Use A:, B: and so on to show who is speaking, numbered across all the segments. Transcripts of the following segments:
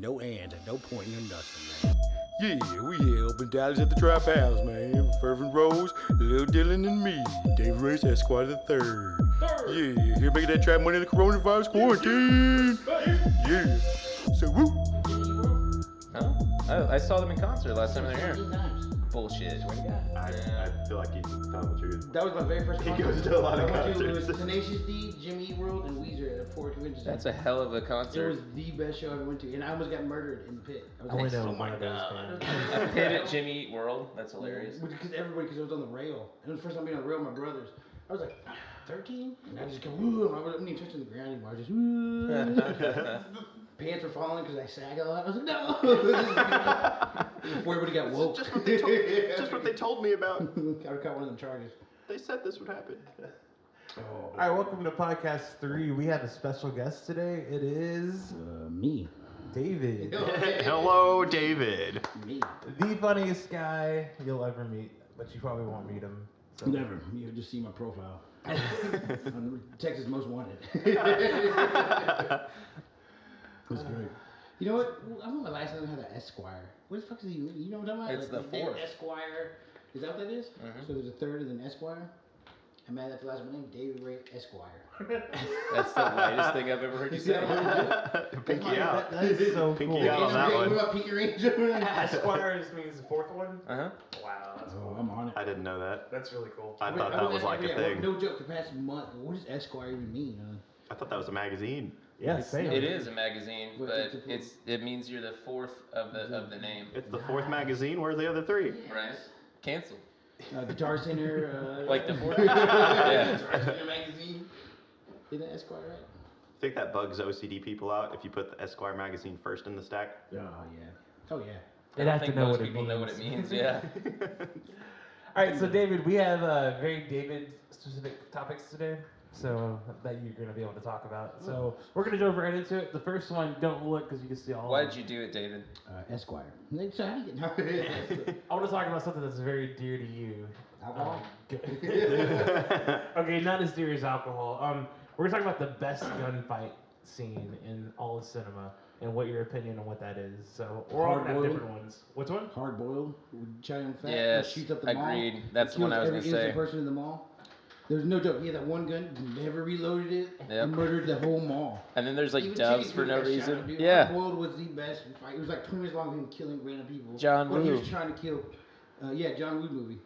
A: man. No pointing or nothing, man. Yeah, we here up in Dallas at the Trap House, man. Fervent Rose, Lil Dylan, and me, Dave Race, Esquire the Third. Yeah, here making that trap money in the coronavirus quarantine. Yeah. So, woo.
B: Huh? I saw them in concert last time they were here. Bullshit.
C: I feel like he's telling the truth.
D: That was my very first concert.
C: He goes to a lot of
D: It
C: concerts.
D: was Tenacious D, Jimmy Eat World, and Weezer at 42 Inches.
B: That's a hell of a
D: It
B: concert.
D: was the best show I ever went to, and I almost got murdered in the pit. I was
E: I
D: like,
E: know
B: Oh
E: one
B: my
E: of those
B: god.
E: bands.
B: A pit at Jimmy Eat World? That's hilarious.
D: Because it was on the rail. And it was the first time being on the rail with my brothers. I was like 13, and I just go, woo. I wasn't even touching the ground anymore. I just, woo. Pants were falling because I sag a lot. I was like, no. Before everybody got woke.
C: Just what they told me about.
D: I would caught one of them charges.
C: They said this would happen.
E: All right, welcome to podcast 3. We have a special guest today. It is
D: Me.
E: David,
C: Hello, David.
D: Me.
E: the funniest guy you'll ever meet, but you probably won't meet him. So.
D: Never. You just see my profile. Texas Most Wanted. That's great. You know what? I want my last name to have an Esquire. What the fuck is he? You know what I'm talking about?
B: It's
D: Like,
B: the fourth.
D: Esquire. Is that what that is?
B: Mhm.
D: So there's a third and then Esquire. I'm mad at the last name, David Ray Esquire.
B: That's the whitest thing I've ever heard you say.
C: Pinky out.
E: That is so
C: Pinky
E: cool.
C: out on that
D: What
C: one.
D: about Pinky Ranger?
E: Esquire means the fourth one?
B: Uh-huh.
E: Wow, that's
D: Oh,
E: cool.
D: I'm on it.
C: I didn't know that.
E: That's really cool.
C: I thought that was like a thing.
D: No joke, the past month. What does Esquire even mean?
C: I thought that was a magazine.
E: Yeah, same.
B: It is a magazine,
D: But
B: but
D: it's
B: it means you're the fourth of the name.
C: It's the fourth magazine. Where's the other three?
B: Right? Cancel.
D: Guitar Center.
B: Like the fourth.
D: Guitar
B: Yeah.
D: Center magazine. Isn't that Esquire right?
C: I think that bugs OCD people out if you put the Esquire magazine first in the stack.
D: Oh yeah. Oh yeah.
B: I
E: They'd
B: don't
E: have to
B: think
E: know
B: most
E: what it
B: people
E: means.
B: know what it means. Yeah.
E: All right, so David, we have very David-specific topics today, so that you're going to be able to talk about. So we're going to jump right into it. The first one, don't look, because you can see all
B: Why
E: of
B: did you do it, David?
D: Esquire. So how do you get
E: I want to talk about something that's very dear to you.
D: alcohol?
E: Okay, not as dear as alcohol. We're going to talk about the best gunfight scene in all of cinema, and what your opinion on what that is. So we're all going to have
D: Hard-boiled?
E: different ones. Which one?
D: Hard boiled with giant fat.
B: Yes,
D: Shoots up the mall.
B: agreed. That's the
D: kills
B: one I was
D: every
B: gonna say.
D: innocent person in the mall. There's no joke. He had that one gun, never reloaded it,
B: Yep.
D: and murdered the whole mall.
B: And then there's like
D: Even
B: doves
D: Chicken
B: for
D: Coop
B: no
D: got shot
B: reason.
D: up, dude.
B: Yeah.
D: Hard boiled was the best fight. It was like 20 minutes long of him killing random people.
B: John
D: When he
B: Woo.
D: was trying to kill, John Woo movie.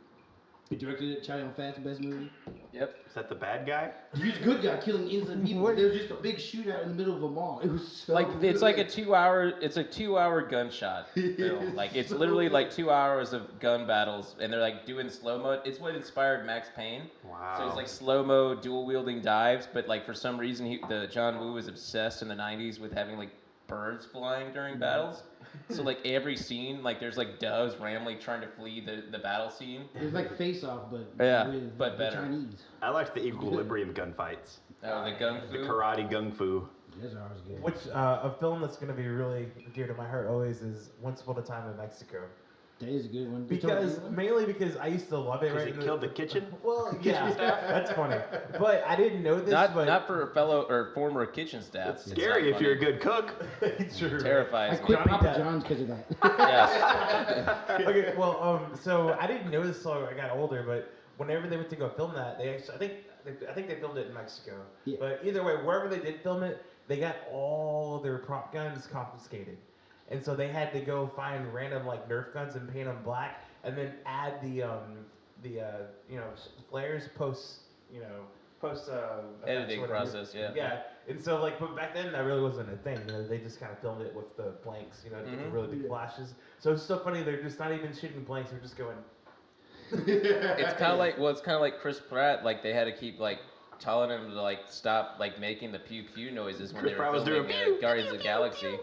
D: He directed it. Child on Fat's the best movie.
B: Yep.
C: Is that the bad guy?
D: He's a good guy killing innocent people. There was just a big shootout in the middle of a mall. It was so
B: Like it's
D: good.
B: like a 2-hour gunshot film. Like it's literally like 2 hours of gun battles, and they're like doing slow mo. It's what inspired Max Payne.
C: Wow.
B: So it's like slow mo dual wielding dives, but like for some reason the John Woo was obsessed in the 90s with having like birds flying during battles. So like every scene, like there's like doves randomly trying to flee the battle scene.
D: It was like Face Off, but
B: Yeah,
D: with
B: but
D: the
B: better.
D: Chinese.
C: I like the equilibrium gunfights.
B: Oh, the gun
C: The
B: fu.
C: karate gung fu.
D: Those are always good.
E: Which a film that's going to be really dear to my heart always is Once Upon a Time in Mexico.
D: That is a good one.
E: Mainly because I used to love it.
C: Because
E: Right?
C: he killed the kitchen?
E: Well, yeah, that's funny. But I didn't know this. but
B: Not for a fellow or former kitchen staff.
C: It's scary if you're a good cook.
E: True.
D: I
B: Terrifies me.
D: quit
E: Johnny
D: Papa
E: Depp.
D: John's because of that.
B: Yes.
E: Okay, well, so I didn't know this until I got older, but whenever they went to go film that, they actually, I think they filmed it in Mexico.
D: Yeah.
E: But either way, wherever they did film it, they got all their prop guns confiscated. And so they had to go find random like Nerf guns and paint them black, and then add the flares post
B: Editing
E: sort of-
B: process, yeah.
E: Yeah, and so like, but back then that really wasn't a thing. They just kind of filmed it with the blanks, to get the
B: Mhm.
E: really big flashes. So it's so funny. They're just not even shooting blanks. They're just going.
B: It's kind of like Chris Pratt. Like they had to keep like telling him to like stop like making the pew pew noises when
C: Chris
B: they were
C: Pratt was
B: filming
C: doing pew,
B: Guardians of the Galaxy.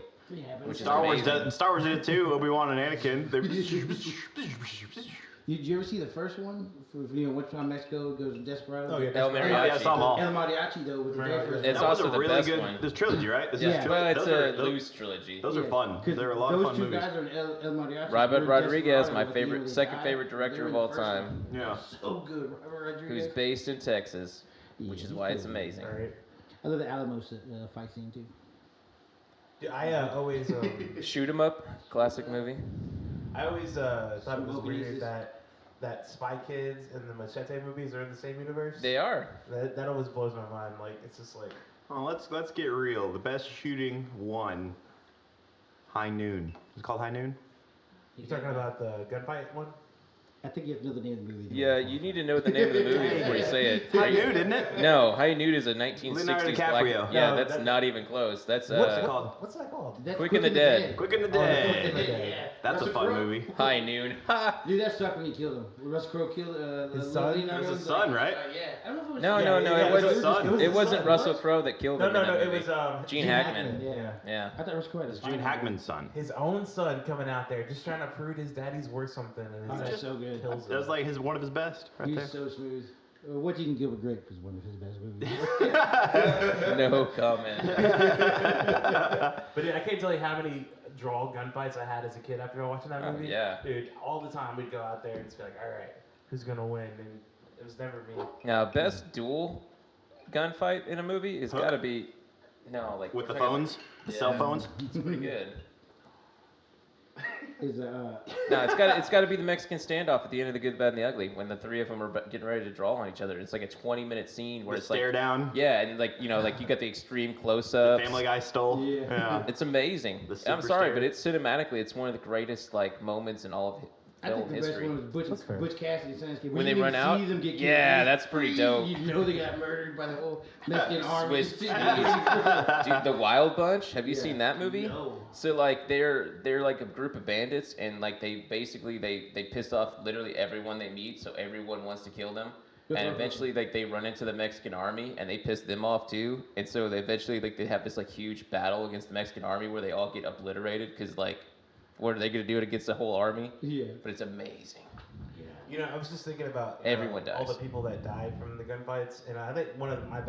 B: Which is
C: Star Wars
B: amazing.
C: did it too. Obi-Wan and Anakin.
D: Did you ever see the first one? What's on Mexico goes to Desperado?
E: Oh yeah,
B: El
E: that's-
C: Yeah, I saw them all.
D: El Mariachi though was the very first
B: It's
C: That was
B: also
C: a
B: the
C: really
B: best
C: good.
B: one.
C: This trilogy, right? This
D: Yeah.
C: is
B: Well, it's a
C: those
B: loose trilogy.
C: Those are fun.
D: 'Cause
C: They're a lot of
D: those
C: fun
D: two
C: movies.
D: guys are in El Mariachi.
B: Robert
D: They're
B: Rodriguez,
D: Desperado
B: my
D: at the end
B: favorite,
D: when they
B: second
D: died.
B: favorite
D: They
B: director
D: were
B: of
D: in the
B: all
D: first one.
B: time,
C: Yeah.
D: So good, Robert Rodriguez.
B: who's based in Texas, which
D: Yeah,
B: is
D: he's
B: why it's
D: good.
B: amazing.
E: All right.
D: I love the Alamo fight scene too.
E: Dude, I always
B: Shoot 'em up, classic movie.
E: I always thought it was
D: Smoking
E: weird
D: aces.
E: that Spy Kids and the Machete movies are in the same universe.
B: They are.
E: That always blows my mind. Like it's just like
C: Oh, let's get real. The best shooting one. High Noon. Is it called High Noon?
E: you talking about the gunfight one.
D: I think you have to know the name of the movie.
B: Yeah, you need to know the name of the movie before you say it.
C: High Noon, isn't it?
B: No, High Noon is a 1960s
C: Leonardo
B: black.
C: DiCaprio.
B: Yeah,
E: No,
B: that's
E: that-
B: not even close. That's
C: What's it called?
E: What's that called?
D: That's
B: Quick and the Dead.
C: Quick and the
E: Quick and the
C: Dead.
E: Dead.
C: That's a
D: Russell
C: fun
D: Crowe.
C: movie.
B: High Noon. Ha!
D: Dude, that sucked when he killed him. When Russell Crowe killed
E: His son?
D: Leonardo,
C: It was his
D: he
C: son, right?
D: Yeah. I don't know if it was
B: No,
E: Yeah,
B: no,
E: yeah,
B: no.
E: yeah,
B: It
E: it was
B: wasn't.
E: his son.
B: It wasn't
E: What?
B: Russell Crowe that killed him.
E: No,
B: in that
E: it
B: movie.
E: was
B: Gene Hackman.
D: Yeah.
B: Yeah.
D: I thought Russell Crowe had
C: It's Gene Hackman's son.
E: His own son coming out there just trying to prove his daddy's worth something, and
D: Oh,
E: his
D: that's
E: dad
D: so good.
E: kills him.
C: That was like one of his best, right
D: He's
C: there.
D: so smooth. What You Can Give a Grape was one of his best movies.
B: No comment.
E: But dude, I can't tell you how many draw gunfights I had as a kid after watching that
B: Oh,
E: movie.
B: yeah.
E: Dude, all the time we'd go out there and just be like, all right, who's gonna win? And it was never me.
B: Now, best duel gunfight in a movie has
C: Hook?
B: got to be. No, like
C: With the
B: we're talking-
C: phones, the cell
B: Yeah.
C: phones.
B: It's pretty good.
D: Is
B: No, it's got to be the Mexican standoff at the end of The Good, Bad, and the Ugly when the three of them are getting ready to draw on each other. It's like a 20-minute scene where
C: The
B: it's
C: stare
B: like
C: down.
B: yeah, and like you got the extreme
C: The
B: close-ups.
C: Family Guy stole.
D: Yeah.
B: It's amazing.
C: The
B: I'm
C: super
B: sorry,
C: stare.
B: but it's cinematically, it's one of the greatest like moments in all of
D: I think
B: film
D: the best
B: history.
D: one was
E: That's fair.
D: Butch Cassidy and Sundance Kid.
B: When they
D: you
B: run
D: see
B: out?
D: them get killed,
B: Yeah,
D: you
B: that's pretty
D: freeze,
B: dope.
D: You know they got murdered by the whole Mexican army.
B: Swiss Dude, the Wild Bunch. Have you
D: Yeah.
B: seen that movie?
D: No.
B: So like they're like a group of bandits, and like they basically they piss off literally everyone they meet, so everyone wants to kill them. And eventually, like they run into the Mexican army, and they piss them off too. And so they eventually, like they have this like huge battle against the Mexican army where they all get obliterated because like, what are they gonna do it against the whole army?
D: Yeah.
B: But it's amazing.
E: You know, I was just thinking about
B: Everyone
E: all the
B: dies.
E: people that died from the gunfights, and I think one of my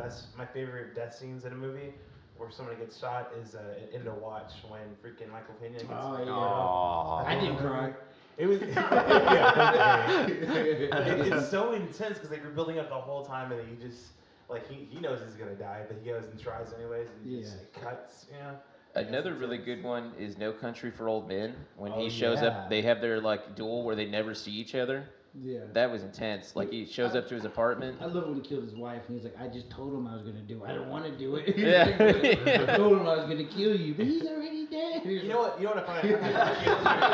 E: favorite death scenes in a movie where somebody gets shot is in The Watch when freaking Michael Pena gets.
D: Oh, yeah.
C: Aw.
D: I didn't cry.
E: It was. yeah, it's so intense because they were building up the whole time, and he just like he knows he's gonna die, but he goes and tries anyways, and he just
D: Yeah.
E: cuts. You know.
B: Another really good one is No Country for Old Men. When
E: Oh,
B: he shows
E: yeah.
B: up, they have their like duel where they never see each other.
D: Yeah.
B: That was intense. Like he shows up to his apartment.
D: I love when he killed his wife, and he's like, I just told him I was gonna do it. I don't want to do it.
B: Yeah.
D: I told him I was gonna kill you, but he's already dead.
E: You know what? You know what I find?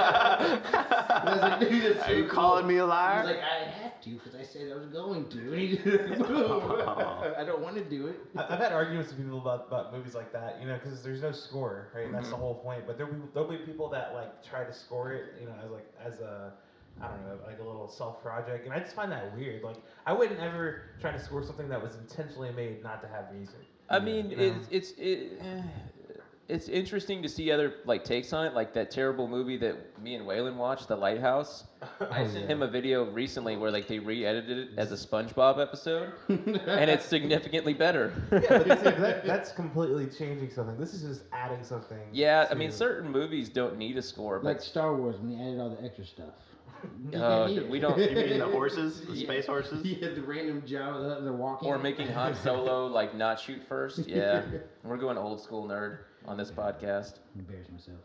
D: I was like, dude, that's
C: Are
D: so
C: you
D: cool.
C: calling me a
D: He's
C: liar?
D: like, I have to, because I said I was going to. And he just, I don't want to do it.
E: I've had arguments with people about movies like that, you know, because there's no score, right? That's the whole point. But there'll be people that like try to score it, you know, as a I don't know, like a little self project, and I just find that weird. Like I wouldn't ever try to score something that was intentionally made not to have music.
B: I mean,
E: You know?
B: it's interesting to see other like takes on it, like that terrible movie that me and Waylon watched, The Lighthouse. I sent him a video recently where like they re-edited it as a SpongeBob episode, and it's significantly better.
E: Yeah, but see, that's completely changing something. This is just adding something.
B: Yeah, I
E: to-
B: mean, certain movies don't need a score,
D: Like
B: but
D: Star Wars, when they added all the extra stuff.
B: we don't.
C: You mean the horses, the
D: Yeah.
C: space horses?
D: He had the random job that they're walking.
B: Or making Han Solo like not shoot first. Yeah, we're going old school nerd on this podcast.
D: Embarrass myself.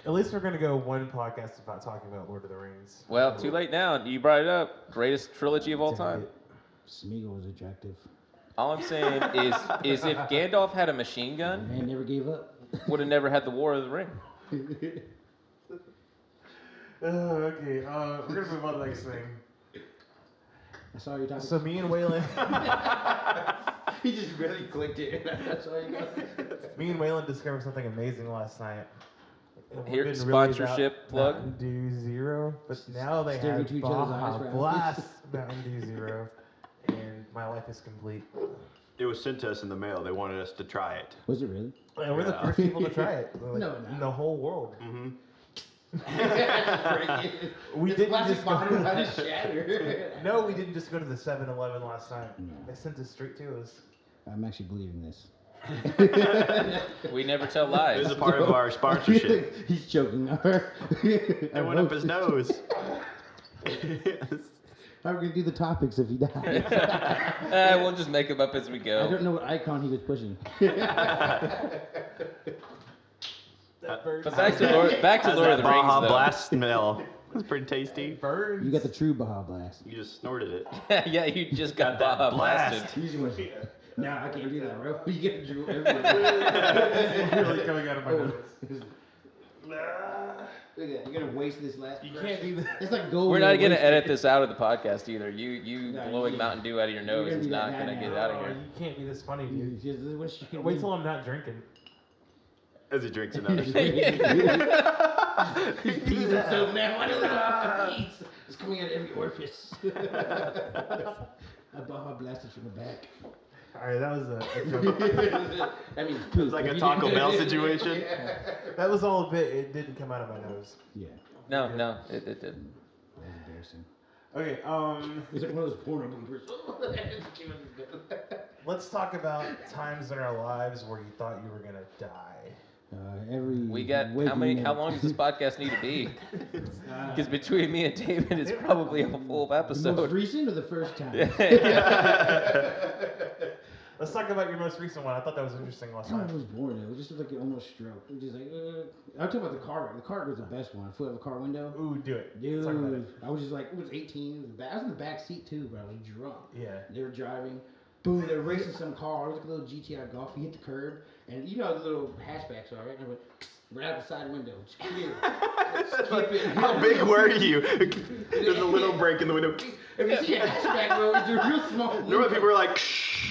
E: At least we're gonna go one podcast about talking about Lord of the Rings.
B: Well, too late now. You brought it up. Greatest trilogy of all time.
D: Smeagol was attractive.
B: All I'm saying is if Gandalf had a machine gun,
D: Man never gave up.
B: would have never had the War of the Ring.
E: Okay, we're gonna move on to the next thing.
D: I saw you talking.
E: So me and Waylon,
D: He just really clicked it. That's all you got.
E: me and Waylon discovered something amazing last night. We've
B: Here,
E: been
B: sponsorship
E: about
B: plug.
E: Mountain Dew Zero, but now they
D: Staring
E: have
D: into each other's eyes
E: Baja
D: for hours.
E: Blast Mountain Dew Zero, and my life is complete.
C: It was sent to us in the mail. They wanted us to try it.
D: Was it really?
E: And we're the
C: Yeah.
E: first people to try it, like,
D: No,
E: in the whole world.
C: Mm-hmm.
E: We
D: The
E: didn't
D: plastic
E: just
D: bottle
E: go.
D: had to shatter.
E: No, we didn't just go to the 7-Eleven last night.
D: No.
E: They sent us straight to us.
D: I'm actually believing this.
B: We never tell
C: It
B: lies.
C: was a part of our sponsorship.
D: He's choking her.
C: It went up his nose. Yes.
D: How are we gonna do the topics if he dies?
B: We'll just make them up as we
D: I
B: go.
D: don't know what icon he was pushing.
B: But back to Lord of the
C: Baja
B: Rings, though.
C: Blast smell. That's pretty tasty.
E: Birds.
D: You got the true Baja Blast.
C: You just snorted it.
B: Yeah, you just got
C: that
B: Baja
C: blast.
B: blasted.
D: You just went, nah, I can't do that, bro. You get to drool everywhere.
E: It's really coming out of my nose.
D: Look at that. You're gonna waste this last.
E: You can't do that.
D: It's like gold.
B: We're not
D: gonna
B: gonna edit this out of the podcast either. You
D: No,
B: blowing
D: you-
B: Mountain Dew out of your nose
D: gonna
B: is
D: do that
B: not gonna
D: now.
B: get it out of
E: Oh,
B: here.
E: you can't be this funny, dude.
D: Wait
E: Wait till I'm not drinking.
C: As he drinks another.
D: He's peeing himself now. It's coming out of every orifice. I Baja blasted from the back.
E: Alright, that was a joke.
D: I mean, it's poop.
C: It's like a Taco Bell situation.
E: That was all a bit. It didn't come out of my nose.
D: Yeah,
B: No, it did.
D: that was embarrassing.
E: Okay,
D: It's like one of those porno bloopers.
E: let's talk about times in our lives where you thought you were gonna die.
B: We got how long does this podcast need to be? Because between me and David, it's probably a full
D: The most
B: episode.
D: recent or the first time?
E: Let's talk about your most recent one. I thought that was interesting last
D: I
E: time.
D: was born though. It was just like an almost stroke. It was just like, I'll talk about the car wreck. The car wreck was the best one. I flew out of the car window.
E: Ooh, do it.
D: Dude,
E: Let's talk about it.
D: I was just like, it was 18. It was bad. I was in the back seat too, but I was drunk.
E: Yeah.
D: They were driving. Boom, they were racing some car. It was like a little GTI Golf. He hit the curb. And you know how the little hatchbacks are, right? And I went right out the side window. Just clear. Skip it.
C: How big were you? There's a little break in the window.
D: If you see a hatchback, bro, it's a real small window.
C: Remember people were like,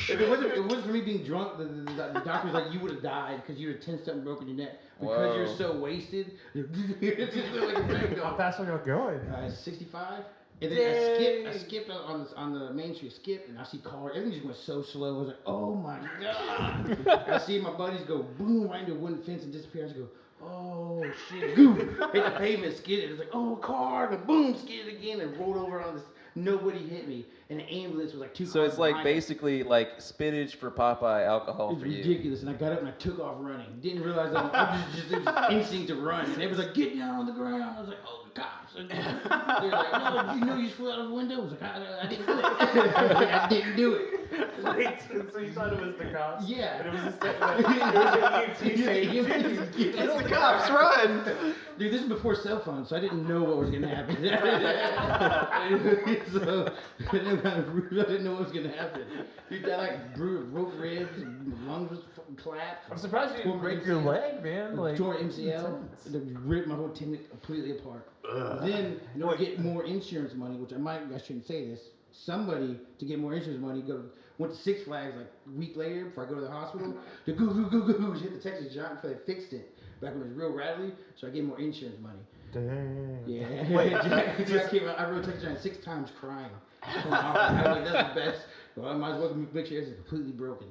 D: If it wasn't for me being drunk, the doctor was like, you would have died because you would have 10 something broken your neck. Because you're
B: Whoa.
D: so wasted, it just looked like a
E: How
D: ragdoll.
E: fast are you going?
D: 65. And then I skipped on the main street, skipped, and I see cars. Everything just went so slow. I was like, oh my god. I see my buddies go boom right into a wooden fence and disappear. I just go, oh shit, boom. Hit the pavement, skidded. It was like, oh, car, and boom, skidded again and rolled over on this. Nobody hit me. And the ambulance was like 2 cars
B: So it's like
D: behind us.
B: basically like spinach for Popeye alcohol
D: It's
B: for you.
D: ridiculous, and I got up and I took off running. Didn't realize that it was instinct to run. And they was like, "Get down on the ground." I was like, "Oh, the cops!" And they were like, "No, you know you just flew out of the window." I was like, "I didn't do it." I was like, "I didn't do it."
E: Wait, so you thought it was the cops?
D: Yeah.
E: And it was just it was an EMT saying,
C: it's the cops, run!
D: Dude, this is before cell phones, so I didn't know what was gonna happen. So I didn't know what was gonna happen. Dude, I like broke ribs, lungs was clapped.
E: I'm surprised you didn't break your leg, man. Like,
D: Tore MCL, ripped my whole tendon completely apart. Then, in order to get more insurance money, which I shouldn't say this, somebody to get more insurance money went to Six Flags like a week later before I go to the hospital to go hit the Texas Giant before they fixed it back when it was real rattly, so I get more insurance money.
E: dang.
D: Yeah.
E: Wait,
D: Jack came out, I rode Texas Giant 6 times crying. I was like, that's the best. Well, I might as well make sure it's completely broken.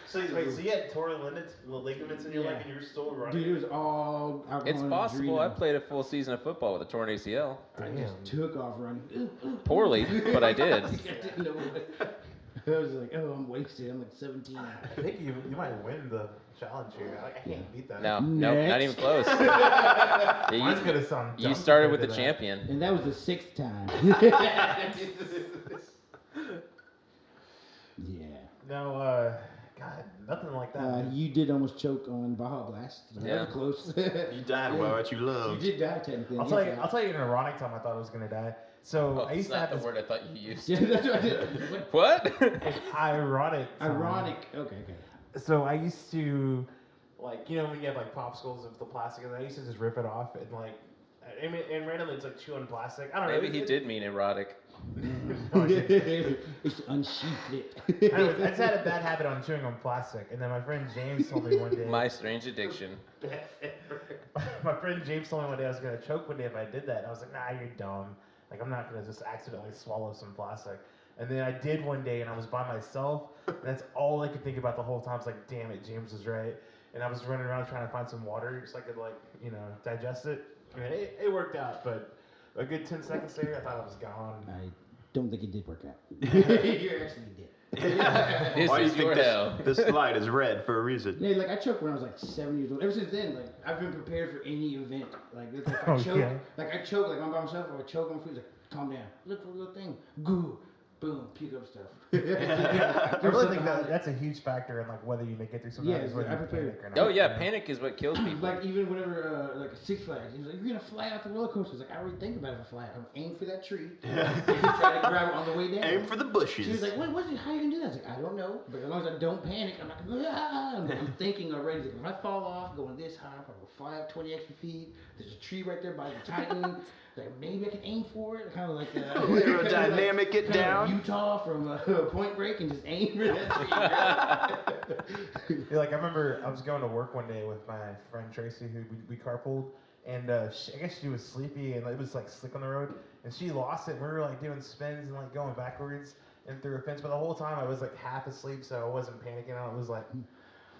E: So you had torn ligaments in your leg and you were still running?
D: Dude, it was all out
B: It's
D: on
B: possible. I
D: adrenaline.
B: played a full season of football with a torn ACL.
D: I just took off running.
B: Poorly, but I did.
D: I didn't know what. I was like, oh, I'm wasted. I'm like 17.
E: I think you might win the challenge here. I can't beat that.
B: No,
D: Next.
B: not even close. Yeah,
E: Mine's gonna sound
B: you
E: dumb
B: started with
E: compared
B: the
E: to that.
B: champion.
D: And that was the 6th time. Yeah.
E: No, God, nothing like that.
D: You did almost choke on Baja Blast. That
B: Yeah.
D: was close.
C: You died while what you
D: You
C: loved.
D: did die technically.
E: I'll tell you an ironic time I thought I was gonna die. So
B: Oh,
E: I used
B: that's
E: to have
B: not the
E: this
B: word I thought you used.
D: Yeah, that's what I did.
B: What?
E: ironic. time.
D: Ironic. Okay.
E: So I used to, like, you know, when you have like popsicles of the plastic, and I used to just rip it off and like, I mean, and randomly it's like chewing plastic. I don't know.
B: Maybe he did mean erotic.
D: It's unsheathed it.
E: Anyways, I just had a bad habit on chewing on plastic, and then my friend James told me one day.
B: My strange addiction.
E: My friend James told me one day I was gonna choke one day if I did that. And I was like, nah, you're dumb. Like, I'm not gonna just accidentally swallow some plastic. And then I did one day, and I was by myself. And that's all I could think about the whole time. I was like, damn it, James was right. And I was running around trying to find some water so I could, like, you know, digest it. And it worked out, but a good 10 seconds later, I thought I was gone.
D: I don't think it did work out. You actually did.
B: This
C: Why do you
B: is
C: think
B: your hell.
C: this slide is red for a reason?
D: Yeah, like I choked when I was like 7 years old. Ever since then, like I've been prepared for any event. Like, it's like
E: Oh,
D: I choke,
E: yeah.
D: like I choke, like I'm by myself, or I choke on food. It's like calm down. Look for a little thing. Goo. Boom. Pick up stuff.
E: I really think that's a huge factor in like whether you make it through something.
D: Yeah,
E: whether
D: I
E: you
D: prepare.
E: panic or not.
B: Oh yeah,
E: you know?
B: panic is what kills people.
D: Like even whenever like Six Flags, he was like, "You're gonna fly out the roller coaster." I was like, "I already think about it if I fly. I'm aim for that tree, and try to grab it on the way down."
C: Aim for the bushes.
D: She was like, "What? How are you gonna do that?" I was like, "I don't know, but as long as I don't panic, I'm not gonna." I'm thinking already. Like, if I fall off, going this high, if I will fly up 20 extra feet. There's a tree right there by the Titan. Like maybe I can aim for it, kind of like
C: aerodynamic it down.
D: Like Utah from Point Break and just aim for that tree.
E: Yeah, like I remember I was going to work one day with my friend Tracy, who we carpooled, and I guess she was sleepy and it was like slick on the road, and she lost it. We were like doing spins and like going backwards and through a fence, but the whole time I was like half asleep, so I wasn't panicking. I was like,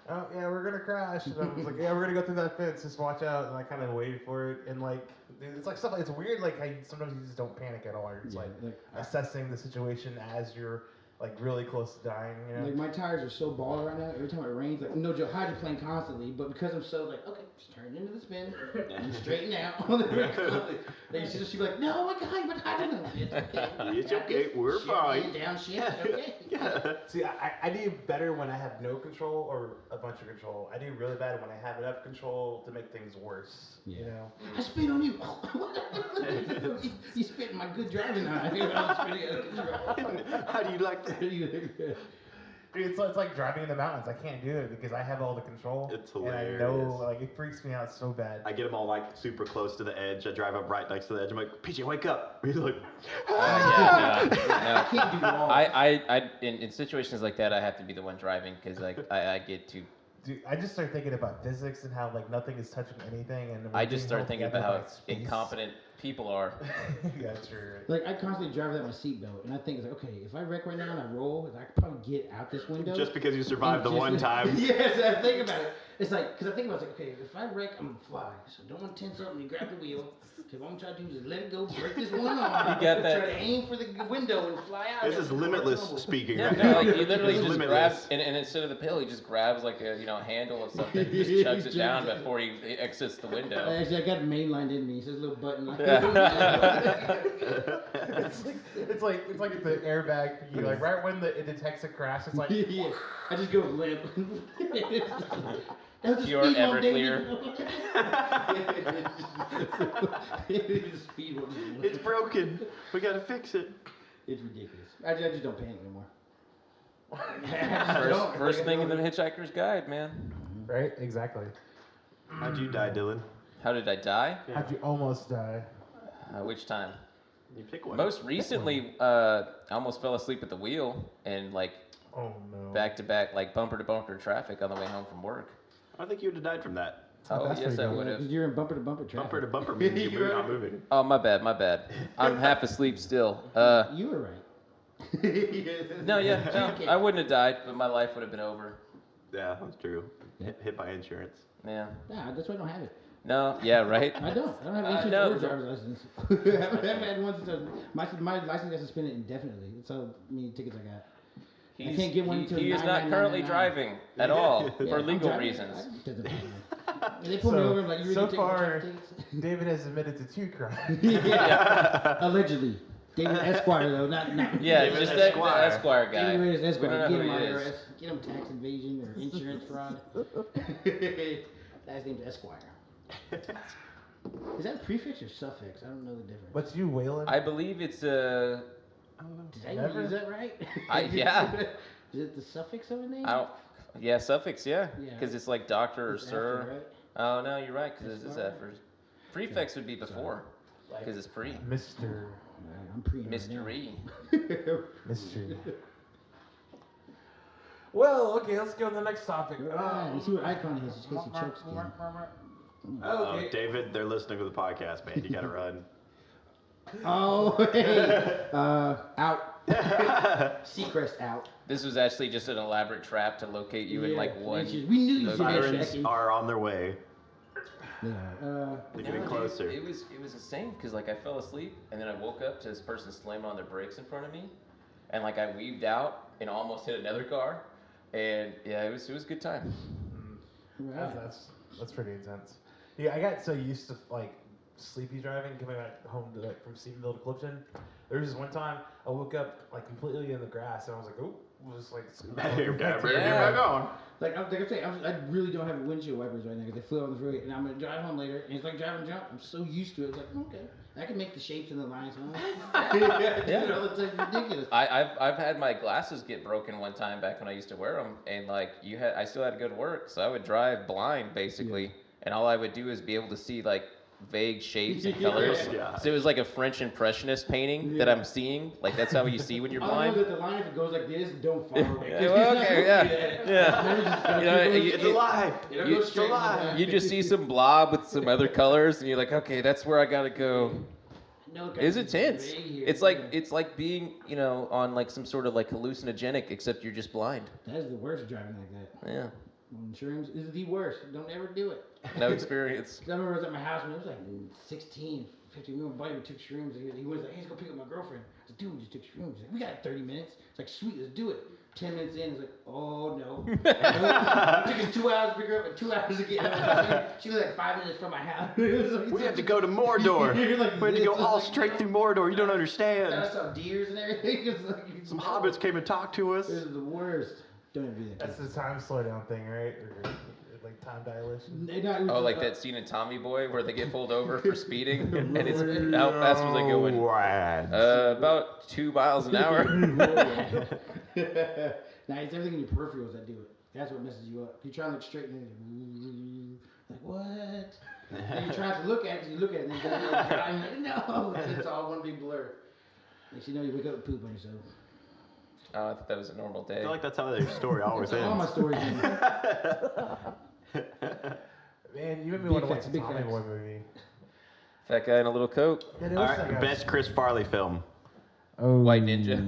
E: oh yeah, we're gonna crash. And I was like, yeah, we're gonna go through that fence. Just watch out. And I kind of waited for it, and like, dude, it's like stuff. It's weird, like how sometimes you just don't panic at all. It's like assessing the situation as you're like really close to dying. You know?
D: Like my tires are so bald right now. Every time it rains, like no joke, hydroplane constantly. But because I'm so like, okay, just turn into the spin and straighten out. Like she'd be like, no, my God, but hydroplane. It's okay.
C: It's okay. We're fine.
D: Down shift. Okay.
C: Yeah.
E: See, I do better when I have no control or a bunch of control. I do really bad when I have enough control to make things worse.
D: Yeah.
E: You know?
D: I spit on you. You spit in my good driving eye. I'm spitting out of control.
C: How do you like that?
E: Dude, it's like driving in the mountains. I can't do it because I have all the control.
C: It's
E: And
C: hilarious.
E: I know, like, it freaks me out so bad.
C: I get them all like super close to the edge. I drive up right next to the edge. I'm like, PJ, wake up. He's like,
B: Yeah,
D: I can't do all.
B: I in situations like that, I have to be the one driving because like I get too.
E: Dude, I just start thinking about physics and how like nothing is touching anything, and
B: I just start thinking about how
E: space.
B: incompetent people are.
E: Yeah, true.
D: Like I constantly drive without my seatbelt, and I think it's like, okay, if I wreck right now and I roll, I could probably get out this window.
C: just because you survived the
D: And
C: one time.
D: Yes, I think about it. It's like, because I think about it, it's like, okay, if I wreck, I'm gonna fly. So don't want to tense up and you grab the wheel. Because what I'm trying to do is just let it go, break this one arm.
B: You got that.
D: Try to aim for the window and fly out.
C: This is limitless speaking
B: Yeah,
C: right
B: no,
C: now.
B: like he literally
C: This is
B: just
C: limitless.
B: grabs, and instead of the pill, he just grabs like a handle of something, and just chucks it down before he exits the window.
D: Actually, I got it mainlined in me. It says a little button.
E: It's like the airbag thingy. Like right when it detects a crash, it's like
D: Yeah, I just go limp. That was a
B: Pure
D: speed bump,
B: Everclear.
D: It's a speed bump.
C: It's broken. We gotta fix it.
D: It's ridiculous. I just don't panic anymore.
B: First thing in the Hitchhiker's Guide, man.
E: right, exactly.
C: How'd you die, Dylan?
B: How did I die?
E: How'd you almost die?
B: Which time?
C: You pick one.
B: Most recently, I almost fell asleep at the wheel and like
E: Oh no.
B: back to back, like bumper to bumper traffic on the way home from work.
C: I think you would have died from that.
B: Oh,
E: that's
B: yes,
E: pretty
B: I
E: good.
B: would have.
D: You're in bumper to bumper traffic.
C: Bumper to bumper means you're not moving.
B: Oh, my bad. I'm half asleep still.
D: You were right.
B: No, I wouldn't have died, but my life would have been over.
C: Yeah, that's true. Hit by insurance.
B: Yeah.
D: Nah, that's why I don't have it.
B: No, yeah, right?
D: I don't have insurance
B: no.
D: or driver's license. I haven't had one since my license got suspended indefinitely. That's how many tickets I got. I can't get one until
B: He is not currently
D: 999.
B: driving at all
D: Yeah,
B: for
D: I'm
B: legal
D: driving.
B: reasons.
D: Doesn't matter. And they pulled me over and like, you really
E: so
D: take
E: far,
D: my tickets?
E: David has admitted to 2 crimes.
D: Yeah. Allegedly. David Esquire though, not
B: Yeah,
C: David
B: just
C: Esquire.
B: the Esquire guy.
D: David
B: We
D: Esquire.
B: don't know
D: Get
B: who
D: him
B: he is.
D: IRS. Get him tax evasion or insurance fraud. Last name's Esquire. Is that a prefix or suffix? I don't know the difference.
E: What's you, Waylon?
B: I believe it's
D: Did I
E: Never?
D: use that right?
B: yeah.
D: Is it the suffix of a name?
B: Yeah, suffix, yeah.
D: Yeah.
B: Because it's like doctor or
D: It's
B: sir.
D: after, right?
B: Oh, no, you're right, because it's
D: Esquire.
B: after. Prefix would be before, because it's pre.
E: Mr.
D: I'm pre.
B: Mystery.
E: Mystery. Well, okay, let's go to the next topic.
D: Alright, you see what icon is, just in case he chokes again.
E: Okay.
C: David, they're listening to the podcast, man. You gotta run.
D: Oh, hey. Out. Seacrest out.
B: This was actually just an elaborate trap to locate you in like one.
D: We knew you should be
C: Sirens
D: checking.
C: are on their way.
D: Yeah.
C: They're getting
B: No,
C: closer.
B: Dude, it was insane because like I fell asleep and then I woke up to this person slamming on their brakes in front of me, and like I weaved out and almost hit another car, and yeah, it was a good time.
D: Right.
E: That's pretty intense. Yeah, I got so used to like sleepy driving, coming back home to from Stephenville to Clifton. There was this one time I woke up like completely in the grass, and I was like, oh, was like,
C: Better get
B: Yeah.
C: back on.
D: Like I'm saying, I really don't have windshield wipers right now because they flew on the freeway, and I'm gonna drive home later, and it's like driving junk. I'm so used to it. It's like okay, I can make the shapes and the lines. Huh?
B: Yeah.
D: You know, it's like ridiculous.
B: I've had my glasses get broken one time back when I used to wear them, and like I still had to go to work, so I would drive blind basically, and all I would do is be able to see like vague shapes and colors.
C: Yeah.
B: So it was like a French impressionist painting that I'm seeing. Like that's how you see when you're
D: I
B: blind.
D: know that the line if it goes like this, don't follow it.
B: Yeah, well, okay, yeah. You know,
C: It's alive.
D: It'll
B: You-
D: go straight
C: alive.
B: You just see some blob with some other colors, and you're like, okay, that's where I gotta go.
D: No,
B: It's intense. It's like being, on like some sort of like hallucinogenic, except you're just blind.
D: That is the worst driving like that.
B: Yeah.
D: Insurance is the worst. Don't ever do it.
B: No experience.
D: I remember I was at my house when I was like 16, 15. Me and my buddy took shrooms. And he was like, hey, let's go pick up my girlfriend. I said, dude, we just took shrooms. He's like, we got 30 minutes. It's like, sweet, let's do it. 10 minutes in, it's like, oh no. It took us 2 hours to pick her up and 2 hours to get home. She was like 5 minutes from my house.
C: We had to go to Mordor.
D: You're like,
C: We had to go
D: it's
C: all
D: like-
C: straight through Mordor. You don't
D: I
C: understand.
D: saw deers and everything. It's like,
C: Some hobbits came and talked to us.
D: It was the worst. Don't ever do that.
E: That's the time slowdown thing, right? Or like time dilation.
B: Oh, like that scene in Tommy Boy where they get pulled over for speeding, and it's how fast was they going?
C: Rad.
B: About 2 miles an hour.
D: Nah, it's everything in your peripherals that do it. That's what messes you up. You're trying to look straight and then like what? And you're trying to look at it, you look at it, and then you're like, no, it's all one big blur. Next you know, you wake up and poop on yourself.
B: Oh, I thought that was a normal
C: I
B: day.
C: feel like that's how their story always
D: That's all my
C: ends.
D: stories. end.
E: Man, you made me
D: Big
E: want to watch
D: facts,
E: the
D: big
E: Tommy
D: facts.
E: Boy movie.
B: Fat guy in a little coat.
E: Yeah, there
C: All
E: was
C: right,
E: that guy.
C: best Chris Farley film.
E: Oh.
B: White Ninja.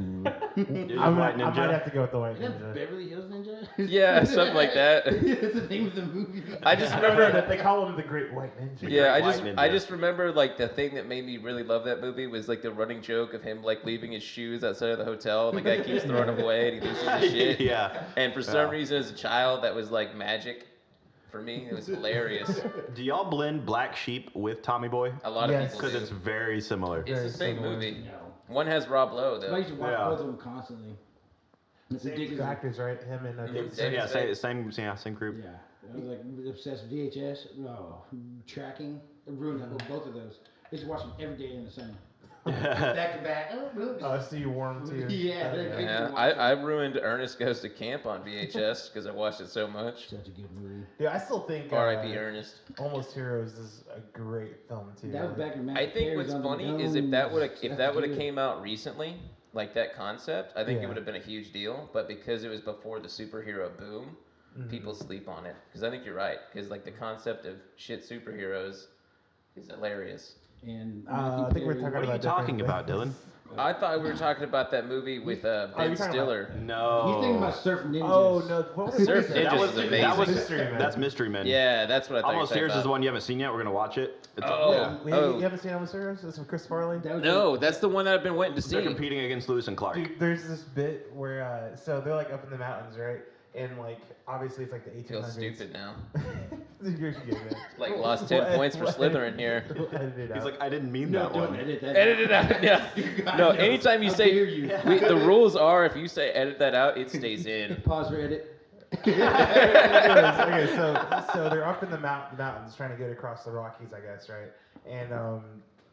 C: Is
E: I
C: it
E: might
C: White
E: have
C: Ninja?
E: to go with the White
D: Isn't that
E: Ninja.
D: Beverly Hills Ninja?
B: Yeah, something like that.
D: That's the name of the movie.
B: I just remember
E: that they call him the Great White Ninja.
B: Yeah, I
C: White
B: just
C: Ninja.
B: I just remember like the thing that made me really love that movie was like the running joke of him like leaving his shoes outside of the hotel and the guy keeps throwing them away and he loses his shit.
C: Yeah.
B: And for some
C: Yeah.
B: reason as a child that was like magic. For me, it was hilarious.
C: Do y'all blend Black Sheep with Tommy Boy?
B: A lot
E: Yes.
B: of people
C: Because
B: do.
C: it's very similar.
B: It's
E: Very
B: the same
E: similar.
B: movie.
D: No.
B: One has Rob Lowe
D: I
B: though.
D: used to watch
C: Yeah.
D: both of them constantly. It's
E: Same
D: ridiculous.
E: actors, right? Him and David
B: Mhm.
E: Spade.
C: Yeah,
B: David
C: same group.
D: Yeah, I was like obsessed with VHS. Oh, tracking. It ruined both of those. I used to watch them every day in the summer. Back to back.
E: Oh, so you warm too.
D: Yeah,
E: Okay.
B: Yeah, I ruined Ernest Goes to Camp on VHS because I watched it so much.
D: Such a good movie.
E: Dude, I still think
B: R.I.P. Ernest.
E: Almost Heroes is a great film too.
D: That was back in
B: I think what's funny is if that would have came out recently, like that concept, I think
E: Yeah.
B: it would have been a huge deal. But because it was before the superhero boom, people sleep on it. Because I think you're right. Because like the concept of shit superheroes is hilarious.
D: And
E: I think we're talking
C: What are you
E: about
C: talking
E: different
C: about, Dylan?
E: things.
B: I thought we were talking about that movie with Ben
E: you're talking
B: Stiller.
C: No.
D: He's thinking about Surf Ninjas.
E: Oh no! What was
B: Surf
E: that?
B: Ninjas
C: That was
B: is
C: that
B: amazing.
C: was
E: Mystery Men.
C: That's Mystery Men.
B: Yeah, that's what I thought
C: Almost
B: you were
C: Yours
B: talking
C: is the
B: about.
C: one you haven't seen yet. We're gonna watch it. It's
B: Oh.
D: Yeah.
E: Wait,
B: Oh.
E: you haven't seen Almost Heroes? It's with Chris Farley.
D: That was
B: No, that's the one that I've been waiting to
C: They're
B: see.
C: competing against Lewis and Clark.
E: Dude, there's this bit where so they're like up in the mountains, right? And like obviously it's like the
B: I feel
E: 1800s.
B: stupid now.
E: You're good, man.
B: Like lost 10 points for Slytherin here.
E: We'll edit it
C: He's
E: out.
C: like, I didn't mean
D: No,
C: that
D: don't
C: one.
D: edit that.
B: Edit it out. Yeah. No, anytime you
D: How
B: say
D: dare you.
B: the rules are if you say edit that out, it stays in.
D: Pause for edit.
E: Okay, so they're up in the mountains trying to get across the Rockies, I guess, right? And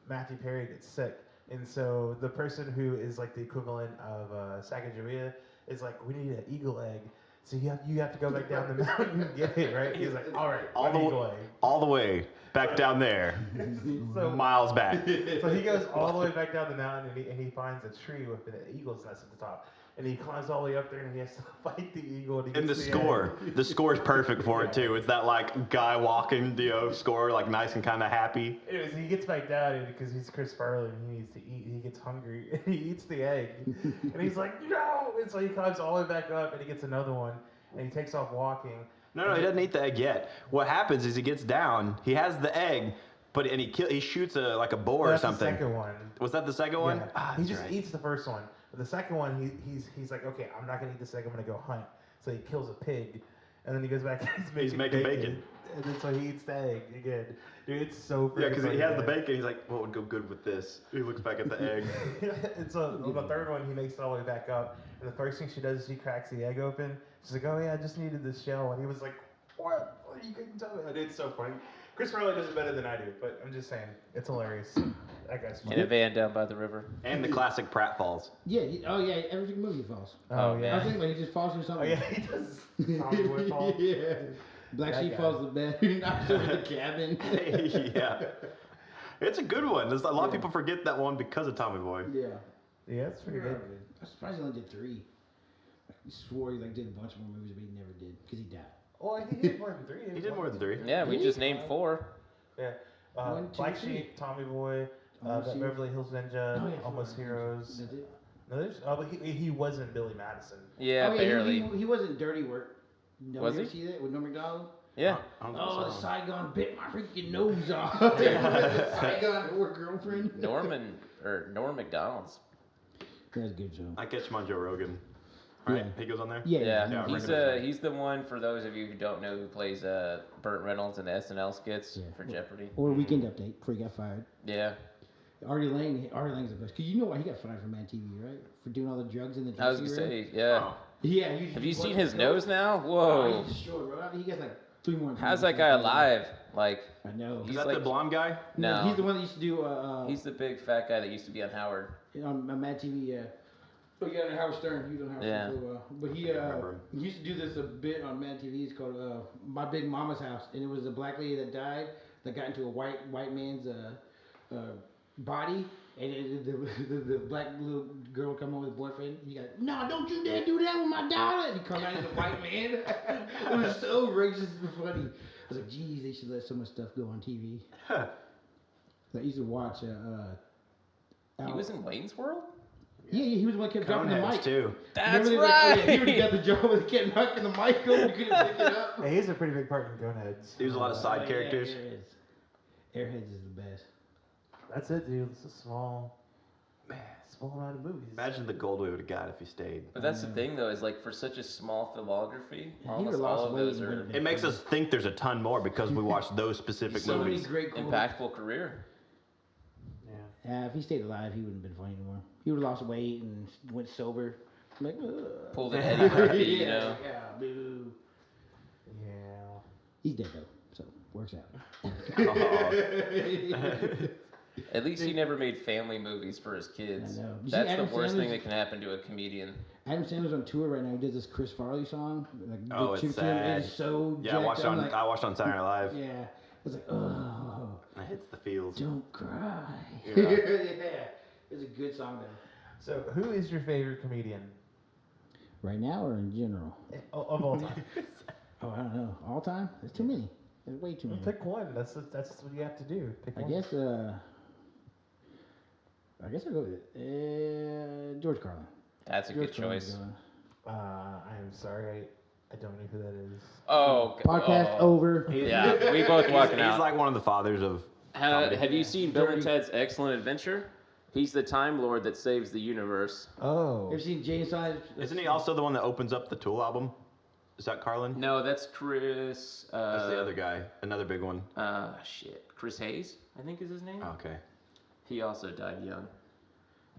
E: Matthew Perry gets sick, and so the person who is like the equivalent of Sacagawea is like, we need an eagle egg. So you have to go back down the mountain and get it, right? He's like, all right,
C: All
E: an eagle egg.
C: all the way back down there,
E: So,
C: miles back.
E: so he goes all the way back down the mountain and he finds a tree with an eagle's nest at the top. And he climbs all the way up there and he has to fight the eagle. And, he
C: And the
E: gets
C: score,
E: egg.
C: the score is perfect for it too. It's that like guy walking, score like nice and kind of happy.
E: Anyways, he gets back down and because he's Chris Farley and he needs to eat. He gets hungry and he eats the egg. And he's like, no! And so he climbs all the way back up and he gets another one and he takes off walking.
C: No, he doesn't eat the egg yet. What happens is he gets down, he has the egg, but he shoots a boar or
E: That's
C: something.
E: the second one.
C: Was that the second one?
E: Yeah.
C: Ah,
E: He
C: that's
E: just
C: right.
E: eats the first one. But the second one, he's like, okay, I'm not gonna eat this egg. I'm gonna go hunt. So he kills a pig, and then he goes back. And
C: He's making bacon.
E: And then so he eats the egg again. Dude, it's so freaking
C: Yeah, because he
E: funny,
C: has the
E: man.
C: bacon. He's like, what would go good with this? He looks back at the egg.
E: And so on the third one, he makes it all the way back up. And the first thing she does is she cracks the egg open. She's like, oh yeah, I just needed this shell. And he was like, what? You couldn't tell me. It's so funny. Chris Farley does it better than I do, but I'm just saying, it's hilarious. That guy's
B: In
E: funny.
B: a van down by the river.
C: And the classic Pratfalls.
D: Yeah. Every single movie he falls.
E: Oh,
B: Oh,
E: yeah.
D: I was thinking like he just falls through
E: Oh
D: something.
E: yeah, he does. Tommy Boy fall.
D: Yeah. Black
E: That
D: Sheep
E: guy.
D: falls to bed. He knocks over the cabin.
C: Yeah. It's a good one. There's a lot of people forget that one because of Tommy Boy.
D: Yeah.
E: Yeah, it's pretty good.
D: I'm surprised he only did 3. He swore he did a bunch more movies, but he never did because he died.
E: Oh, I think he did more than 3.
C: He did more than 3.
B: Yeah, we just named 4.
E: Yeah.
D: 1, 2,
E: Black
D: 3.
E: Sheep, Tommy Boy,
D: Almost
E: that
D: Hero-
E: Beverly Hills Ninja,
D: Oh, yeah,
E: Almost
D: 4.
E: Heroes.
D: That's it.
E: No, there's, but he wasn't Billy Madison.
B: Yeah,
D: Oh,
B: barely.
D: He wasn't Dirty Work. No,
B: Was
D: you ever
B: he?
D: see that with Norm Macdonald?
B: Yeah.
D: Oh, the Saigon bit my freaking nose off. The Saigon poor girlfriend.
B: Norm McDonald's.
D: That's a good show.
C: I catch him on Joe Rogan. Right?
D: Yeah.
C: He goes on there?
D: Yeah.
B: Yeah,
C: Yeah, I
B: he's
C: recognize him.
B: he's the one, for those of you who don't know, who plays Burt Reynolds in the SNL skits
D: Yeah.
B: for Jeopardy.
D: Or Weekend Update before he got fired.
B: Yeah,
D: Artie Lang's the best. Cause you know why he got fired from Mad TV, right? For doing all the drugs in the
B: I was
D: dressing
B: gonna
D: room.
B: say, yeah.
C: Oh.
D: Yeah.
B: Have you seen his nose now? Whoa.
D: He's destroyed, bro. He gets like 3 more.
B: How's that guy alive? Like,
D: I know.
C: Is
B: He's
C: that
B: like-
C: the blonde guy?
B: no.
D: He's the one that used to do
B: He's the big fat guy that used to be on Howard.
D: on Mad TV. Yeah. Oh, yeah, on Howard Stern. He was on Howard
B: Yeah.
D: Stern for a while. But he
C: remember him.
D: he used to do this a bit on Mad TV. It's called My Big Mama's House, and it was a black lady that died that got into a white man's body, and the black little girl come home with a boyfriend. He got, no, don't you dare do that with my daughter. And he come out as a white man. It was so racist and funny. I was like, geez, they should let so much stuff go on TV. I used to watch.
B: He was in Wayne's World?
D: Yeah, he was the one that kept dropping the
C: Coneheads,
D: mic.
C: too.
B: That's
D: Remember they were
B: right!
D: like, oh, yeah, he already got the job with kept knocking the mic over. You couldn't pick it up.
E: Hey, he's a pretty big part in Gunheads.
C: He was a lot of side characters.
D: Yeah, Airheads is the best.
E: That's it, dude. It's a small amount of movies.
C: Imagine the gold we would have got if he stayed.
B: But that's the thing, though, is like for such a small filmography,
D: He
B: almost
D: would've lost
B: all of
D: weight
B: those
D: and
B: are
D: would've
C: It makes us think there's a ton more because we watched those specific
D: So many
C: movies.
D: great quotes.
B: impactful career.
E: Yeah.
D: If he stayed alive, he wouldn't have been funny anymore. He would have lost weight and went sober. I'm like, ugh.
B: Pulled an Eddie Murphy, you know.
D: Yeah, boo.
E: Yeah.
D: He's dead though, so works out.
C: Oh.
B: At least he never made family movies for his kids.
D: I know. Did you see
B: That's the
D: Adam
B: worst thing
D: Sandler's-
B: that can happen to a comedian.
D: Adam Sandler's on tour right now. He does this Chris Farley song. Like,
C: Oh,
D: Big
C: it's
D: Chick to him.
C: sad.
D: It's so
C: Yeah, I
D: jacked
C: watched
D: up.
C: on
D: I'm like,
C: I watched on Saturday Night Live.
D: yeah. It's like, oh,
C: It hits the feels.
D: don't cry.
C: Yeah.
D: Yeah. It's a good song though.
E: So, who is your favorite comedian
D: Right now or in general?
E: of all time?
D: Oh, I don't know. All time? There's too many. There's way too many.
E: Pick one. That's what you have to do. Pick
D: I
E: one.
D: guess I'll go with George Carlin.
B: That's a good
D: Carlin's
B: choice.
D: going.
E: I am sorry. I don't know who that is.
B: Oh,
D: Podcast
B: oh.
D: over.
B: Yeah, we both walking
C: He's
B: out.
C: like one of the fathers of comedy.
B: Have you seen Bill and Ted's Excellent Adventure? He's the Time Lord that saves the universe.
E: Oh.
D: Ever seen James Silent?
C: Isn't he also the one that opens up the Tool album? Is that Carlin?
B: No, that's Chris.
C: That's the other guy. Another big one.
B: Shit. Chris Hayes, I think is his name.
C: Okay.
B: He also died young.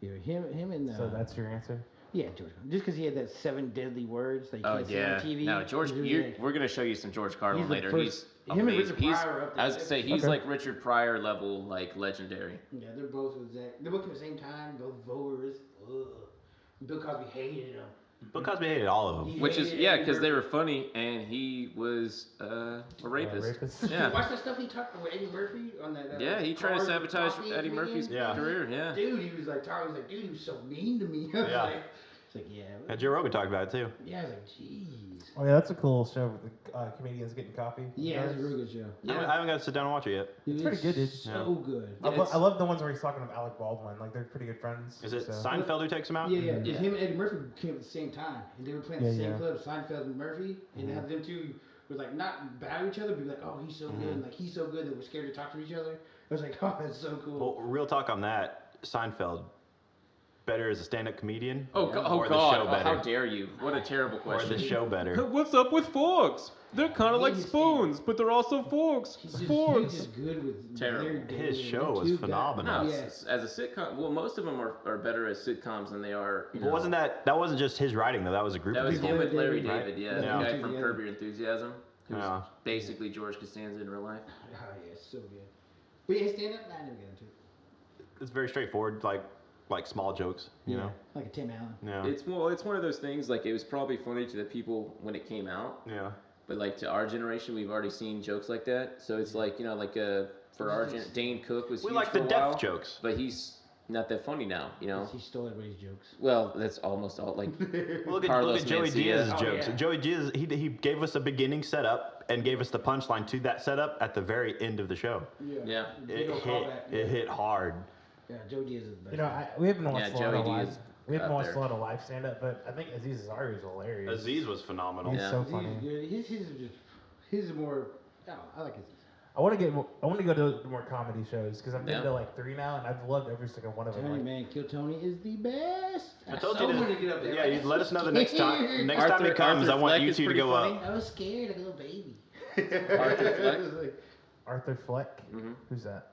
D: Yeah, him and
E: So that's your answer?
D: yeah, George. Carlin. Just because he had that 7 deadly words that you
B: Oh
D: can't
B: yeah.
D: see on TV.
B: No, George.
D: Yeah.
B: We're gonna show you some George Carlin
D: He's the
B: later.
D: first-
B: He's
D: him and
B: amazing.
D: Richard
B: He's,
D: Pryor are up
B: I was
D: there.
B: gonna say he's
E: Okay.
B: like Richard Pryor level, like legendary.
D: Yeah, they're both exact. They're both at the same time. Both voters. Ugh. Bill Cosby hated him.
C: Bill Cosby hated all of them.
D: He
B: Which is
D: hated
B: yeah,
D: Eddie
B: because they
D: Murphy.
B: were funny, and he was a rapist.
E: rapist.
B: Yeah.
D: Watch that stuff he talked with Eddie Murphy on that.
B: Yeah, he tried to
D: Cars
B: sabotage
D: Coffee
B: Eddie
D: comedian.
B: Murphy's
C: Yeah.
B: career. Yeah.
D: Dude, he was like talking. He was like, dude, he was so mean to me. I was
C: Yeah.
D: like, it's like, yeah.
C: And Joe Rogan talked about it too.
D: Yeah, I was like, jeez.
E: Oh yeah, that's a cool show with the comedians getting coffee.
D: Yeah, it's a really good show.
C: I haven't got to sit down and watch it yet.
D: Dude,
E: pretty good, dude.
D: So good.
E: I love the ones where he's talking to Alec Baldwin. Like they're pretty good friends.
C: Is it
E: so.
C: Seinfeld who takes him out?
D: Yeah, yeah. Just him and Eddie Murphy came at the same time, and they were playing the
E: Yeah,
D: same
E: yeah.
D: club, Seinfeld and Murphy, and they had them two was like not bad at each other, but be like, oh, he's so good, and like he's so good that we're scared to talk to each other. I was like, oh, that's so cool.
C: Well, real talk on that. Seinfeld. better as a stand-up comedian?
B: Oh,
C: or the
B: God!
C: show better?
B: How dare you? What a terrible
C: Or
B: question.
C: the show better?
F: What's up with forks? They're kind of like
D: He's-
F: spoons, but they're also forks.
D: He's just
F: Forks.
D: good with
B: Terrible.
D: Larry David.
C: His show
D: That
C: was
D: two guy-
C: phenomenal.
B: No,
D: Yes.
B: as a sitcom, well, most of them are better as sitcoms than they are.
C: But wasn't that wasn't just his writing though? That was a group
B: That
C: of
B: was
C: people.
B: him with Larry
D: David,
B: David, yeah,
C: Yeah.
B: the guy
D: Yeah.
B: from Curb Your Enthusiasm, who's
C: Yeah.
B: basically George Costanza in real life.
D: Oh yeah, it's so good. But yeah, stand up. I never get into it.
C: It's very straightforward, like small jokes, you know.
D: Like a Tim Allen.
C: Yeah.
B: It's one of those things. Like it was probably funny to the people when it came out,
C: Yeah.
B: but like to our generation, we've already seen jokes like that. So it's like for our Dane Cook was
C: We
B: huge
C: like
B: for
C: the
B: a
C: death
B: while,
C: jokes.
B: but he's not that funny now.
D: He stole everybody's jokes.
B: Well, that's almost all. Like
C: Look
B: Carlos
C: at Joey
B: Mencia.
C: Diaz's
D: Oh,
C: jokes.
D: yeah.
C: Joey Diaz, he gave us a beginning setup and gave us the punchline to that setup at the very end of the show.
B: Yeah.
C: It hit hard.
D: Yeah, Joe Diaz is the best.
E: You know, we haven't watched
B: Yeah,
E: a lot
B: Joey
E: of live.
B: Diaz
E: We haven't
B: up
E: watched
B: there.
E: a lot of live stand-up, but I think Aziz Ansari is hilarious.
C: Aziz was phenomenal.
E: He's
B: Yeah.
E: so funny.
D: His is just his is more. I like his.
E: I want to go to more comedy shows because I've been
B: Yeah.
E: to like 3 now, and I've loved every single one of them.
D: Tony,
E: Like,
D: man, Kill Tony is the best.
C: I told
D: so
C: you
D: wanted
C: to,
D: to get up there.
C: yeah, you let us know the next time. Next time he
B: Arthur-
C: comes, I
B: Arthur
C: want
B: Fleck
C: you
B: is
C: two to
B: pretty
C: go
B: funny.
C: up.
D: I was scared like a little baby.
B: Arthur Fleck?
E: Arthur Fleck.
B: Mhm.
E: Who's that?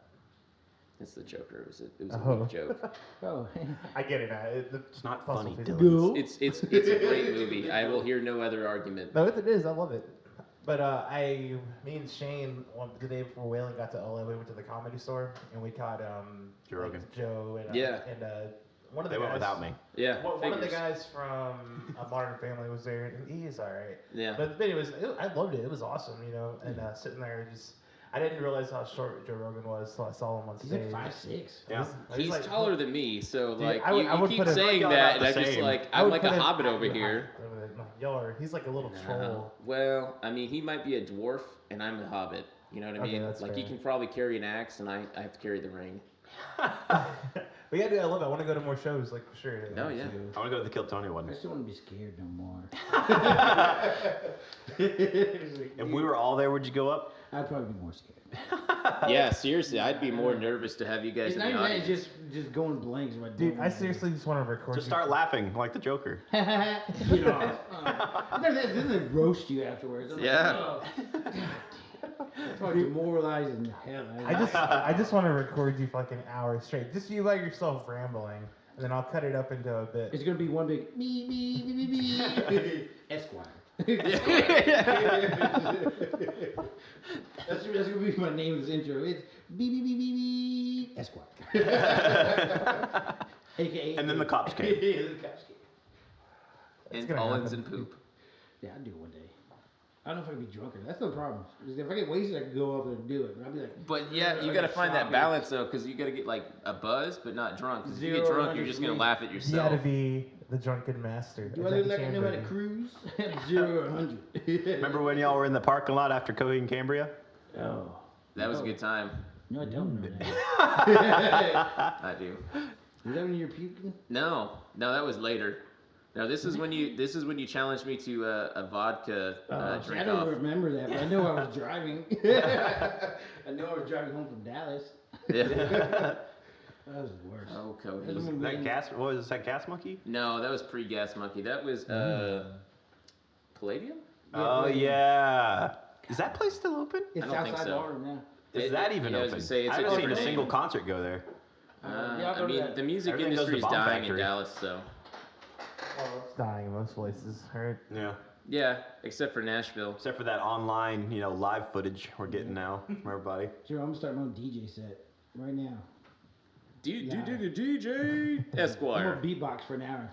B: It's the Joker. It was a
E: Oh.
B: weak joke.
D: Oh,
E: I get it now.
C: It's not
E: Fossil
C: funny,
E: Fuels.
C: Dylan.
D: go.
B: It's a great movie. I will hear no other argument.
E: No, it is. I love it. But me and Shane, the day before Whalen got to LA, we went to the Comedy Store and we caught
C: Joe Rogan.
E: Joe and
B: Yeah.
E: one of the
C: They
E: guys.
C: went without me.
B: Yeah,
E: One of the
B: figures.
E: guys from A Modern Family was there, and he is all right.
B: Yeah.
E: But anyways, I loved it. It was awesome, you know. And sitting there, I didn't realize how short Joe Rogan was till I saw him on
D: He's
E: stage.
D: like 5'6".
C: Yeah.
B: He's
E: like-
B: taller than me, so
E: Dude,
B: like
E: I would-
B: you,
E: I
B: you
E: would
B: keep
E: put him-
B: saying
C: Y'all
B: that,
C: about
B: and
C: the
B: I'm just
C: same.
B: like
E: I
B: I'm
E: would
B: like
E: put
B: a
E: him-
B: hobbit over here.
E: Y'all he's like a little troll.
B: Well, I mean, he might be a dwarf, and I'm a hobbit. You know what I
E: Okay,
B: mean?
E: that's
B: Like
E: fair.
B: he can probably carry an axe, and I have to carry the ring.
E: But yeah, dude, I love it. I want to go to more shows, like for sure.
B: Oh, yeah.
C: I want to go to the Kill Tony
D: I
C: one.
D: just don't want to be scared no more.
C: If we were all there, would you go up?
D: I'd probably be more scared.
B: Yeah, seriously, I'd be more nervous to have you guys
D: It's
B: in
D: not
B: the
D: even that,
B: audience.
D: it's just going blanks. If I
E: Dude,
D: don't
E: I
D: wanna do
E: seriously just want to record.
C: Just
E: you.
C: start laughing like the Joker.
D: it. You know, then they roast you afterwards. I'm like,
B: Yeah.
D: oh, God damn. It's probably demoralizing hell.
E: I just want to record you for like an hour straight, just you by yourself rambling, and then I'll cut it up into a bit.
D: It's gonna be one big me Esquire. That's gonna be my name in this intro. It's B Esquire. AKA.
C: And then the cops came.
D: Yeah, the cops came.
B: And
E: gonna
B: Owens
E: happen.
B: and poop.
D: Yeah, I'd do it one day. I don't know if I can be drunker. That's the problem. Is if I get wasted, I can go up there and do it. But I'd be like,
B: But yeah, you
D: I
B: gotta
D: get
B: find that
D: sloppy.
B: balance though, because you gotta get like a buzz, but not drunk. Because if you get
D: 0
B: drunk, you're
D: 100
B: just
D: for
B: gonna
D: me.
B: laugh at
E: You
B: yourself.
E: gotta be the drunken master.
D: do
E: a
D: I look
E: Jackie
D: like I
E: Chan
D: know how to
E: movie.
D: cruise? 0 to 100.
C: Remember when y'all were in the parking lot after Coheed and Cambria?
D: Oh.
B: That was a good time.
D: No, I don't know that.
B: I do.
D: Is that when you're puking?
B: No, that was later. No, this is when you challenged me to a vodka
D: See, I
B: drink
D: don't
B: off.
D: remember that, but I know I was driving. I know I was driving home from Dallas.
B: Yeah.
D: That was the worst.
B: Oh,
D: That was
B: Cody.
D: when
C: That
D: we-
C: gas? What was that? Gas Monkey?
B: No, that was pre-Gas Monkey. That was Palladium.
C: Oh yeah. Is that place still open?
D: It's
B: I don't think
D: outside
B: so.
D: ballroom now.
C: Is that even
B: Yeah, I was
C: open?
B: gonna say, it's
C: I
B: a
C: haven't seen a
B: different
C: single
B: name.
C: concert go there.
D: Yeah, I'll
B: I
D: go to
B: mean,
D: that.
B: the music
C: Everything goes to
B: industry is
C: Bomb
B: dying
C: Factory.
B: in Dallas, so
E: It's dying in most places, right?
C: Yeah.
B: yeah, except for Nashville.
C: Except for that online, live footage we're getting now from everybody.
D: Sure, I'm gonna start my own DJ set right now.
B: DJ
D: I'm
B: Esquire.
D: gonna beatbox for an hour.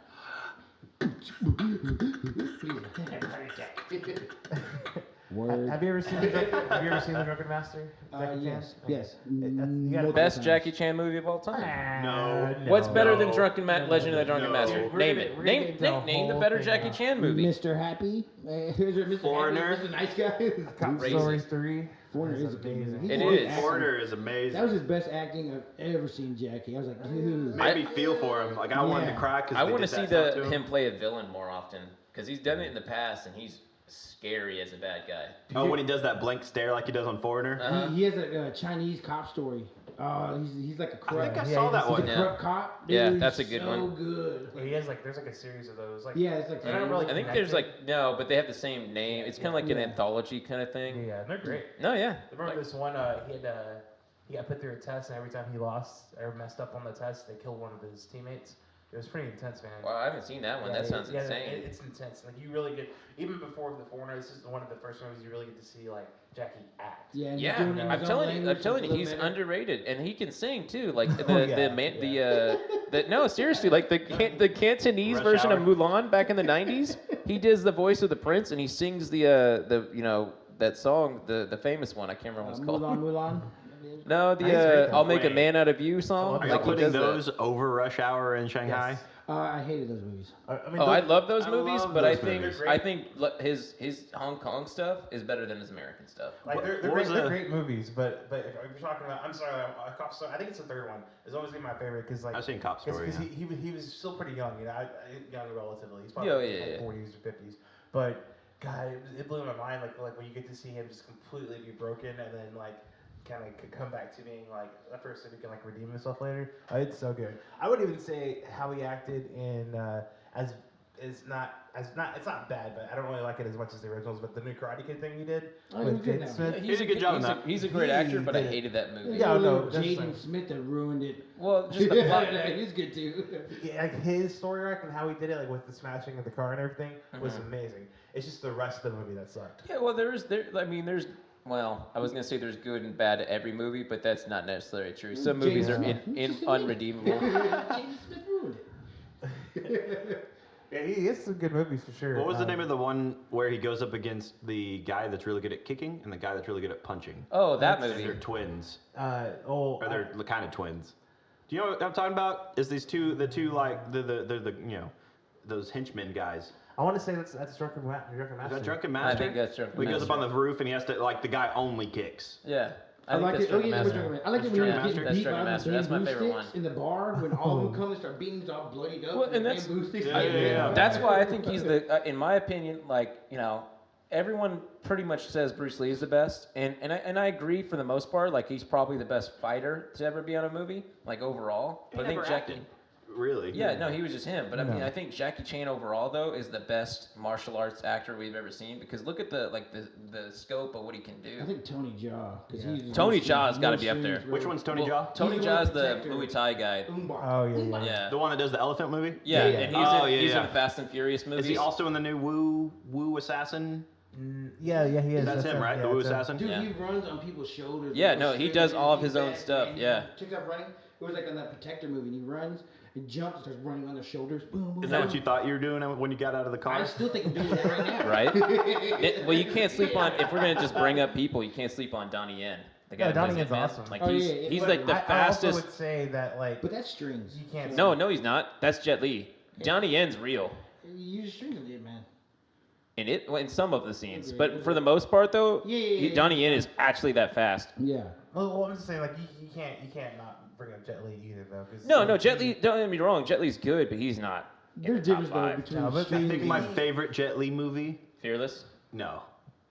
D: Word.
E: Have you ever seen the Drunken Master? Jackie Chan?
D: Yes. Yes.
E: You gotta-
D: Multiple
B: Best
D: times.
B: Jackie Chan movie of all time.
C: No.
B: What's better than
C: No.
B: Legend of the Drunken
C: No.
B: Master?
E: We're
B: Name
E: gonna-
B: it.
E: we're gonna
B: Name
E: get the
B: name the
E: whole
B: better
E: thing
B: Jackie
E: out.
B: Chan movie.
D: Mr. Happy. Here's Mr.
C: Foreigner.
D: Happy, Mr. Nice Guy.
E: Cop
B: Racist.
E: Story 3.
D: Foreigner
E: is
D: is a good
E: amazing.
D: movie.
B: It
D: He's
B: is.
D: good acting.
C: Foreigner is amazing.
D: That was his best acting I've ever seen Jackie. I was like, dude.
C: Made me feel for him. Like I wanted to
D: Yeah.
C: cry because
B: I want to see him
C: him.
B: play a villain more often because he's done it in the past and he's scary as a bad guy.
C: Oh, when he does that blank stare like he does on Foreigner.
B: Uh-huh.
D: He has a Chinese cop story. He's like a
C: I
D: corrupt.
C: think I
E: Yeah,
C: saw
E: he's
C: that
E: a
C: one.
D: He's a
B: Yeah.
D: corrupt cop.
B: Yeah,
D: Dude,
B: that's a
D: he's
B: good
D: so
B: one.
D: good.
E: He has like there's like a series of those. Like
D: Yeah, it's like
E: they're not really.
B: I think there's like no, but they have the same name. It's kind of like an
D: Yeah.
B: anthology kind of thing.
E: Yeah, and they're great.
B: No, yeah.
E: I remember this one. He got put through a test, and every time he lost or messed up on the test, they killed one of his teammates. It was pretty intense, man.
B: Wow, I haven't seen that one.
E: Yeah,
B: That sounds
E: yeah,
B: insane.
E: It's intense. Like you really get even before The Foreigner. This is one of the first movies you really get to see like Jackie act.
D: Yeah, and he's
B: Yeah,
D: doing it in
B: I'm
D: his own
B: telling you,
D: language,
B: I'm telling
D: it's
B: you,
D: a
B: he's
D: little better.
B: underrated, and he can sing too. Like the
E: Oh, yeah,
B: the man,
E: yeah.
B: the no, seriously, like the Cantonese
C: Rush
B: version of
C: Hour.
B: Mulan back in the '90s. He does the voice of the prince, and he sings the that song, the famous one. I can't remember what it's called.
D: Mulan.
B: No,
E: He's great,
B: I'll make a
C: Wait.
B: man out of you song.
E: Are
C: Are
E: y'all
C: you
B: Like he
C: putting
B: does
C: those over Rush Hour in Shanghai?
E: Yes.
D: I hated those movies.
E: I mean,
B: Oh, I love those
C: I
B: movies,
C: love
B: but I
C: those
B: think
C: movies.
B: I think his Hong Kong stuff is better than his American stuff.
E: Like they're
C: What
E: great,
C: was
E: they're
C: the-
E: great movies, but if you're talking about, I'm sorry, I think it's the third one. It's always been my favorite because like
C: I've seen Cop Story.
E: because
C: Yeah.
E: he was still pretty young, you know, young relatively. He's probably
B: Yeah,
E: like
B: yeah.
E: 40s or 50s, but God, it blew my mind. Like when you get to see him just completely be broken and then like kind of come back to being like at first so he can like redeem himself later. It's so good. I would even say how he acted in as it's not bad, but I don't really like it as much as the originals. But the new Karate Kid thing he did
D: Oh,
E: with
D: he did
E: Jaden
D: that.
E: Smith.
C: He did a good job in that.
B: He's a great
E: He
B: actor, but I
E: did.
B: hated that movie.
E: Yeah, no,
D: Little
E: that's
D: Jaden
E: like-
D: Smith that ruined it.
B: Well, just the plot.
D: He's good too.
E: Yeah, like his story arc and how he did it, like with the smashing of the car and everything, was
B: Mhm.
E: amazing. It's just the rest of the movie that sucked.
B: Yeah, well, well, I was gonna say there's good and bad to every movie, but that's not necessarily true. Some movies are unredeemable.
D: Jaden Smith ruined it.
E: Yeah, he is some good movies for sure.
C: What was the name of the one where he goes up against the guy that's really good at kicking and the guy that's really good at punching?
B: Oh, that
C: And
B: movie.
C: they're twins.
E: Or
C: Or they're kind of twins. Do you know what I'm talking about? Is these two like the those henchmen guys?
E: I want to say that's Drunken Master.
C: Is that Drunken
B: I
C: Master?
B: think that's Drunken
C: He goes up
B: Master.
C: on the roof and he has to like the guy only kicks.
B: Yeah.
D: I
B: think
D: like
B: that's
D: it. Oh
B: Drunken
D: yeah,
B: Master.
D: I like it when
C: Drunken
D: you're
C: Master?
D: getting
B: That's
D: beat
B: Drunken
D: by
B: Master.
D: the
B: That's my
D: bamboo
B: favorite
D: sticks
B: one.
D: in the bar when all of them come and start beating, he's all bloodied up.
B: Well, and
D: the
B: that's-
D: bamboo sticks.
C: Yeah.
B: That's why I think he's in my opinion, like, everyone pretty much says Bruce Lee is the best, and I agree for the most part. Like, he's probably the best fighter to ever be on a movie, like overall. But I think Jackie.
C: Really?
B: Yeah, no, he was just him. But I mean,
E: No.
B: I think Jackie Chan overall though is the best martial arts actor we've ever seen because look at the scope of what he can do.
D: I think Tony Jaa. 'Cause
E: Yeah.
D: he's
B: Tony
D: no
B: Jaa's
D: strings,
B: gotta
D: no
B: be up there.
D: strings,
C: Which
D: bro.
C: one's Tony
B: Well,
C: Jaa?
B: Tony
D: He's the
B: Jaa's
D: one
B: the
D: protector.
B: Muay Thai guy.
D: Umbar.
E: Oh yeah,
D: Umbar.
B: Yeah.
C: The one that does the elephant movie?
B: Yeah,
E: Yeah.
B: and
C: Oh,
B: he's
C: yeah.
B: in the Fast and Furious movies.
C: Is he also in the new Woo Assassin?
E: Yeah, he is.
C: That's him, right?
E: yeah,
C: The Woo
E: that's him.
C: Assassin?
D: Dude,
B: Yeah.
D: he runs on people's shoulders.
B: Yeah,
D: with
B: no,
D: those
B: he
D: strings
B: does
D: and
B: all of
D: he's
B: his own
D: bad,
B: stuff,
D: man.
B: yeah.
D: Checks out running. It was like on that Protector movie, and he runs and jumps and starts running on their shoulders. Boom, boom.
C: Is that
D: boom.
C: what you thought you were doing when you got out of the car?
D: I still think I'm doing that right now.
B: Right? Well, you can't sleep on. If we're gonna just bring up people, you can't sleep on Donnie Yen. The guy
E: No,
B: who plays
E: Donnie Yen's
B: Hitman.
E: awesome.
B: Like
D: Oh,
B: he's
D: yeah,
B: he's
D: but
B: like the
E: I also
B: fastest.
E: would say that like
D: But that's strings.
E: you can't.
B: No, he's not. That's Jet Li. Donnie Yen's real.
D: You use strings in it, man.
B: In some of the scenes,
D: Okay,
B: but for the most part though,
D: Yeah.
B: Donnie Yen is actually that fast.
D: Yeah.
E: Well, I'm just saying like you can't not bring up Jet Li either though. 'Cause
B: No, Jet Li. Don't get me wrong. Jet Li's good, but he's not. in
D: There's
B: the top
D: difference though
B: five.
D: between
E: No, but
C: I
D: strings
C: think
D: and
C: my favorite Jet Li movie.
B: Fearless.
C: No,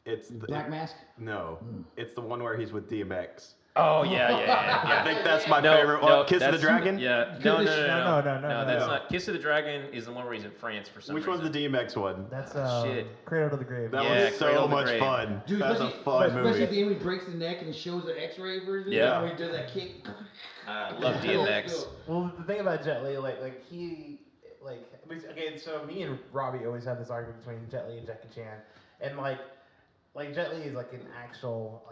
C: it's the,
D: Black Mask.
C: No, it's the one where he's with DMX.
B: Oh yeah.
C: I think that's my favorite one. Kiss of the
B: that's-
C: Dragon.
B: Yeah.
D: No,
E: no,
B: That's
C: no.
B: not. Kiss of the Dragon is the one where he's in France for some
C: Which
B: reason.
C: one's the DMX one?
E: That's
B: Shit.
E: Cradle to the Grave.
C: That
B: Yeah,
C: was
B: Cradle
C: so
B: to the
C: much
B: Grave.
C: fun.
D: Dude,
C: That's a
D: especially
C: fun
D: at the
C: movie.
D: end when he breaks his neck and he shows the X-ray version.
B: Yeah.
D: Where he does that kick.
B: I love DMX.
E: Well, the thing about Jet Li, like he, okay, so me and Robbie always have this argument between Jet Li and Jackie Chan, and like Jet Li is like an actual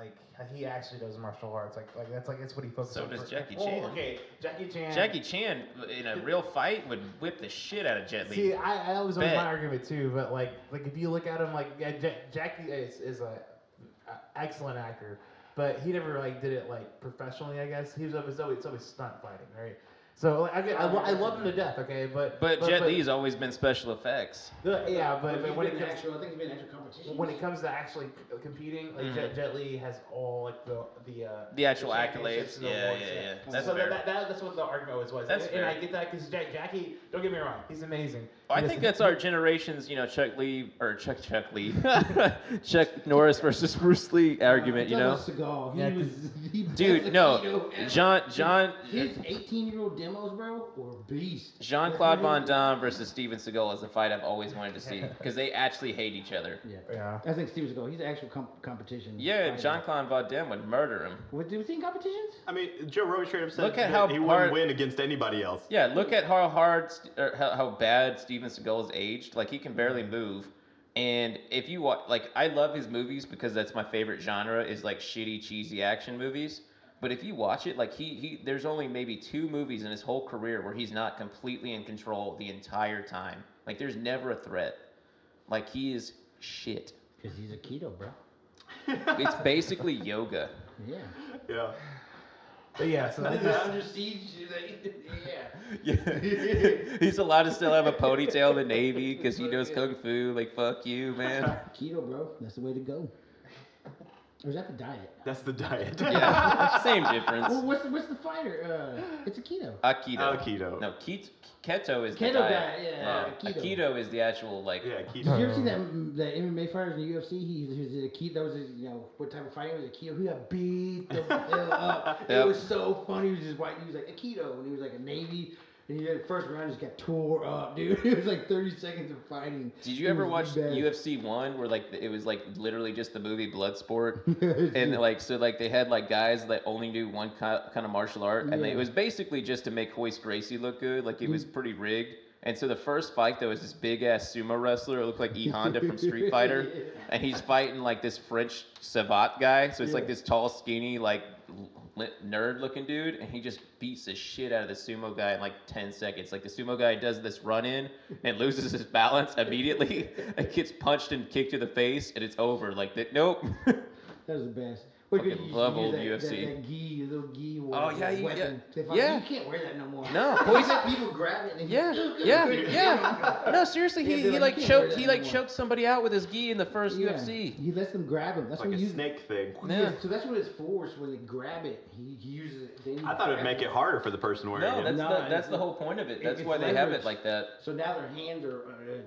E: he actually does martial arts, that's what he focuses
B: So
E: on.
B: does
E: for-
B: Jackie
E: well,
B: Chan.
E: Okay, Jackie Chan.
B: Jackie Chan in a real fight would whip the shit out of Jet Li.
E: See, I was always
B: Bet.
E: my argument too, but like if you look at him, Jackie is a excellent actor, but he never did it professionally. I guess he was always stunt fighting, right? So like, I love him to death, okay, but
B: Jet Li's always been special effects.
E: yeah, but when it comes
D: I think he's been actual competition.
E: when it comes to actually competing, like Jet Li has all like
B: The actual
E: championships
B: accolades.
E: and the
B: Yeah,
E: awards,
B: yeah. That's
E: so
B: fair.
E: that's what the argument always was.
B: That's
E: and
B: fair.
E: I get that because Jackie, don't get me wrong, he's amazing.
B: I think that's our generation's, Chuck Norris versus Bruce Lee argument,
D: Seagal.
E: Yeah,
B: Dude, no, John.
D: His 18-year-old demos, bro, were beast.
B: Jean-Claude Van Damme versus Steven Seagal is the fight I've always wanted to see because they actually hate each other.
E: Yeah.
D: I think Steven Seagal. He's an actual competition.
B: Yeah,
D: fighter.
B: Jean-Claude Van Damme would murder him.
D: What, do we see in competitions?
C: I mean, Joe Rogan straight up said
B: Look at
C: that
B: how
C: he
B: hard-
C: wouldn't win against anybody else.
B: Yeah, look at how hard or how bad Steven Seagal is aged. Like he can barely move. And if you watch, like, I love his movies because that's my favorite genre is like shitty, cheesy action movies. But if you watch it, like there's only maybe 2 movies in his whole career where he's not completely in control the entire time. Like there's never a threat. Like he is shit.
D: Because he's a keto, bro.
B: It's basically yoga.
D: Yeah.
C: Yeah.
E: But yeah, so I just,
D: Under siege.
B: Yeah. He's allowed to still have a ponytail in the Navy because he knows kung fu. Like fuck you, man.
D: Keto, bro. That's the way to go. Or is that the diet?
C: That's the diet.
B: Yeah, same difference.
D: Well, what's the fighter? It's a keto.
B: Keto.
C: Keto.
B: No, keto is the
D: Keto
B: diet.
D: diet, yeah.
B: A
D: keto.
B: keto is the actual like.
C: Yeah,
D: Did
C: keto.
D: you ever see that MMA fighters in the UFC? He was a keto. That was his, what type of fighting was a keto? He got beat the hell up.
B: Yep.
D: It was so funny. He was just white. He was like a keto, and he was like a Navy. And he had the first round just got tore up, dude. It was like 30 seconds of fighting.
B: Did you
D: It
B: ever
D: was
B: watch
D: bad.
B: UFC 1 where like it was like literally just the movie Bloodsport? And like so like they had like guys that only knew one kind of martial art and
D: Yeah.
B: it was basically just to make Hoist Gracie look good. Like it was pretty rigged. And so the first fight there was this big ass sumo wrestler. It looked like E Honda from Street Fighter, and he's fighting like this French savate guy. So it's like this tall, skinny, like nerd looking dude, and he just beats the shit out of the sumo guy in like 10 seconds. Like the sumo guy does this run in and loses his balance immediately and gets punched and kicked to the face, and it's over. Like that. Nope.
D: That was the best.
B: Fucking love old UFC.
D: That gi, the little gi.
B: Oh, yeah,
D: weapon.
B: yeah.
D: You can't wear that no more.
B: No,
D: People grab it and
B: Yeah. No, seriously,
D: Yeah,
B: he
D: they're
B: like
D: like, you can't wear
B: choked
D: that
B: he like
D: anymore.
B: choked somebody out with his gi in the first UFC.
D: He lets them grab him. That's
C: Like
D: what
C: a
D: he
C: snake thing.
D: Yeah, so that's what it's for. So when they grab it, he uses it. Then
C: I thought it'd make it harder for the person wearing
B: No,
C: it.
B: that's the whole point of it. That's
D: it's
B: why they have
D: leverage.
B: it like that.
D: So now their hands are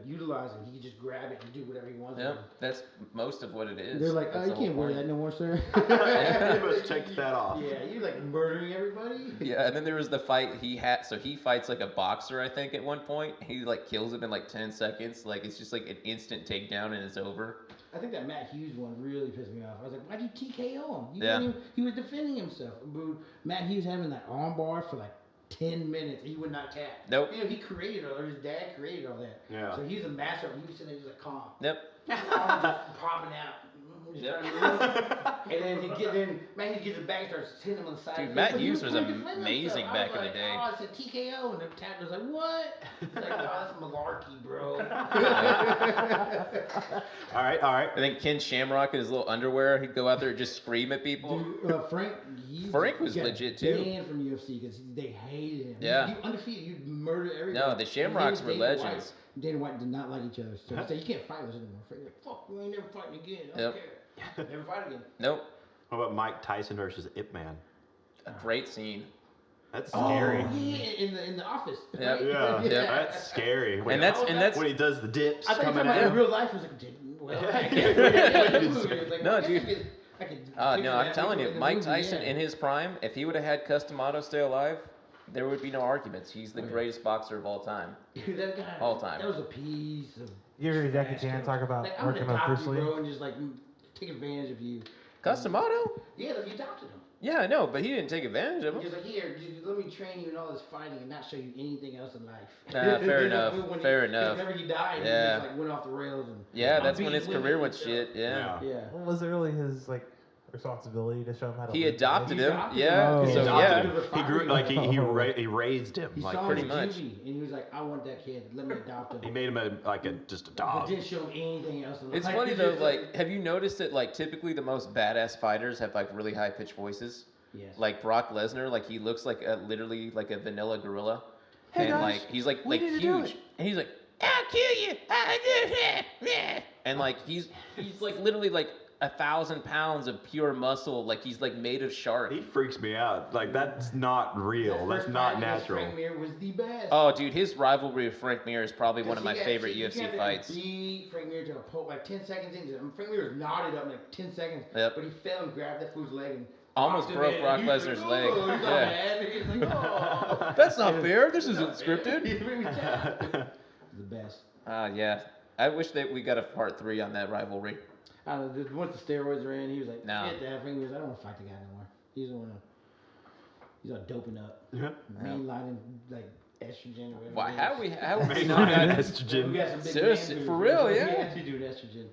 D: utilized, and he can just grab it and do whatever he wants.
B: Yep, that's most of what it is.
D: They're like,
B: That's
D: you
B: the whole
D: can't wear
B: point.
D: that no more, sir.
C: You must take that off.
D: Yeah, you're like murdering everybody.
B: Yeah, and then there was the fight he had. So he fights like a boxer, I think, at one point. He like kills him in like 10 seconds. Like it's just like an instant takedown and it's over.
D: I think that Matt Hughes one really pissed me off. I was like, why'd you TKO him?
B: Yeah.
D: He was defending himself. But Matt Hughes having that armbar for like 10 minutes. He would not tap.
B: Nope.
D: He created all, or his dad created all that.
C: Yeah.
D: So he's a master. He was sitting there just like calm.
B: Yep.
D: Arm just popping out. Just
B: Yep.
D: trying to move. And then Matt Hughes gets it back and starts hitting him on the side.
B: Dude,
D: But
B: Matt
D: he
B: Hughes was
D: trying to defend
B: amazing
D: himself.
B: back
D: I was
B: in the day.
D: Oh, it's a TKO. And the tap was like, what? It's like, oh, that's malarkey, bro.
C: All right.
B: I think Ken Shamrock in his little underwear, he'd go out there and just scream at people.
D: Dude, Frank
B: Was
D: got
B: legit too.
D: banned from UFC because they hated him.
B: Yeah.
D: He undefeated. You'd murder everybody.
B: No, the Shamrocks were legends.
D: Dana White did not like each other. So he said, you can't fight with us anymore. Frank's like, fuck, we ain't never fighting again. I don't care. Never fight again.
B: Nope.
C: What about Mike Tyson versus Ip Man?
B: A great scene.
C: That's scary.
D: Oh, yeah, in the office.
B: Yep.
D: Right?
C: Yeah,
B: Yeah.
C: that's scary. When
B: And that's
C: when he does the dips
D: I thought
C: coming
D: in
C: out.
D: real life was like, well,
B: No, dude. No,
D: no,
B: I'm telling you, Mike Tyson in his prime, if he would have had Customato stay alive, there would be no arguments. He's the greatest boxer of all time.
D: Dude, that guy,
B: All time.
D: That was a piece of.
E: You ever hear Jackie Chan talk about
D: like, I'm
E: working
D: gonna
E: on
D: adopt
E: Bruce
D: you,
E: Lee?
D: bro, and just like take advantage of you.
B: Customato?
D: Yeah, like, you adopted him.
B: Yeah, I know, but he didn't take advantage of him.
D: He's like, here, let me train you in all this fighting and not show you anything else in life.
B: Fair enough. Fair
D: Whenever
B: enough.
D: he died,
B: Yeah.
D: he just like went off the rails and.
B: Yeah,
D: I'm
B: that's when
D: beating
B: his
D: women
B: career
D: and
B: went
D: stuff.
B: shit. Yeah.
D: Yeah.
E: Well, was it really his like responsibility to show him how to?
B: He
E: live?
B: adopted
D: He
B: him.
D: adopted
B: Yeah.
E: him.
B: So
E: He
B: yeah.
D: adopted him.
C: He grew like he raised him
D: He
C: like
D: saw
B: pretty
D: him
B: much.
D: juvie, and he was like, I want that kid. Let me adopt him.
C: he made him just a
D: But
C: dog.
D: didn't show him anything else in life.
B: It's funny though, like, have you noticed that like typically the most badass fighters have like really high pitched voices?
D: Yes.
B: like Brock Lesnar, like he looks like literally like a vanilla gorilla, and
C: guys,
B: like he's like
C: we need to do
B: huge,
C: it.
B: and he's like, I'll kill you, and like he's like literally like 1,000 pounds of pure muscle, like he's like made of shark.
C: He freaks me out. Like that's not real. That's not natural.
D: Frank Mir was the best.
B: Oh, dude, his rivalry with Frank Mir is probably one of my favorite UFC fights.
D: Beat Frank Mir to a pulp like 10 seconds into it. Frank Mir was knotted up in like 10 seconds,
B: Yep.
D: but he fell and grabbed that fool's leg and
B: Almost
D: knocked him
B: broke
D: in,
B: Brock
D: and he was
B: Lesnar's
D: like,
B: leg.
D: "Oh," he's all
B: Yeah.
D: mad. He's like, oh.
F: That's not fair. This isn't scripted.
D: The best.
B: Yeah. I wish that we got a part 3 on that rivalry.
D: I don't know, once the steroids were in, he was like,
B: No.
D: forget that. Frank Mir was, I don't want to fight the guy no more. He's all doping up.
C: Yeah.
D: Mainlining like estrogen or whatever.
B: Why?
D: it is.
B: How have we
C: Mainline
B: not had
C: estrogen.
D: We got some big
B: Seriously,
D: man
B: for
D: boobs.
B: real,
D: We
B: yeah.
D: had to do an estrogen.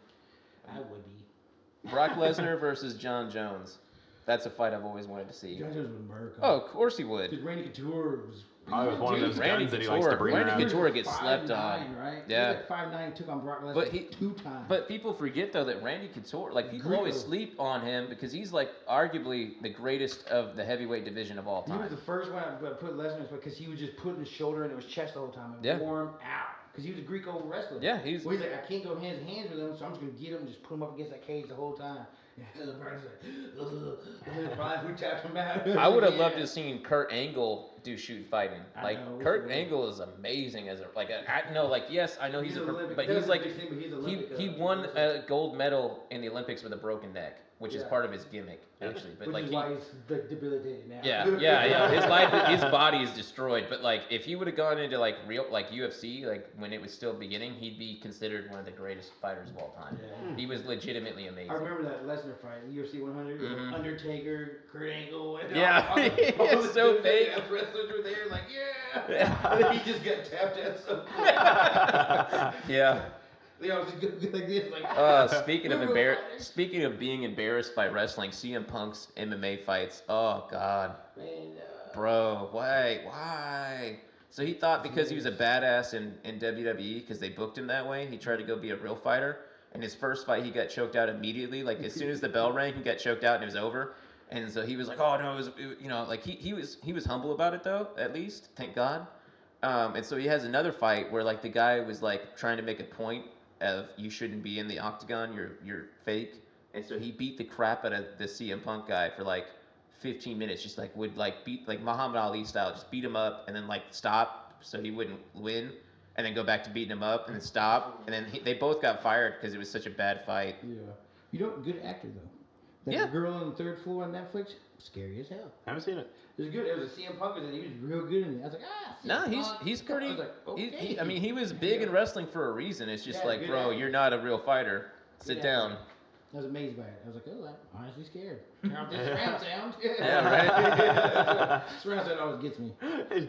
D: I would be.
B: Brock Lesnar versus John Jones? That's a fight I've always wanted to see.
D: John Jones would murder.
B: Oh, of course he would.
D: Because Randy Couture was.
C: Probably was one of those
B: Randy
C: guns that he likes to bring
B: Randy
C: around.
B: Couture gets slept
D: 5'9",
B: on.
D: right?
B: Yeah.
D: He was like 5'9", took on Brock Lesnar
B: But he-
D: 2 times.
B: But people forget though that Randy Couture, like people
D: Great.
B: always sleep on him because he's like arguably the greatest of the heavyweight division of all
D: he was
B: time.
D: the first one I put Lesnar because he was just putting his shoulder into his chest the whole time and
B: Yeah.
D: wore him out. Because he was a Greco wrestler.
B: Yeah, he's.
D: Well, he's like, I can't go hands to hands with him, so I'm just going to get him and just put him up against that cage the whole time. And the Brown's like, Brian, who tapped him out?
B: I would have
D: Yeah.
B: loved to have seen Kurt Angle do shoot fighting.
D: I
B: Like
D: know,
B: Kurt
D: we should.
B: Angle is amazing as a like a, I know like yes I know he's, a
D: Olympic.
B: but
D: That
B: he's
D: was a
B: like
D: big thing, but he's
B: he
D: Olympic,
B: won a gold medal in the Olympics with a broken neck, which is
D: Yeah.
B: part of his gimmick actually. But
D: Which
B: like
D: is
B: he,
D: why he's like, debilitated now.
B: yeah. His life, his body is destroyed. But like, if he would have gone into like real, like UFC, like when it was still beginning, he'd be considered one of the greatest fighters of all time.
D: Yeah.
B: He was legitimately amazing.
D: I remember that Lesnar fight, UFC 100,
B: Mhm.
D: Undertaker, Kurt Angle, and
B: Yeah.
D: all
B: It's
D: the
B: so
D: big
B: fake.
D: ass wrestlers were there, like
B: Yeah.
D: yeah. He just got tapped out so quick.
B: Yeah.
D: They all just go like this, like.
B: Speaking of being embarrassed by wrestling, CM Punk's MMA fights. Oh God,
D: Man,
B: bro, why? So he thought because he was a badass in WWE, because they booked him that way, he tried to go be a real fighter. And his first fight, he got choked out immediately. Like as soon as the bell rang, he got choked out and it was over. And so he was like, "Oh no, you know, like he was humble about it though, at least, thank God." And so he has another fight where like the guy was like trying to make a point of you shouldn't be in the octagon, you're fake. And so he beat the crap out of the CM Punk guy for like 15 minutes, just like would like beat like Muhammad Ali style, just beat him up and then like stop so he wouldn't win, and then go back to beating him up and then stop, and then they both got fired because it was such a bad fight.
D: yeah. You know, good actor though. That
B: Yeah.
D: girl on the third floor on Netflix, scary as hell.
C: I haven't seen it.
D: It was good. It was a CM Punk, and he was real good in it. I was like, CM
B: No,
D: Punk.
B: he's pretty.
D: I was like, okay.
B: I mean, he was big in wrestling for a reason. It's just
D: Yeah,
B: like,
D: good
B: bro,
D: actor.
B: you're not a real fighter. Sit
D: Good
B: down.
D: actor. I was amazed by it. I was like, oh, I'm honestly scared. Turn off this surround sound.
B: Yeah, right.
D: Surround sound always gets me.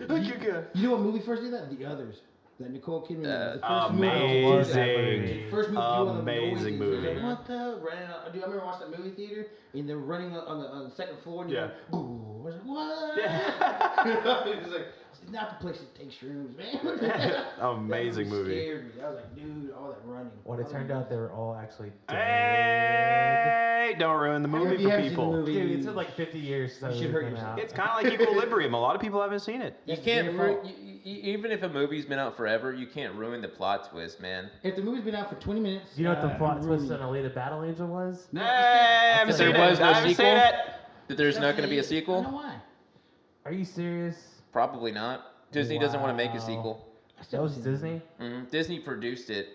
C: Look, you good.
D: You know what movie first did that? The Others. That Nicole Kidman. The first
C: Amazing.
D: First movie on the
C: Amazing movie.
D: Like, what the? Running on, dude, I remember watching that movie theater, and they're running on the second floor, and
C: Yeah.
D: you're like, ooh. I was like, what?
C: Yeah.
D: It was like, it's not the place to take shrooms, man.
C: Amazing
D: That
C: movie.
D: scared me. I was like, dude, all that running.
E: When it turned out they were all actually dead.
C: Hey, don't ruin the
D: If
C: movie
D: you
C: for
D: haven't seen the
C: people.
D: movie,
E: Dude, it's been like 50 years
D: You
E: since
D: should
E: it
D: hurt
E: came
D: yourself.
E: out.
C: It's kind of like Equilibrium. A lot of people haven't seen it.
B: You
D: That's
B: can't
D: their fault.
B: even if a movie's been out forever, you can't ruin the plot twist, man.
D: If the movie's been out for 20 minutes,
E: Do you know what the plot
D: ruined
E: twist
D: it.
E: on Alita Battle Angel was?
C: Hey, I haven't
B: There
C: seen
B: was
C: it.
B: no
C: I haven't
B: sequel?
C: seen it.
B: That there's not going to be a
D: I don't
B: sequel?
D: know why.
E: Are you serious?
B: Probably not. Disney doesn't want to make a
E: Wow.
B: sequel.
D: I
E: That
D: still
E: was
D: haven't seen it.
E: Disney?
B: Disney produced it.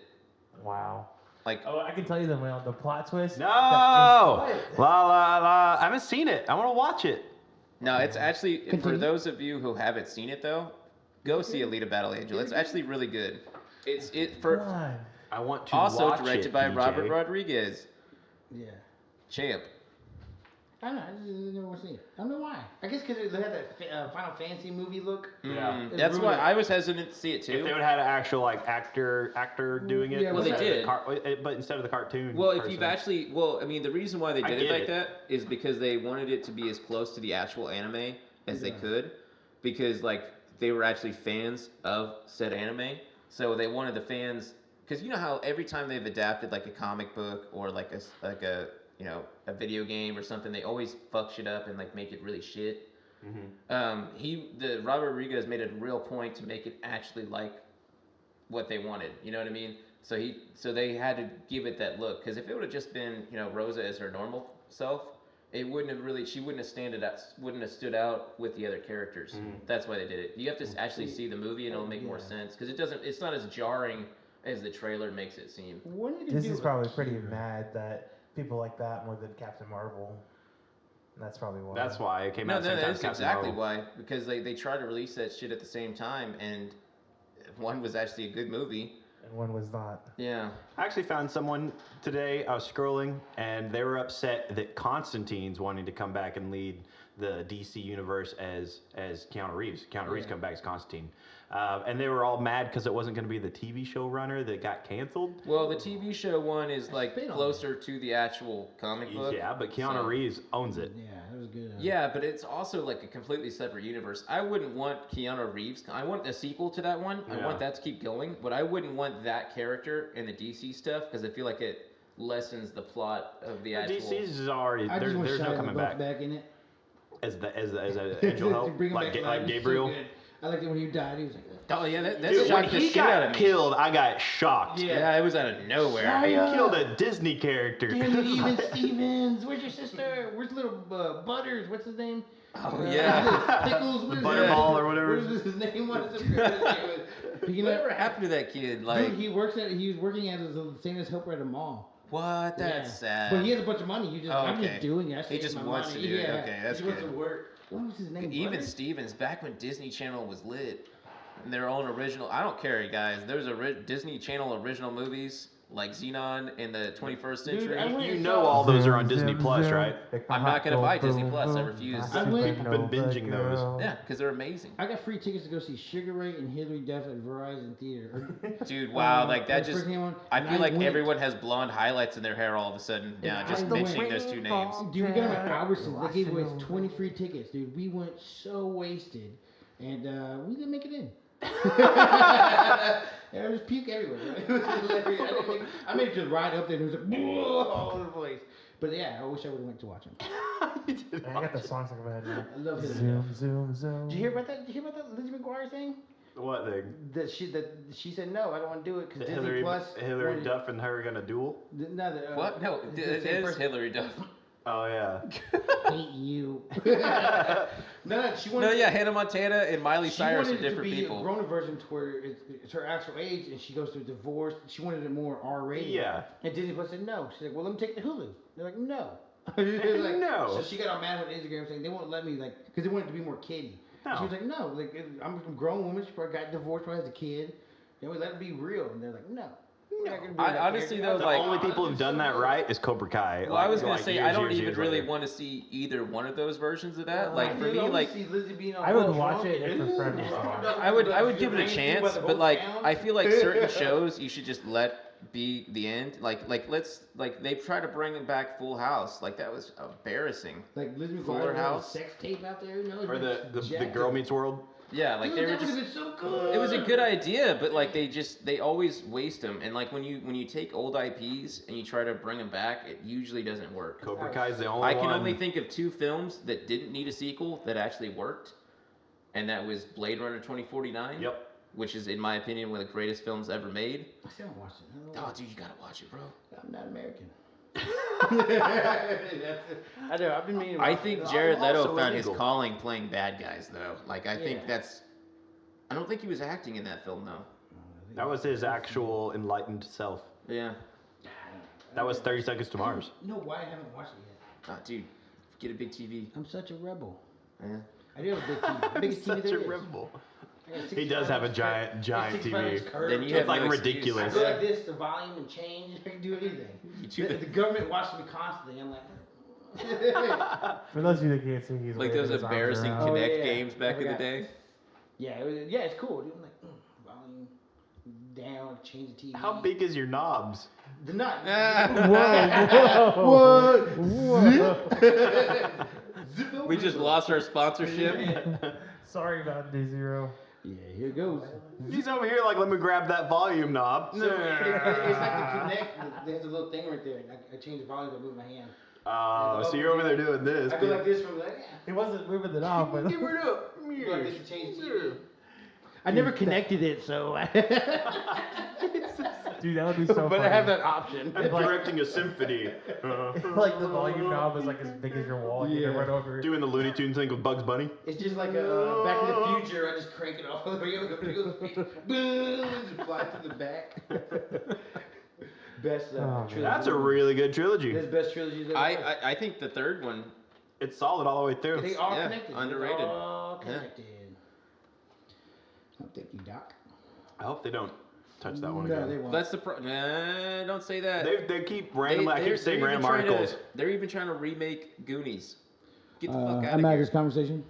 E: Wow.
B: Like,
E: Oh, I can tell you the plot twist.
C: No.
E: that
C: La la la. I haven't seen it. I want to watch it.
B: no, it's actually, for
D: Continue.
B: those of you who haven't seen it though, go see Alita Battle Angel. It's actually really good.
E: is- Come
B: For
E: on.
C: I want to
B: also
C: watch
B: directed
C: it,
B: by
C: DJ.
B: Robert Rodriguez.
D: Yeah.
B: Champ.
D: I don't know. I just never seen it. I don't know why. I guess because it had that Final Fantasy movie look.
C: Yeah.
D: It
B: That's
D: ruined
B: why
D: it.
B: I was hesitant to see it
C: If they
B: too.
C: would have had an actual like actor doing it,
D: Yeah, well, they
C: instead of
B: did.
C: but instead of the cartoon.
B: Well, if
C: person.
B: you've actually, I mean, the reason why they
C: I
B: did it
C: get
B: like
C: it.
B: that is because they wanted it to be as close to the actual anime as they
D: Yeah.
B: could, because like they were actually fans of said anime, so they wanted the fans, because you know how every time they've adapted like a comic book or like a a video game or something, they always fuck shit up and like make it really shit. Robert Rodriguez made a real point to make it actually like what they wanted. You know what I mean? So they had to give it that look, because if it would have just been Rosa as her normal self, she wouldn't have stood out with the other characters. That's why they did it. You have to actually see the movie and it'll make more sense, because it's not as jarring as the trailer makes it seem.
E: Disney's probably pretty mad that people like that more than Captain Marvel. That's probably why.
C: That's why it came out.
B: No, that's exactly why. Because they tried to release that shit at the same time, and one was actually a good movie.
E: And one was not.
B: Yeah.
C: I actually found someone today. I was scrolling, and they were upset that Constantine's wanting to come back and lead the DC universe as Keanu Reeves. Keanu Reeves come back as Constantine. And they were all mad because it wasn't going to be the TV show runner that got canceled.
B: Well, the TV show one is like closer to the actual comic book.
C: Yeah, but Keanu Reeves owns it.
D: Yeah, it was good.
B: Yeah, but it's also like a completely separate universe. I wouldn't want Keanu Reeves. I want a sequel to that one. I want that to keep going, but I wouldn't want that character in the DC stuff, because I feel like it lessens the plot of the actual.
C: DC's is already there's no coming back
D: in it.
C: as an angel help, like Gabriel.
D: So I liked it when he died. He was like,
B: Oh yeah, that
C: Dude, when
B: shocked the
C: he
B: shit out of
C: got
B: me.
C: killed, I got shocked.
B: Yeah, it was out of nowhere.
C: He killed a Disney character.
D: damn it, even Stevens. Where's your sister? Where's little Butters? What's his name?
B: Oh yeah.
D: Pickles. What is
C: Butterball or whatever.
D: What is his name? What is his name?
B: Whatever happened to that kid? Like,
D: Dude, he was working as the same as helper at a mall.
B: what? That's sad.
D: But he has a bunch of money. I'm just doing it.
B: He just wants to do it. Okay, that's
D: he
B: good.
D: wants to work. What was his name?
B: Even
D: Butters?
B: Stevens, back when Disney Channel was lit, and their own original. I don't care, guys. There's Disney Channel original movies like Xenon in the 21st century.
D: Dude,
C: You know all those are on Disney Plus, right?
B: I'm not gonna buy Disney Plus. I refuse.
C: People have been binging those.
B: Yeah, because they're amazing.
D: I got free tickets to go see Sugar Ray and Hilary Duff at Verizon Theater.
B: Dude, wow, like that
D: the
B: just.
D: first one,
B: I
D: and
B: feel like
D: went.
B: everyone has blonde highlights in their hair all of a sudden. Yeah, just mentioning those two names.
D: Dude, we got them at Albertsons. They gave away 20 free tickets, dude. We went so wasted, and we didn't make it in. There was puke everywhere. It was hilarious. I made it just right up there, and it was like all over the place. But yeah, I wish I would have went to watch him.
E: I got the song stuck in my head now.
D: I love his.
E: Zoom.
D: Did you hear about that? Did you hear about that Lizzie McGuire thing?
C: What thing?
D: That she said no, I don't want to do it because Disney
C: Hillary
D: Plus.
C: Hilary Duff and her gonna duel?
B: What? No, it is Hillary Duff.
C: Oh yeah.
D: Hate you. No, she wanted.
B: No, yeah, Hannah Montana and Miley
D: She
B: Cyrus are
D: wanted it to
B: different
D: be
B: people.
D: a grown version to where it's her actual age, and she goes through a divorce. She wanted it more R-rated.
C: Yeah.
D: And Disney Plus said no. She's like, well, let me take the Hulu. They're like, no. They're like,
C: No.
D: So she got all mad on Instagram saying they won't let me, like, because they want it to be more kiddie.
C: No.
D: She was like, no, like I'm a grown woman. She probably got divorced, probably has a kid. And we let it be real. And they're like, no. We're not gonna be
B: I
D: that
B: honestly,
D: character.
B: though,
C: The
B: like-
C: only people who've done that right is Cobra Kai.
B: Well, I was gonna say I don't
C: years
B: even really
C: later.
B: want to see either one of those versions of that.
D: I
B: Like for
D: did
B: me,
D: only
B: like
D: see Lizzie being on
E: I would
D: Donald
E: watch
D: Trump.
E: it if her friend was on.
B: I would give it a chance, but like I feel like certain shows you should just let be the end. Like they've tried to bring back Full House. Like that was embarrassing.
D: Like Lizzie McGuire
B: Fuller
D: had a
B: House.
D: sex tape out there. No,
C: Or the Girl Meets World.
B: Yeah, like they were
D: that would
B: just.
D: have been so good.
B: It was a good idea, but like they always waste them. And like when you take old IPs and you try to bring them back, it usually doesn't work.
C: Cobra Kai's the only
B: I
C: one.
B: can only think of two films that didn't need a sequel that actually worked, and that was Blade Runner 2049.
C: Yep.
B: Which is, in my opinion, one of the greatest films ever made.
D: I still haven't watched it.
B: Oh, dude, you gotta watch it, bro.
D: I'm not American. I know. I've been meaning. to
B: I
D: watch
B: think
D: it.
B: Jared Leto
C: also
B: found
C: illegal.
B: his calling playing bad guys, though. Like, I think
D: Yeah.
B: that's. I don't think he was acting in that film, though.
C: That was his actual enlightened self.
B: Yeah.
C: That was 30 Seconds to Mars.
D: You know why I haven't watched it yet?
B: Oh, dude, get a big TV.
D: I'm such a rebel.
B: Yeah.
D: I do have a big TV. The biggest TV
C: Such
D: there
C: a
D: is.
C: rebel.
D: I got a
C: He does
D: 65
C: have a
D: inch
C: giant
D: curve. 65
C: TV.
D: inch curve.
B: Then you
C: It's
B: have
C: like
B: no excuse.
D: I
C: ridiculous.
D: go like this, the volume and change. I can do anything. The government watches me constantly. I'm like.
E: For those of you that can't see, he's
B: Like
E: waving
B: those
E: his arms
B: embarrassing
E: around.
B: Kinect
D: yeah.
B: games back
D: I
B: in the
D: forgot.
B: day.
D: Yeah, it's cool. Dude. I'm like, volume down, change the TV.
C: How big is your knobs?
D: The nut.
E: Whoa. What?
B: We just lost our sponsorship.
E: Sorry about D0.
D: Yeah, here goes.
C: He's over here like, let me grab that volume knob.
D: So it's like the Kinect. There's a little thing right there. I change the volume by moving my hand.
C: Oh, so you're over there doing this.
D: I go like this from like,
E: He wasn't moving it off, but
D: give her it up. Go like this to change the TV. I never connected it, so.
E: dude, that would be so
D: But
E: funny.
D: I have that option.
C: I'm directing a symphony.
E: Like the volume knob is like as big as your wall. And you can run over it.
C: Doing the Looney Tunes thing with Bugs Bunny.
D: It's just like a Back to the Future. I just crank it all the way up. Boom! Just fly to the back. Best trilogy.
C: That's a really good trilogy.
D: That's best trilogy ever.
B: I think the third one.
C: It's solid all the way through.
D: They all
B: Yeah,
D: connected.
B: underrated.
D: They're all connected. Oh, thank you, Doc.
C: I hope they don't touch that one
D: No,
C: again.
D: they won't.
B: That's the don't say that.
C: They keep random. I keep saying
B: even
C: random
B: trying
C: articles.
B: they're even trying to remake Goonies. Get the fuck out
D: I'm
B: of
D: out of
B: here.
D: this conversation.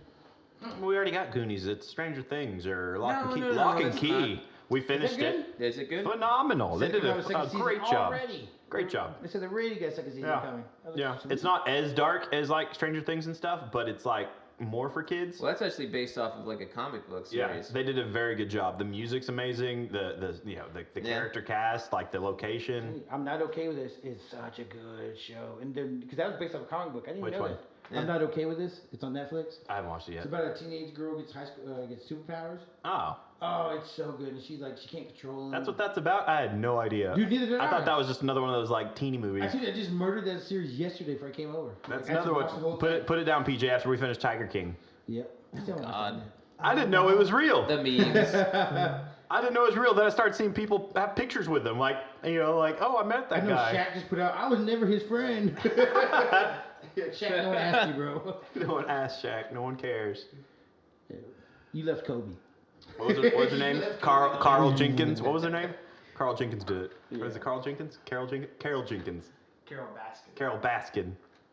C: We already got Goonies. It's Stranger Things or Lock
B: No,
C: and Key.
B: no, no,
C: Lock and
B: that's
C: Key.
B: not.
C: We finished
D: good?
C: it.
B: Is it good?
C: Phenomenal. They did a great job.
D: Already.
C: Great job.
D: They said they already got a second season
C: Yeah.
D: coming. I was like,
C: Yeah.
D: sweet.
C: It's not as dark as like Stranger Things and stuff, but it's like more for kids.
B: Well, that's actually based off of like a comic book
C: Yeah,
B: series.
C: they did a very good job. The music's amazing. The
B: Yeah.
C: character cast, like the location.
D: I'm not okay with this. It's such a good show, and because that was based off a comic book. I didn't
C: Which
D: know
C: one?
D: that.
B: Yeah.
D: I'm not okay with this. It's on Netflix.
C: I haven't watched it
D: It's
C: yet.
D: about a teenage girl gets gets superpowers.
C: Oh,
D: Oh, it's so good, and she's like she can't control them.
C: that's what that's about. I had no idea.
D: Dude, neither did I.
C: I thought that was just another one of those like teeny movies.
D: Actually, I just murdered that series yesterday before I came over.
C: That's
D: Like, I
C: another
D: just watched the whole
C: one. Put
D: thing.
C: it down, PJ. After we finish Tiger King.
D: Yep. I still haven't watched
B: God.
D: that yet.
C: I didn't know it was real.
B: The memes.
C: I didn't know it was real. Then I started seeing people have pictures with them, like oh, I met
D: I
C: that
D: know
C: guy.
D: Shaq just put out. I was never his friend. Shaq, no one asked you, bro.
C: No one asked Shaq. No one cares.
D: You left Kobe.
C: What was her name? Carl Jenkins. What was her name? Carl Jenkins did it. What is it? Carl Jenkins? Carol Jenkins? Carol Jenkins.
E: Carol Baskin.
C: Carol Baskin.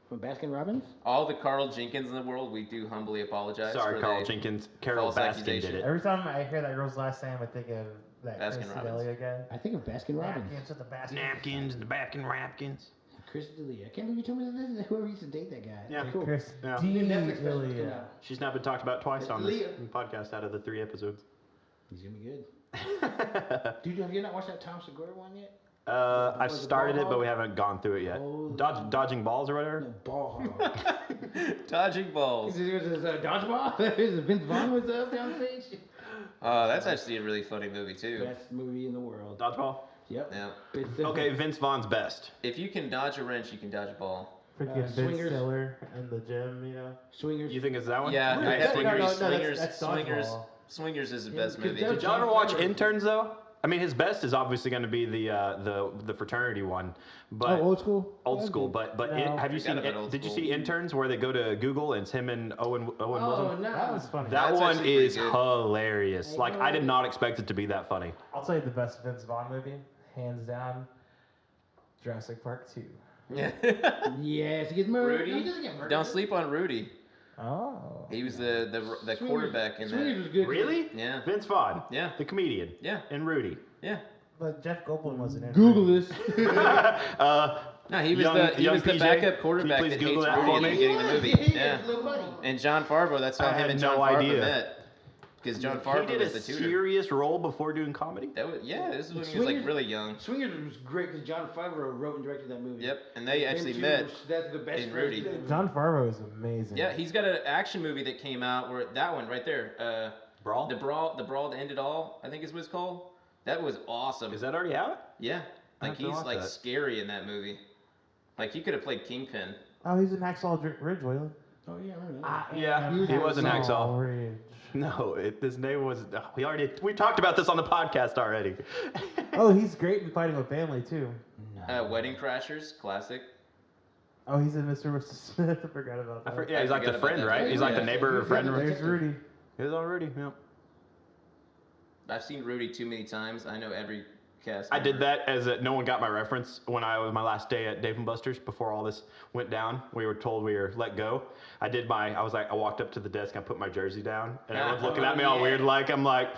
D: From Baskin Robbins?
B: All the Carl Jenkins in the world, we do humbly apologize.
C: Sorry,
B: for
C: Carl
B: the
C: Jenkins. Carol
B: false
C: Baskin
B: accusation.
C: did it.
E: Every time I hear that girl's last name, I think of that
B: Baskin
E: Chris
B: Robbins.
E: D'Elia again.
D: I think of Baskin Robbins.
E: Napkins with the basket.
C: Napkins and the Baskin Rapkins.
D: Chris D'Elia. I can't believe you told me that. This is whoever used to date that guy.
C: Yeah.
D: Cool.
E: Chris
C: Yeah.
D: New Netflix special coming
E: D'Elia.
D: out.
C: She's now been talked about twice
D: It's
C: on this
D: Leah.
C: podcast out of the 3 episodes.
D: He's gonna be good. Dude, have you not watched that Tom Segura one yet?
C: I've
D: Was it
C: started it,
D: Ball
C: but we haven't gone through it yet.
D: Holy-
C: Dodging balls or whatever?
D: No, ball hog.
B: dodging balls.
D: Is it dodgeball? Is it Vince Vaughn was up down stage?
B: That's actually a really funny movie too.
D: Best movie in the world.
C: Dodgeball?
D: Yep.
B: Yeah.
D: It's
C: Okay, Vince Vaughn's best.
B: If you can dodge a wrench, you can dodge a ball.
E: Freaking Vince
D: Swingers.
E: Stiller in the gym, you know.
D: Swingers.
C: You think it's that one?
B: Yeah,
E: Really?
B: I have
E: No, no, no,
B: Swingers.
E: that's
B: Swingers.
E: dodgeball.
B: Swingers is the
D: Yeah,
B: best
D: because
B: movie.
D: that was
C: Did y'all ever watch
D: John Favreau.
C: Interns though? I mean, his best is obviously going to be the fraternity one, but
D: Oh, old school?
C: old
D: Yeah,
C: school.
D: good.
C: But
E: No.
C: have you
B: Forgot
C: seen?
B: about old
C: Did you
B: school.
C: see Interns where they go to Google and it's him and Owen
D: Oh,
C: Wilson?
D: no.
E: That was funny.
C: That
B: That's
C: one
B: actually pretty
C: is
B: good.
C: hilarious.
D: I
C: Like
D: know
C: I did
D: it.
C: not expect it to be that funny.
E: I'll tell you the best Vince Vaughn movie, hands down. Jurassic Park 2.
D: Yes, he gets murdered.
B: Rudy?
D: No, he doesn't get murdered.
B: Don't sleep on Rudy.
E: Oh.
B: He was the
D: Swingers-
B: quarterback in
D: Swingers
B: that.
D: was good.
C: Really?
B: Yeah.
C: Vince Vaughn,
B: Yeah.
C: the comedian,
B: Yeah.
C: and Rudy.
B: Yeah.
E: But Jeff Goldblum wasn't in it.
D: Google this.
B: No, he was
C: Young-
B: the
C: young
B: PJ?
C: PJ?
B: backup quarterback
C: Can you
B: that
C: please
B: hates
C: Google that
B: Rudy
C: for
B: in the
C: me?
B: beginning of the movie.
D: His
B: Yeah.
D: little buddy.
B: And John Favreau, that's how
C: I
B: him
C: had
B: and
C: no
B: John Favreau
C: idea.
B: met. Because John
C: He
B: Favreau
C: did a
B: was the tutor.
C: serious role before doing comedy.
B: That was, yeah, this is when he was
D: Swingers-
B: like really young.
D: Swingers was great because John Favreau wrote and directed that movie.
B: Yep, and they
D: Them
B: actually
D: two
B: met.
D: were- That's the best
B: in
D: friends
B: Rudy.
D: ever.
E: John Favreau is amazing.
B: Yeah, he's got an action movie that came out where that one right there,
C: Brawl?
B: the brawl that ended all, I think is what it's called. That was awesome.
C: Is that already out?
B: Yeah,
C: I
B: like
C: have to
B: he's
C: watch
B: like
C: that.
B: scary in that movie. Like he could have played Kingpin.
E: Oh, he's in Hacksaw Ridge, Waylon.
D: Oh yeah, I remember that.
C: Yeah,
D: He was
C: he was an Hacksaw.
E: Ridge.
C: No, his name was. We talked about this on the podcast already.
E: Oh, he's great in Fighting with Family too.
B: Wedding Crashers, classic.
E: Oh, he's in Mr. Mr. Smith. I forgot about that.
C: Yeah, he's like
B: forgot
C: the
B: about
C: friend,
B: that.
C: right? He's like the
B: Yeah.
C: neighbor or friend.
E: There's Rudy.
C: He's already. Yeah.
B: I've seen Rudy too many times. I know every cast.
C: I did
B: member.
C: that as no one got my reference when I was my last day at Dave and Buster's before all this went down. We were told we were let go. I walked up to the desk and I put my jersey down, and everyone's looking at me all weird, like I'm like,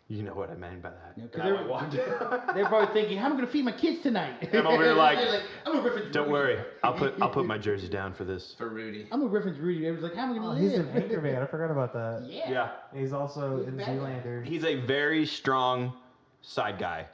C: you know what I meant by that.
D: Yeah, 'cause
C: And
D: they
C: I
D: were-
C: walked.
D: They're probably thinking, how am I gonna feed my kids tonight?
C: I'm over here like,
D: I'm gonna reference
C: Don't
D: Rudy.
C: worry, I'll put my jersey down for this.
B: For Rudy.
D: I'm gonna reference Rudy. Everyone's like, how am I gonna
E: Oh,
D: live?
E: he's in Anchorman. I forgot about that.
D: Yeah.
C: Yeah,
E: He's also
D: He's
E: in
D: bad guy.
E: Zoolander.
C: he's a very strong side guy.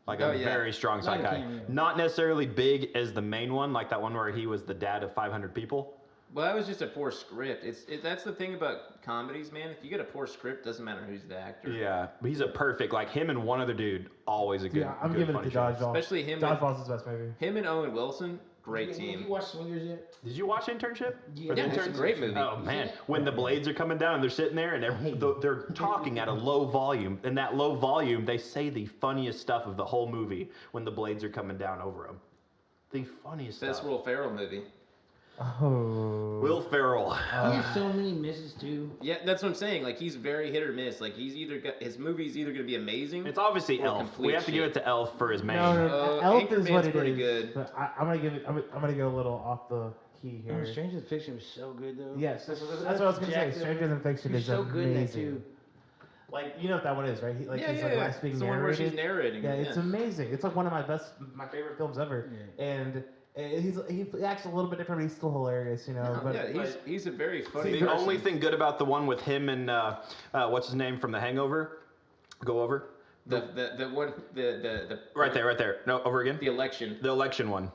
C: Like
B: Oh,
C: a
B: yeah.
C: very strong
D: A lot of
C: side guy.
D: cameos.
C: Not necessarily big as the main one, like that one where he was the dad of 500 people.
B: Well, that was just a poor script. That's the thing about comedies, man. If you get a poor script, doesn't matter who's the actor.
C: Yeah, but he's a perfect, like him and one other dude, always a good.
E: Yeah, I'm
C: good
E: giving it
C: funny
E: to
C: show.
E: Dodgeball.
B: Especially him.
E: Dodgeball's his best movie.
B: Him and Owen Wilson, great
D: Have you
B: team.
D: watched Swingers yet?
C: Did you watch Internship?
D: Yeah,
C: For the
B: Yeah, it's a
C: interns?
B: great movie.
C: Oh man, when the blades are coming down and they're sitting there and they're talking at a low volume, and that low volume they say the funniest stuff of the whole movie when the blades are coming down over them. The funniest
B: Best
C: stuff.
B: Will Ferrell movie.
E: Oh.
C: Will Ferrell.
D: He has so many misses too.
B: Yeah, that's what I'm saying. Like he's very hit or miss. Like his movie's either gonna be amazing.
C: It's obviously
B: Or
C: Elf.
B: complete
C: We have to give it
B: shit.
C: to Elf for his main.
E: No, Elf is
B: Anchorman's
E: what it
B: pretty
E: is.
B: good.
E: But I'm gonna give it. I'm gonna go a little off the key here.
D: Oh, Stranger Than Fiction was so good though.
E: Yes, that's what I was gonna say. Stranger Than Fiction
D: He's
E: is
D: so good in that
E: amazing.
D: too.
E: Like you know what that one is, right? He's like
B: yeah.
E: last being
B: It's the one where
E: narrated.
B: she's narrating.
E: Yeah, it's amazing. It's like one of my favorite films ever.
D: Yeah.
E: And he acts a little bit different, but he's still hilarious, you know. But
B: Yeah, he's a very funny
C: The
B: person.
C: only thing good about the one with him and what's his name from The Hangover? Go over.
B: the one the
C: Right there. No, over again.
B: the election.
C: The election one.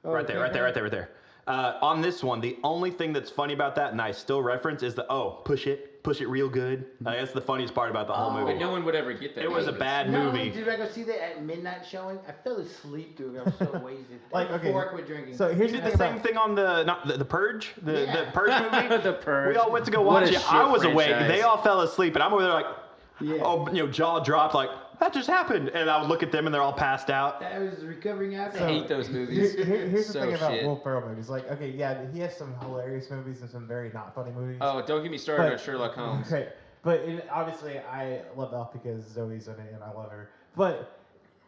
D: Oh,
C: Right there. On this one, the only thing that's funny about that, and I still reference, is the push it real good. That's the funniest part about the whole movie.
B: But no one would ever get that.
C: It was a bad movie.
D: Did I go see that at midnight showing? I fell asleep through it. I was so wasted.
E: Like, okay,
D: Before I quit drinking.
E: So here's
C: You
E: the
C: did the
E: thing
C: same
E: about
C: thing on the Purge, the Purge movie.
B: The Purge.
C: We all went to go
B: What
C: watch
B: a
C: it. I
B: shit
C: was awake.
B: franchise.
C: They all fell asleep, and I'm over there like,
D: Yeah.
C: jaw dropped, like that just happened. And I would look at them, and they're all passed out.
D: I was recovering after.
B: I hate those movies.
E: Here's the
B: So
E: thing about
B: shit.
E: Will Ferrell movies. Like, okay, yeah, he has some hilarious movies and some very not funny movies.
B: Oh, don't get me started
E: But-
B: on Sherlock Holmes.
E: Okay, but obviously I love Elf because Zoe's in it and I love her. But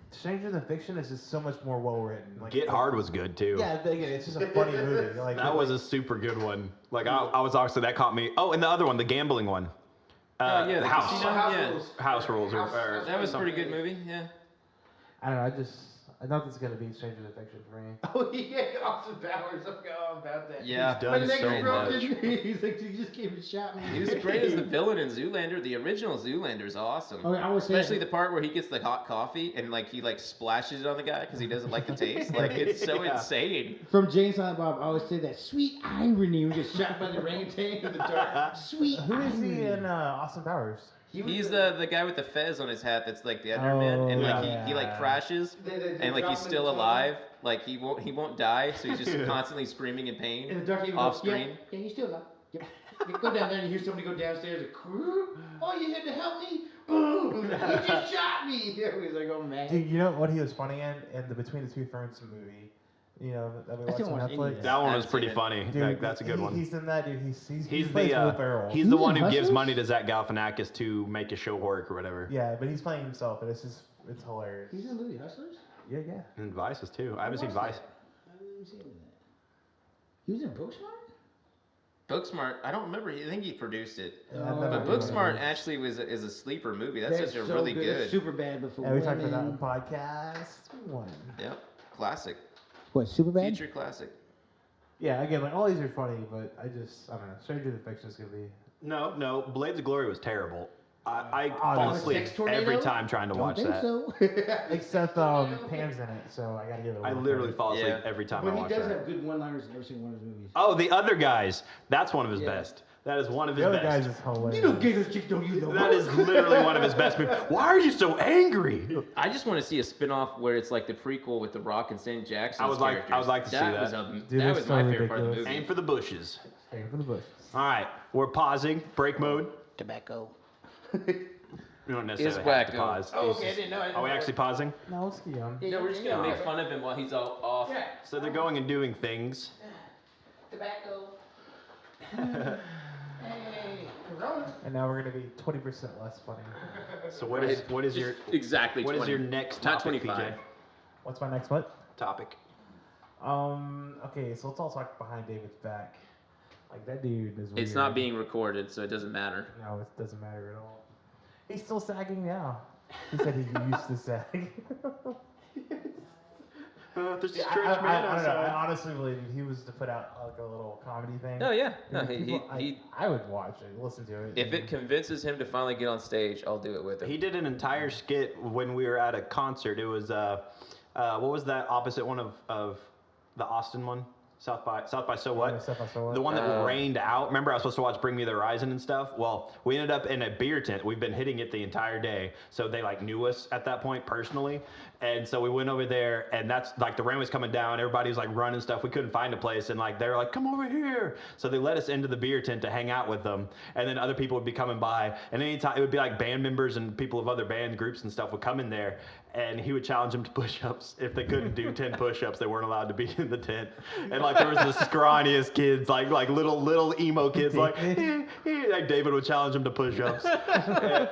E: Stranger Than Fiction is just so much more well written. Like,
C: Get Hard was good too.
E: Yeah, but again, it's just a funny movie. Like
C: That was a super good one. Like I was obviously that caught me. Oh, and the other one, the gambling one.
B: Oh yeah, the
C: House.
B: casino. Yeah.
C: House Rules. Or
B: That was a
C: something.
B: pretty good movie. Yeah.
E: I don't know. I know this is gonna be Stranger Than Fiction for me.
D: Oh yeah, Austin Powers. I'm going about that.
B: Yeah.
C: He's done
D: My leg
C: so
D: is broken.
C: much.
D: He's like, you just came and shot me.
B: He was great as the villain in Zoolander. The original Zoolander is awesome.
D: Okay, I was saying.
B: Especially the part where he gets the hot coffee and like he like splashes it on the guy because he doesn't like the taste. Like it's so
C: Yeah.
B: insane.
D: From James Silent Bob, I always say that sweet irony when you get shot by the orangutan in the dark. Sweet
E: Who is
D: irony.
E: he in Austin Powers?
B: He's the guy with the fez on his hat that's like the Enderman, and like he like
E: yeah.
B: crashes, and like he's still alive. Like he won't die, so he's just constantly screaming in
D: In
B: pain
D: the dark, he
B: off
D: goes,
B: screen.
D: Yeah, he's still alive. Yep. You go down there and you hear somebody go downstairs and oh, you had to help me? Boom! He just shot me. Everybody's like, oh man.
E: Dude, you know what he was funny in the Between the Two Ferns movie? You know that we
D: I
E: watched
D: still
E: on
D: watch any
E: Netflix.
D: of that.
C: That one
B: I
C: was
B: haven't
C: pretty
B: seen it.
C: funny.
E: Dude,
C: That's a good one.
E: He's in that, dude. He
C: He's
E: plays
C: the
E: Will Ferrell.
C: he's
D: He
C: the
D: was
C: one
D: in
C: who gives
D: Hustlers?
C: money to Zach Galifianakis to make his show work or whatever.
E: Yeah, but he's playing himself, and it's hilarious.
D: He's in the movie Hustlers?
E: Yeah.
C: And Vices too. I haven't seen
D: watched
C: Vice.
D: that. I haven't seen that. He was in Booksmart?
B: Booksmart, I don't remember. I think he produced it.
E: Yeah,
D: Oh.
E: that
B: But
E: might be
B: Booksmart
E: what it is.
B: actually is a sleeper movie. That's such a
D: so
B: really
D: good.
B: good.
D: Super bad before.
E: Yeah, we talked about that in podcast one.
B: Yep, classic,
D: What, super bad?
B: future classic.
E: Yeah, again, like all these are funny, but I don't know. Stranger Than Fiction is gonna be.
C: No. Blades of Glory was terrible. I
E: Oh,
C: fall
E: no.
C: asleep
D: Sex tornado?
C: every time trying to
D: Don't
C: watch
D: think
C: that.
D: so.
E: Except Pam's in it, so I gotta give it.
C: I
E: one
C: literally
E: credit.
C: fall asleep
B: Yeah.
C: every time
D: But
C: I
D: he
C: watch
D: does
C: that.
D: have good one-liners in every single one of his movies.
C: Oh, the other guys. That's one of his
D: Yeah.
C: best. That is one of his
E: The other
C: best.
E: guys is hilarious.
D: You don't get those chicks, don't you? Though.
C: That is literally one of his best movies. Why are you so angry?
B: I just want to see a spin-off where it's like the prequel with The Rock and Sam Jackson.
C: I would like to see that.
B: Was
E: Dude,
B: that
E: that's
B: was my
E: so
B: favorite part of the
E: ridiculous.
B: movie.
C: Aim for the bushes.
E: Aim for the bush.
C: All right, we're pausing. Break mode.
D: Tobacco.
C: We don't necessarily
B: Is
C: have to
B: wacko.
C: pause.
D: Oh, okay, I didn't know.
C: Are we actually pausing?
E: No, let's keep on.
B: No, we're just gonna make fun of him while he's all off.
D: Yeah.
C: So they're going and doing things.
D: Tobacco. Hey, Corona.
E: And now we're gonna be 20% less funny.
C: So what is your
B: exactly
C: what is
B: 20.
C: your next
B: Not
C: topic,
B: 25.
C: PJ?
E: What's my next what?
C: Topic.
E: Okay, so let's all talk behind David's back. Like that dude is.
B: It's
E: weird.
B: not being recorded, so it doesn't matter.
E: No, it doesn't matter at all. He's still sagging now. He said he used to sag.
C: There's this
E: I,
C: church
E: I,
C: man
E: I don't know. I
C: outside.
E: honestly believe if he was to put out like a little comedy thing.
B: Oh yeah, no,
E: I would watch it, listen to it.
B: if it convinces him to finally get on stage, I'll do it with him.
C: He did an entire skit when we were at a concert. It was what was that opposite one of the Austin one? South by So What?
E: Yeah, South by So What.
C: The one that
B: Oh.
C: rained out. Remember, I was supposed to watch Bring Me the Horizon and stuff. Well, we ended up in a beer tent. We've been hitting it the entire day, so they like knew us at that point personally. And so we went over there, and that's like the rain was coming down. Everybody was like running stuff. We couldn't find a place, and like they were like, "Come over here." So they let us into the beer tent to hang out with them, and then other people would be coming by. And anytime it would be like band members and people of other band groups and stuff would come in there, and he would challenge them to push-ups. If they couldn't do 10 push-ups, they weren't allowed to be in the tent. And like there was the scrawniest kids, like little emo kids, like David would challenge them to push-ups,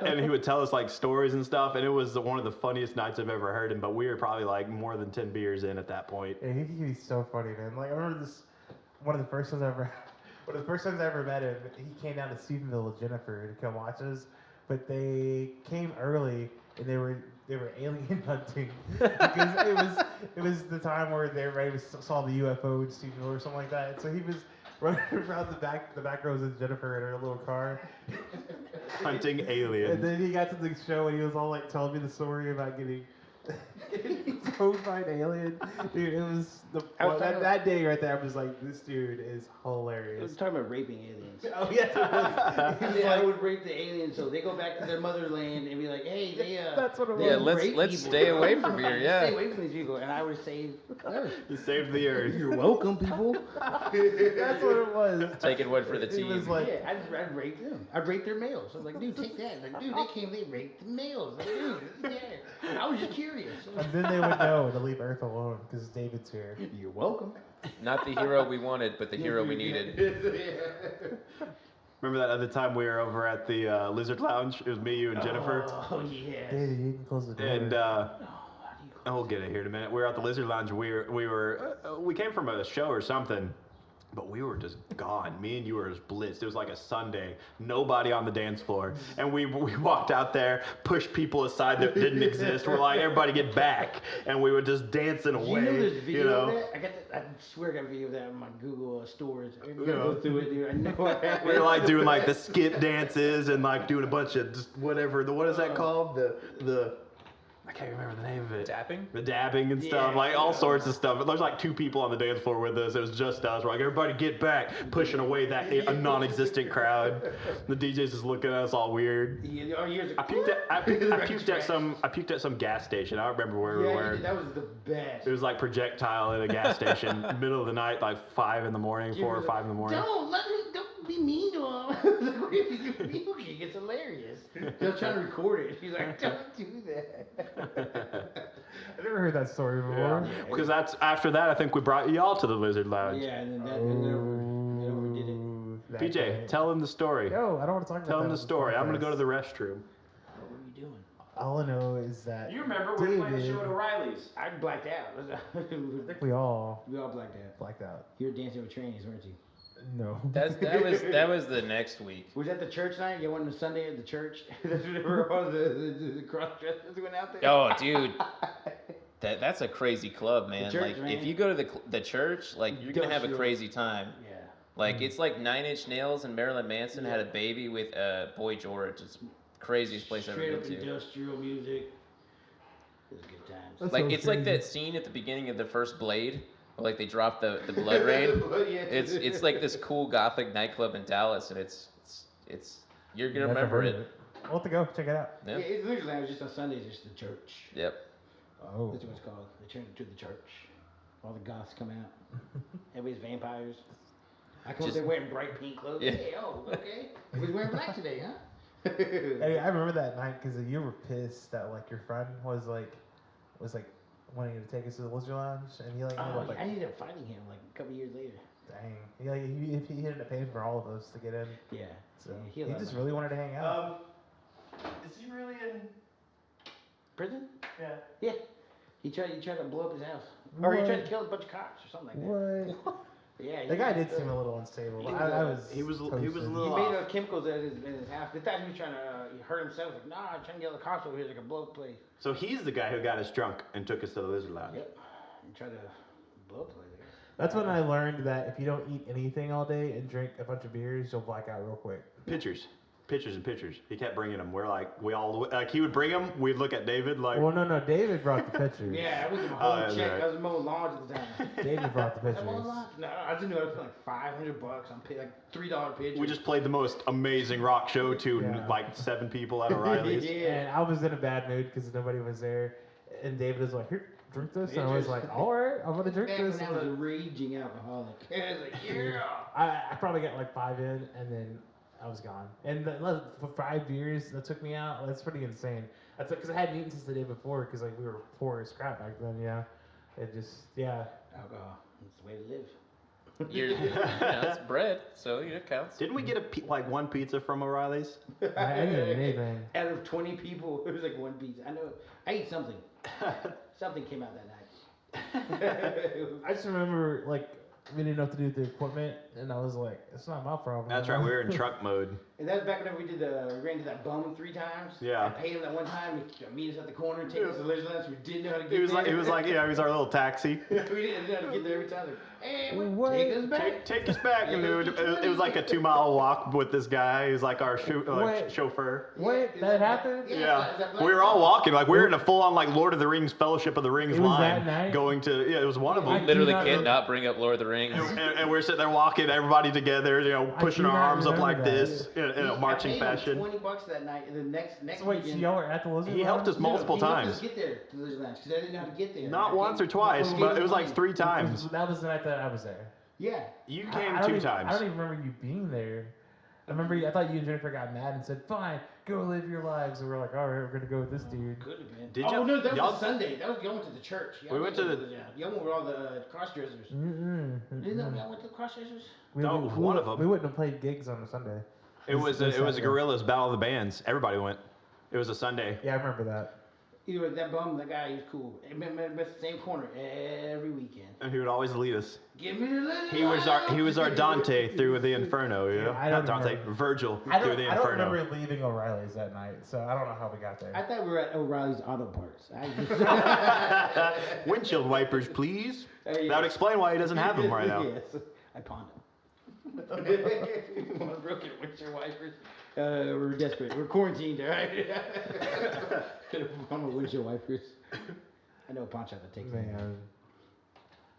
C: and he would tell us like stories and stuff. And it was one of the funniest nights I've ever heard him. But we were probably like more than 10 beers in at that point.
E: Yeah, he's so funny, man. Like I remember this one of the first times I ever met him. He came down to Stephenville with Jennifer to come watch us, but they came early and they were alien hunting because it was the time where everybody saw the UFO in Stephenville or something like that. And so he was running around the back rows with Jennifer in her little car.
C: Hunting aliens.
E: And then he got to the show and he was all like telling me the story about getting towed by an alien. Dude, it was that day right there. I was like, this dude is
D: I was
E: hilarious.
D: talking about raping aliens.
E: Oh yeah, it was.
D: Yeah, I would rape the aliens, so they go back to their motherland and be like, "Hey,
E: That's what it was.
B: Yeah,
D: rape
B: let's
D: people.
B: stay away from here. Yeah.
D: Stay away from these people." And I would say,
C: He saved the earth.
D: "You're welcome, people."
E: That's what it was.
B: Taking one for the
E: He
B: team.
E: was like,
D: Yeah, I'd rape them. I'd rape their males. I was like, "Dude, take that." Like, dude, they raped the males. Like, dude, yeah. I was just curious.
E: and then they would know to leave Earth alone because David's here.
D: You're welcome.
B: Not the hero we wanted, but the hero we needed.
C: Remember that other time we were over at the Lizard Lounge? It was me, you, and Jennifer.
D: Oh yeah.
E: David, you can close the door.
C: And we'll get it here in a minute. We were at the Lizard Lounge. We came from a show or something, but we were just gone. Me and you were just blitzed. It was like a Sunday. Nobody on the dance floor, and we walked out there, pushed people aside that didn't exist. We're like, everybody get back, and we were just dancing away.
D: You know there's video
C: you know?
D: of that? I swear I got a video of that on my Google stores. I'm gonna go through it, dude. I know I have
C: We
D: it.
C: were like doing like the skip dances and like doing a bunch of just whatever. What is that called? The I can't remember the name of it.
B: Dapping?
C: The dabbing and stuff,
D: Yeah.
C: like all sorts of stuff. There's like 2 people on the dance floor with us. It was just us. We're like, everybody get back, pushing away that a non-existent crowd. The DJ's just looking at us all weird.
D: Yeah, oh, years ago.
C: I puked at some gas station. I don't remember where we
D: Yeah,
C: were.
D: that was the best.
C: It was like projectile at a gas station, middle of the night, like 5 in the morning, 4 or 5 in the morning.
D: Don't be mean to him. If you puke, it's hilarious. They're trying to record it. He's like, don't do that.
E: I never heard that story before.
C: Because that's after that. I think we brought y'all to the Lizard Lounge.
D: Yeah, and then they never did it.
E: That
C: PJ,
E: guy.
C: tell him the story.
E: No, I don't want to talk about
C: Tell
E: that
C: him the
E: on
C: story. I'm gonna go to the
E: podcast.
C: restroom.
D: What were you doing?
E: All I know is that
C: You remember we were playing the show at
E: David-
C: O'Reilly's?
D: I blacked out.
E: I think we all
D: We all blacked out.
E: blacked out.
D: You were dancing with trannies, weren't you?
E: No.
B: That was the next week.
D: Was that the church night? You went on Sunday at the church? That's where all the cross-dressers went out there?
B: Oh, dude. That's a crazy club, man.
D: church,
B: Like,
D: man.
B: if you go to the church, like, you're gonna have a
D: Industrial.
B: crazy time.
D: Yeah.
B: Like, it's like 9 Inch Nails and Marilyn Manson had a baby with Boy George. It's the craziest place I've
D: Straight
B: ever
D: up
B: been to.
D: industrial music. It was good times.
E: That's
B: Like,
E: so
B: it's like
E: crazy.
B: that scene at the beginning of the first Blade, where, like, they drop the blood rain.
D: Yeah.
B: It's like this cool gothic nightclub in Dallas, and it's you're gonna
E: Never
B: remember
E: heard
B: it.
E: of We'll have to go check it out.
D: Yeah,
B: Yeah.
D: it's literally like just on Sundays, just the church.
B: Yep.
E: Oh.
D: That's what it's called. They turned it to the church. All the goths come out. Everybody's vampires. I come up
B: Just-
D: there wearing bright pink clothes.
B: Yeah.
D: Hey, oh, okay. Everybody's wearing black today, huh?
E: Hey, I remember that night because you were pissed that like your friend was like wanting to take us to the Lizard Lounge, and he like ended
D: Oh,
E: up like
D: I ended up fighting him like a couple years later.
E: dang, he ended up paying for all of us to get in.
D: Yeah.
E: So
D: Yeah,
E: he
D: allowed
E: just
D: my-
E: really wanted to hang out.
C: Is he really in?
D: Prison?
C: Yeah.
D: Yeah. He tried to blow up his house. Or he tried to
E: What?
D: kill a bunch of cops or something like that.
E: What?
D: Yeah.
E: The guy did seem a little unstable.
D: He
E: I
D: was,
E: was.
C: he was a
E: toasted.
C: little-
D: He
C: off.
D: made chemicals in his house. They thought he was trying to hurt himself. Like, nah, I'm trying to get all the cops over here so I can blow up the place.
C: So he's the guy who got us drunk and took us to the Lizard Lounge.
D: Yep. and try to blow up the place.
E: That's when I learned that if you don't eat anything all day and drink a bunch of beers, you'll black out real quick.
C: Pictures and pictures. He kept bringing them. We're like, he would bring them. We'd look at David like.
E: Well, no, David brought the pictures.
D: Yeah, I was in my whole
C: that's
D: check.
C: right.
D: I was mowing lawns at the time.
E: David brought the
D: I mowed
E: pictures.
D: lawns? No, I just knew I was paying like $500 on like $3 pictures.
C: We just played the most amazing rock show to
E: Yeah.
C: like 7 people at O'Reilly's.
E: And I was in a bad mood because nobody was there. And David was like, "Here, drink this." And I was like, "All right, I'm gonna drink
D: Back
E: this."
D: when I was a raging alcoholic. I was like, yeah.
E: I probably got like 5 in, and then I was gone. And for 5 beers, that took me out. That's pretty insane. That's because I hadn't eaten since the day before because like we were poor as crap back then. Yeah, it just
D: Alcohol. It's the way to live.
B: It's bread, so it counts.
C: Didn't we get one pizza from O'Reilly's?
E: I didn't eat anything.
D: Out of 20 people, it was like one pizza. I know. I ate something. Something came out that night.
E: I just remember like we didn't know what to do with the equipment, and I was like, "It's not my problem."
C: That's right. We were in truck mode.
D: And that was back whenever we ran into that bum 3 times.
C: Yeah.
D: I paid him that one time to meet us at the corner, take us to Lizzlands. We didn't know how to get
C: He was
D: there.
C: like, he was our little taxi.
D: we didn't know how to get there every time. Like, hey,
E: What?
D: take us back.
C: Take us back, and it was like a 2-mile walk with this guy. He was like our chauffeur.
E: Wait, that happened?
C: Yeah,
D: Is that
C: we were all walking like we were in a full-on like Lord of the Rings, Fellowship of the Rings
E: It was
C: line,
E: that night?
C: going to it was one of
B: We
C: them.
B: literally
E: do not
B: can't not bring up Lord of the Rings.
C: And we're sitting there walking, everybody together, pushing
E: do
C: our
E: not
C: arms up
E: remember
C: like
E: that.
C: this in a marching
D: I paid
C: fashion.
D: him $20 that night, and the next
E: So wait, so
D: weekend.
E: y'all were at the Lizard
C: He helped us
E: Lounge?
C: multiple
D: he helped
C: times.
D: us get there to the Lizzlands because I didn't know how to get there.
C: Not
D: I
C: once or
D: came-
C: twice,
D: I
C: but
D: came
C: it was like
D: money.
C: 3 times.
E: That was the night that I was there.
D: Yeah.
C: You
E: I
C: came
E: don't
C: 2
E: even- I
C: times.
E: don't even remember you being there. I remember. I thought you and Jennifer got mad and said, "Fine, go live your lives." And we're like, "All right, we're gonna go with this dude."
D: Could have been.
C: Did
D: oh
C: y'all-
D: no, that
C: y'all-
D: was Sunday. That was y'all went to the church. Y'all
C: We went to
D: y'all went with all the cross dressers.
E: Mm-mm.
D: Didn't know y'all went to the cross dressers?
C: No, one of them.
E: We wouldn't have played gigs on a Sunday.
C: It was
E: This
C: a
E: Saturday.
C: Gorillas Battle of the Bands. Everybody went. It was a Sunday.
E: Yeah, I remember that.
D: Either that bum, that guy, he was cool. He met the same corner every weekend.
C: And he would always lead us.
D: Give me the little.
C: He was our Dante through the Inferno, you know?
E: I don't
C: Not Dante,
E: remember.
C: Virgil
E: I
C: through
E: don't,
C: the
E: I don't
C: Inferno.
E: remember leaving O'Reilly's that night, so I don't know how we got there.
D: I thought we were at O'Reilly's Auto Parts.
C: Windshield wipers, please.
D: Yeah.
C: That would explain why he doesn't have them right now.
D: Yes, I pawned them. One broken windshield wipers. We're desperate. We're quarantined, all right? I'm a windshield wipers. I know a pawn shop that takes them.
E: Man,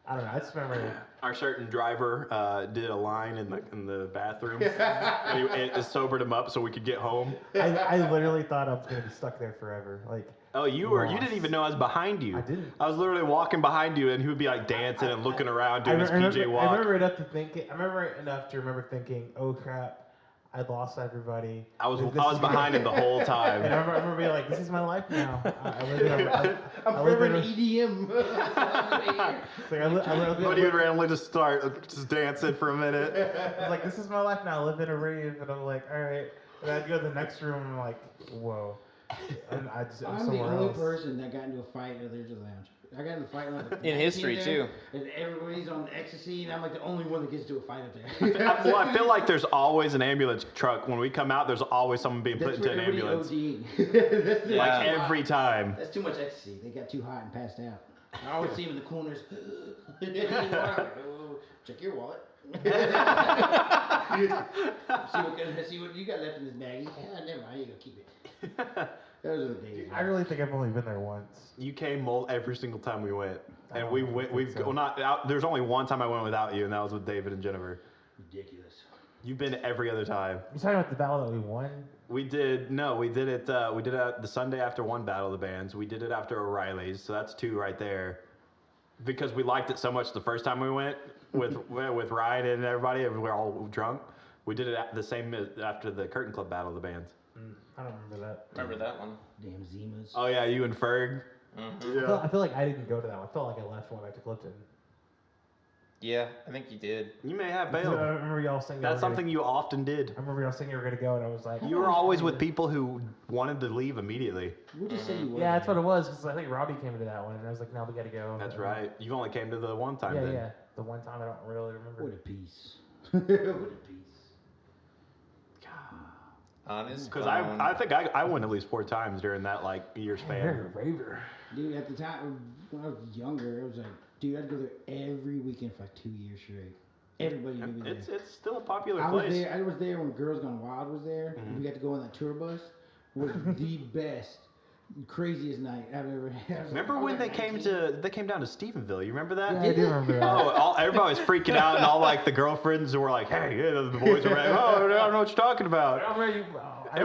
E: I don't know. I just remember.
C: Our certain driver did a line in the bathroom, and it sobered him up so we could get home.
E: I literally thought I was gonna be stuck there forever. Like,
C: Oh, you didn't even know I was behind you.
E: I didn't.
C: I was literally walking behind you, and he would be like dancing and looking around doing his PJ
E: I
C: walk.
E: remember enough to remember thinking, "Oh crap, I lost everybody."
C: I was
E: This is
C: behind him the whole
E: And
C: time.
E: I remember being like, "This is my life now." I live in a,
D: I'm
E: I live
D: forever
E: in
D: an
E: a,
D: EDM.
E: it's like, I live
C: But he would randomly just start just dancing for a minute.
E: It's like, this is my life now. I live in a rave, and I'm like, all right. And I'd go to the next room, and I'm like, whoa. And I'm
D: I'm the
E: somewhere
D: only
E: else.
D: person that got into a fight at the Lizzard Lounge. I got into a fight when I was like
B: In
D: 19
B: history,
D: there,
B: too.
D: And everybody's on ecstasy, and I'm like the only one that gets into a fight up there.
C: Well, I feel like there's always an ambulance truck. When we come out, there's always someone being put
D: That's
C: into
D: where
C: an ambulance.
D: everybody OD'ing.
B: Yeah.
C: Like every time.
D: That's too much ecstasy. They got too hot and passed out. I always see them in the corners. Check your wallet. see what you got left in this baggie. Never mind. You go keep it. Those are the days.
E: I really think I've only been there once.
C: You came every single time we went,
E: I
C: and
E: don't
C: we
E: think
C: went. We've
E: so.
C: well, not out. There's only one time I went without you, and that was with David and Jennifer.
D: ridiculous.
C: You've been every other time.
E: You talking about the battle that we won?
C: We did it. We did it the Sunday after one Battle of the Bands. We did it after O'Reilly's, so that's 2 right there. Because we liked it so much the first time we went with Ryan and everybody, and we were all drunk. We did it the same after the Curtain Club Battle of the Bands.
E: I don't remember that.
B: Remember that one?
D: Damn Zimas.
C: Oh yeah, you and Ferg.
E: I feel like I didn't go to that one. I felt like I left one back to Clifton.
B: Yeah, I think you did.
C: You may have
E: I
C: bailed.
E: remember y'all saying
C: That's something you often did.
E: I remember y'all saying you were gonna go, and I was like,
C: You were always with people who wanted to leave immediately.
D: We'll just say you were.
E: Yeah, that's what it was. Because I think Robbie came to that one, and I was like, no, we gotta go.
C: That's right. You only came to the one time
E: Yeah,
C: then.
E: yeah. The one time I don't really remember.
D: What a piece. What a piece.
B: On his
C: Because
B: phone.
C: I think I went at least 4 times during that year
E: Man,
C: span.
E: you're a raver.
D: Dude, at the time, when I was younger, it was like Dude, I'd go there every weekend for like 2 years straight. Everybody knew me there.
C: It's still a popular
D: I
C: place.
D: was there when Girls Gone Wild was there.
C: Mhm.
D: We got to go on that tour bus. It was the best, craziest night I've ever had.
C: Remember when they came down to Stephenville? You remember that?
E: Yeah, I do remember that.
C: Oh, everybody was freaking out, and all like the girlfriends were like, "Hey, yeah," the boys were like, "Oh, I don't know what you're talking about." They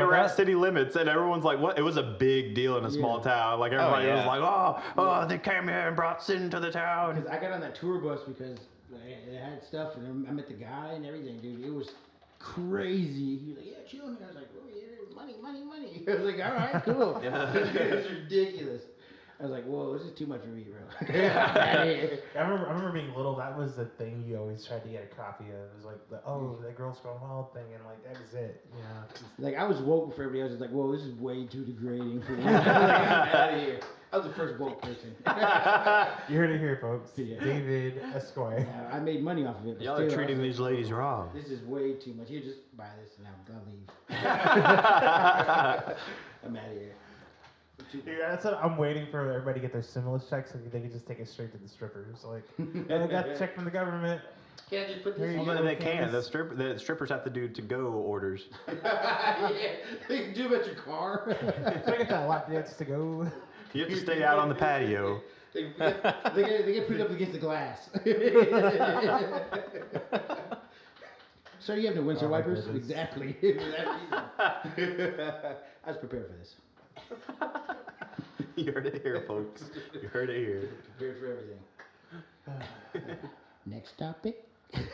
C: were at city limits, and everyone's like, "What?" It was a big deal in a small town. Like everybody was like, "Oh, they came here and brought sin to the town."
D: Because I got on that tour bus because it had stuff, and I met the guy and everything, dude. It was crazy. He was like, "Yeah, chill." And I was like, "Oh yeah, money." I was like, "All right, cool." It was ridiculous. I was like, "Whoa, this is too much for me, bro."
E: I remember being little. That was the thing you always tried to get a copy of. It was like the Girls Gone Wild thing, and like that was it. Yeah.
D: Like I was woke before everybody else. Was like, "Whoa, this is way too degrading for me." I'm out of here. I was the first woke person.
E: You heard it here, folks.
D: Yeah.
E: David Esquire.
D: Yeah, I made money off of it. But
C: Y'all
D: still,
C: are
D: I
C: treating
D: was
C: these
D: like,
C: ladies
D: "Whoa,
C: wrong.
D: This is way too much. Here, just buy this and I'll leave. I'm out of here.
E: Dude, that's what I'm waiting for everybody to get their stimulus checks so they can just take it straight to the strippers. Like, I got the check from the government.
D: Can't just put this
E: Here you
D: on.
E: go.
C: Well, they can. The strippers have to do to-go orders.
D: Yeah, they can do it at your car.
E: Can I get that lap dance to go?
C: You have to stay out on the patio.
D: They get put up against the glass. Sir, you have no windshield
E: Oh, my
D: wipers?
E: goodness.
D: Exactly. I was prepared for this.
C: You heard it here, folks. You heard it here.
D: Prepared for everything. Next topic.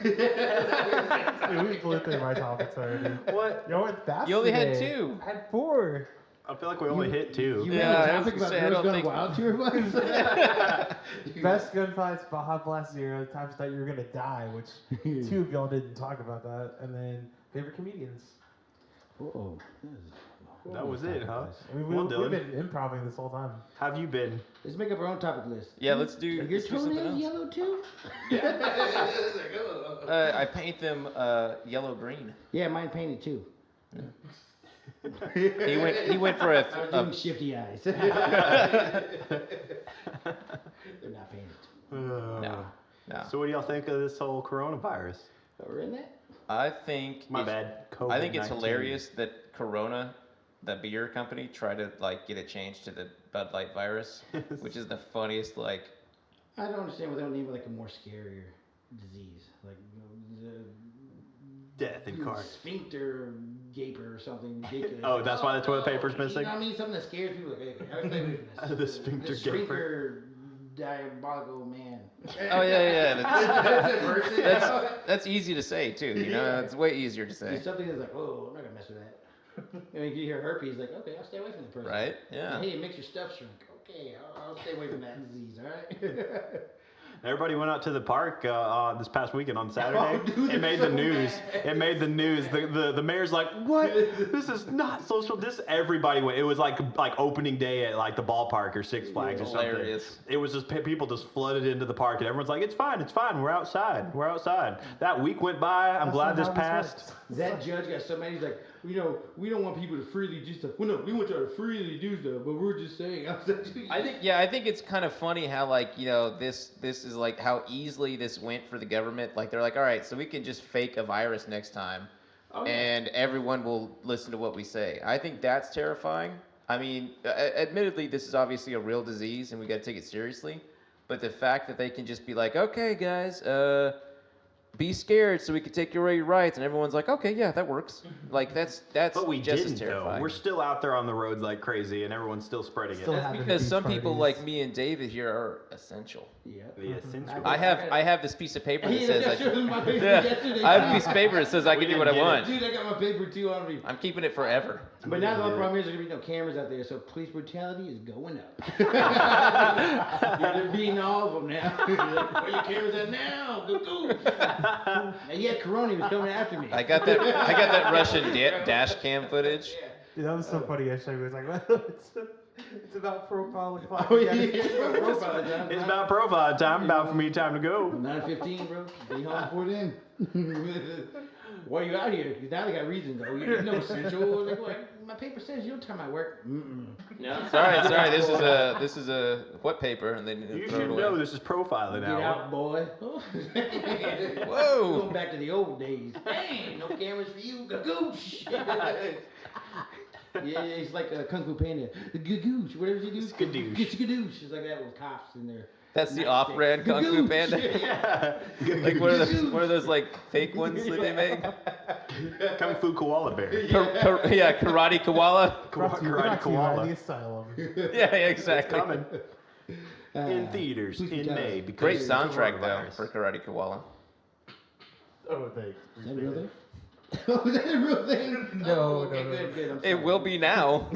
E: Dude, we flew through my topics already.
C: What?
E: Yo, went fast
B: You only had
E: today.
B: 2.
E: I had 4.
C: I feel like we only hit 2.
D: You
B: Yeah,
D: have
B: I
D: a
B: was
D: topic
B: gonna
D: about
B: say, I
D: Girls
B: don't
D: Gone
B: think-
D: Wild tour bus?
E: Best gunfights, Baja Blast 0, times that you're gonna die, which 2 of y'all didn't talk about that, and then favorite comedians.
D: Uh-oh.
C: That was it, huh?
E: I mean,
C: Well,
E: we've
C: Dylan,
E: been improvising this whole time.
C: how have you been?
D: Let's make up our own topic list.
B: Yeah, let's do.
D: Your
B: let's do something
D: toenails
B: else.
D: yellow too?
B: I paint them yellow green.
D: Yeah, mine painted too.
B: He went for
D: I was doing
B: a
D: shifty eyes. They're not painted.
B: no.
C: So what do y'all think of this whole coronavirus?
D: Oh, we're in that?
B: I think
C: My
B: it's-
C: bad.
B: I think it's
C: COVID-19.
B: hilarious that Corona, the beer company, tried to like get it changed to the Bud Light virus, which is the funniest. Like,
D: I don't understand why they don't name it like a more scarier disease. Like
C: Death in car.
D: sphincter gaper or something ridiculous.
C: Oh, that's why the toilet paper's
D: You
C: missing?
D: know what I mean? Something that scares people. Like, hey, I was away from this.
C: The sphincter
D: the sphincter diabolical man.
B: oh yeah,
D: That's a person.
B: that's easy to say too. You know,
D: Yeah.
B: it's way easier to say,
D: It's something that's like, oh, I'm not gonna mess with that. I mean, you hear herpes, like, okay, I'll stay away from the person.
B: right? Yeah.
D: Hey, it makes your stuff shrink. Okay, I'll stay away from that disease. All right.
C: Everybody went out to the park this past weekend on Saturday.
D: Oh, dude,
C: it made
D: so
C: the news.
D: bad.
C: It made the news. The mayor's like, what? This is not social distance. Everybody went. It was like opening day at like the ballpark or Six Flags or something.
B: Hilarious.
C: It was just people just flooded into the park, and everyone's like, it's fine. We're outside. That week went by. I'm glad this passed.
D: That judge got so mad. He's like, you know, we don't want people to freely do stuff. Well, no, we want y'all to freely do stuff, but we're just saying.
B: I think it's kind of funny how like this is like how easily this went for the government. Like they're like, all right, so we can just fake a virus next time,
D: Oh, yeah.
B: and everyone will listen to what we say. I think that's terrifying. I mean, admittedly, this is obviously a real disease, and we got to take it seriously. But the fact that they can just be like, okay, guys, be scared so we can take away your rights, and everyone's like, okay, yeah, that works. Like that's
C: But we
B: just
C: didn't
B: as
C: though.
B: terrifying.
C: We're still out there on the roads like crazy, and everyone's still spreading
E: Still
C: it.
B: That's
E: having
B: because
E: beach
B: some people
E: parties.
B: like me and David here are essential.
D: Yeah.
C: The essential.
B: I have this piece of paper that
D: Hey,
B: says
D: I
B: I
D: showed him my paper
B: yeah,
D: yesterday.
B: I have a piece of paper that says I can do what I
C: didn't get
B: want.
D: Dude, I got my paper too on me.
B: I'm keeping it forever.
D: But now the only problem is there's gonna be no cameras out there, so police brutality is going up. Yeah, they're beating all of them now. Like, where your cameras at now? Go. And yet Corona was coming after me.
B: I got that Russian dash cam footage.
D: Yeah.
E: Dude, that was so funny yesterday. It was like, well, it's about profiling.
D: Oh yeah, it's about profile time.
C: It's about profile time. About for me time to go.
D: 9:15, bro. Be home before then. Why are you out here? Now they got reasons though. You're no essential. Like, what? My paper says you don't time my work.
B: No, sorry. This is a what paper? And then
C: You
B: throw it
C: should
B: away.
C: know this is profiling
D: Get
C: hour.
D: out, boy.
B: Whoa.
D: Going back to the old days. Hey, no cameras for you, gagoosh. Yeah, it's like a Kung Fu Panda. The gagoosh, whatever you do.
C: Skadoosh.
D: Get skadoosh. It's like that with cops in there.
B: That's the off-brand Kung Fu Panda. Like what are those like fake ones that they make?
C: Kung Fu koala bear.
B: Yeah, karate koala.
E: Brought to you
C: Karate
E: by
C: koala.
E: the asylum.
B: Yeah, exactly.
C: Coming in theaters
D: please
C: in
D: tell
C: May
D: us.
C: because
B: Great
C: of
B: soundtrack though
C: coronavirus.
B: for Karate Koala.
E: Oh, thanks.
D: Is that a real thing? Oh, is that a real thing?
E: No,
D: okay,
E: no.
D: good. I'm
B: It
D: sorry.
B: will be now.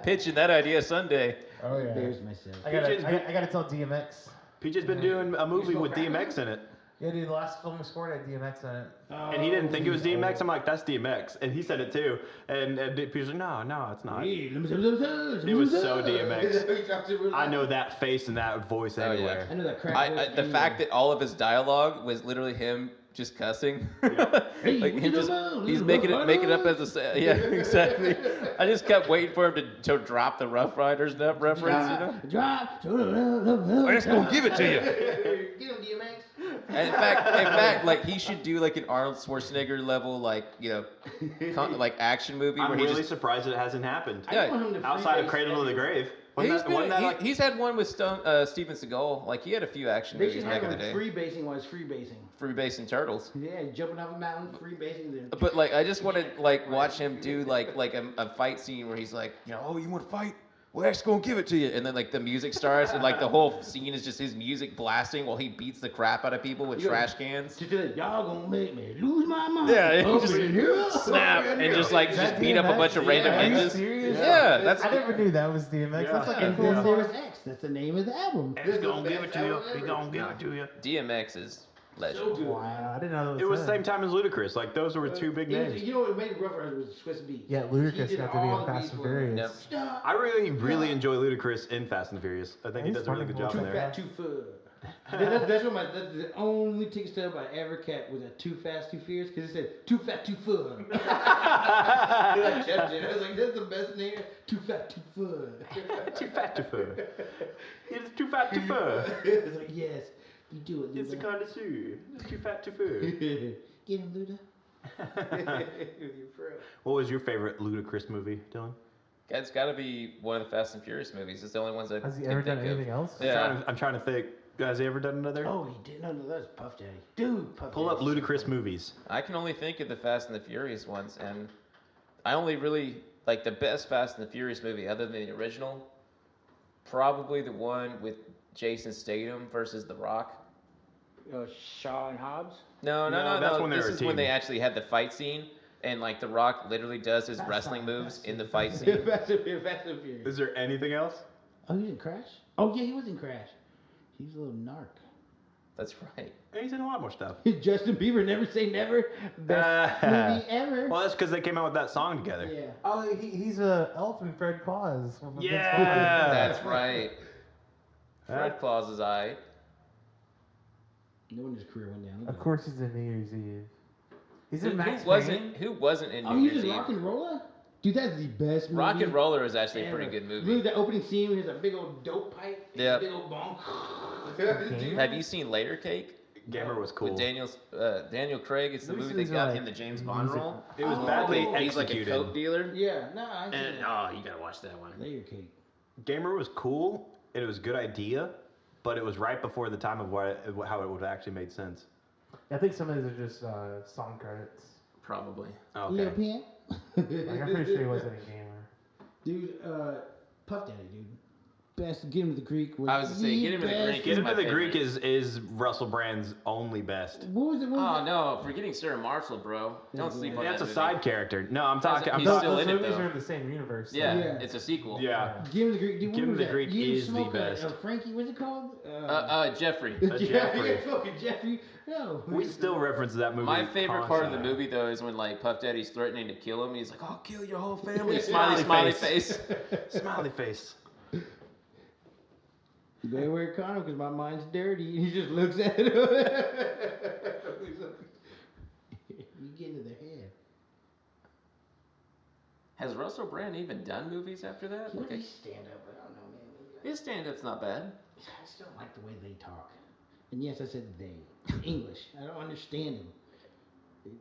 B: Pitching that idea Sunday.
E: Oh yeah.
D: Embarrass myself.
E: I gotta tell DMX.
C: PJ's been doing a movie with DMX in it.
E: Yeah, dude, the last film we scored had DMX in it.
C: And he didn't think it was DMX. I'm like, that's DMX. And he said it too. And PJ's like, no, it's not. It was so DMX. I know that face and that voice
B: Oh, yeah.
C: anywhere.
D: I know that crack.
B: The fact that all of his dialogue was literally him just cussing,
D: Hey,
B: like
D: what
B: him
D: you
B: just
D: doing?
B: he's
D: Little
B: making
D: Rough
B: it up
D: Riders?
B: as a yeah exactly. I just kept waiting for him to drop the Rough Riders reference, you know.
D: Drop.
B: I'm just gonna give it to you.
D: Get him, DMX.
B: And in fact, like he should do like an Arnold Schwarzenegger level, like like action movie
C: I'm
B: where he
C: really
B: just
C: surprised it hasn't happened.
D: I want him to
C: Outside of
D: freebase
C: Cradle to the
D: everything.
C: Grave. Wasn't that like
B: he's had one with Steven Seagal. Like he had a few action
D: They
B: movies
D: should
B: back
D: have
B: in the
D: him
B: day.
D: freebasing while he's freebasing.
B: Freebasing Turtles.
D: Yeah, jumping off a mountain, freebasing. Then
B: But like, I just want to like watch him do like a fight scene where he's like, oh, you want to fight? Well, X gonna give it to you, and then like the music starts, and like the whole scene is just his music blasting while he beats the crap out of people with trash cans.
D: Just like, y'all gonna make me lose my mind.
B: Yeah, he
D: Up
B: just
D: in here,
B: snap
D: up in
B: and
D: here.
B: just like
E: Is that
B: just beat up a
E: DMX?
B: bunch of random
E: Are you
B: ninjas.
E: serious?
B: Yeah, that's
E: I never knew that was DMX. That's like a
D: And
E: cool
D: then there
E: song.
D: was X. That's the name of the album.
C: He's gonna give it to you. He's gonna give it to you.
B: DMX is legend.
D: So good.
E: Wow, I didn't know that was
C: It was the
E: him.
C: same time as Ludacris. Like those were two big names.
D: You know what made it rough was Swiss Beats.
E: Yeah,
D: He
E: Ludacris
D: did
E: got to be
D: all
E: on
D: the
E: Fast
D: beats
E: and
D: for him.
E: Furious.
B: Yep.
C: I really enjoy Ludacris in Fast and Furious. I think he
E: He's
C: does a really
E: funny.
C: good job
D: Too
C: in there.
D: fat, too fur. That's the only ticket stub I ever kept was a Too Fast, Too Fierce because it said Too Fat, Too Fun. I kept it. I was like, that's the best name. Too Fat, Too Fun.
C: Too fat to fur. It's too fat to fur.
D: I was like, yes, you do it,
C: It's a
D: Luda.
C: connoisseur. It's too fat to fur.
D: Get him, Luda. With your fro.
C: What was your favorite Ludacris movie, Dylan?
B: It's got to be one of the Fast and Furious movies. It's the only ones I
E: Has he
B: can
E: ever
B: think
E: done
B: of.
E: anything else?
B: Yeah.
C: I'm trying to think. Has he ever done another?
D: Oh, he did. No, that's Puff Daddy. Dude, Puff
C: Pull up
D: Daddy's so
C: Ludacris
D: funny.
C: movies.
B: I can only think of the Fast and the Furious ones, and I only really like the best Fast and the Furious movie, other than the original. Probably the one with Jason Statham versus The Rock.
D: Shaw and Hobbs?
B: No.
C: that's when they
B: This
C: were a
B: is when
C: team.
B: they actually had the fight scene, and like The Rock literally does his wrestling moves in the fight scene.
D: Fast and Furious.
C: Is there anything else?
D: Oh, he was in Crash? Oh, yeah, he was in Crash. He was a little narc.
B: That's right.
C: He's in a lot more stuff.
D: Justin Bieber, Never Say Never. Best movie ever.
C: Well, that's because they came out with that song together.
D: Yeah.
E: Oh, he's a elf in Fred Claus. From Vince
C: Yeah.
E: Vaughn.
B: That's right. Fred Claus is eye.
D: No wonder his career went down.
E: Of course, he's in New Year's Eve. He's
B: Who
E: in Max
B: wasn't?
E: Payne.
B: Who wasn't in
D: Oh,
B: New
D: he
B: Year's
D: was in
B: Eve?
D: Rock and Roller? Dude, that's the best movie.
B: Rock and Roller is actually a
D: ever.
B: pretty good movie.
D: Remember the opening scene when he has a big old dope pipe? And
B: Yep.
D: a big old bong?
B: Have you seen Layer Cake?
C: Gamer was cool.
B: With Daniel Craig. It's the
E: Those
B: movie
E: things
B: that
E: are
B: got
E: like
B: him the James Bond
E: music.
B: role.
C: It was
D: Oh.
C: badly
B: He's like a
C: executed.
B: coke dealer.
D: Yeah, no, I
C: And
D: ain't
C: oh, you gotta watch that one.
D: Layer cake.
C: Gamer was cool. And it was a good idea, but it was right before the time of how it would have actually made sense.
E: I think some of these are just song credits.
B: Probably.
D: Lil
C: Okay.
D: Pimp.
E: Like, I'm pretty sure he wasn't a gamer.
D: Dude, Puff Daddy, dude. Best Get Him to the Greek.
B: I was to say, Get Him to the
D: best-
B: Greek
C: Get
B: is
C: Him
B: my
C: to the
B: favorite.
C: Greek is Russell Brand's only best.
D: What was it? What was
B: Oh
D: it?
B: no, forgetting Sarah Marshall, bro. Don't sleep on
C: That's
B: that
C: a
B: movie.
C: side character. No, I'm talking. I'm
B: He's
E: Those,
C: talking.
B: still
E: those
B: in it,
E: movies
B: though.
E: are in the same universe. so-
B: Yeah,
D: Yeah.
B: it's a sequel.
C: Yeah.
D: Get Him to the Greek. Dude,
C: Get Him
D: what
C: to
D: was
C: the Greek
D: that? You
C: is the
D: smoke
C: best.
D: Frankie, what's it called?
B: Jeffrey.
C: Jeffrey.
D: Yeah, fucking Jeffrey. No.
C: We still reference that movie.
B: My favorite part of the
C: constantly.
B: movie though is when like Puff Daddy's threatening to kill him. And he's like, "I'll kill your whole family." Smiley face.
C: Smiley face.
D: You better wear a condom because my mind's dirty. And he just looks at him. You get into
B: Has Russell Brand even done movies after that?
D: He
B: Like,
D: might be stand up, but I don't know, man.
B: his stand-up's not bad.
D: I just don't like the way they talk. And yes, I said they. English. I don't understand them.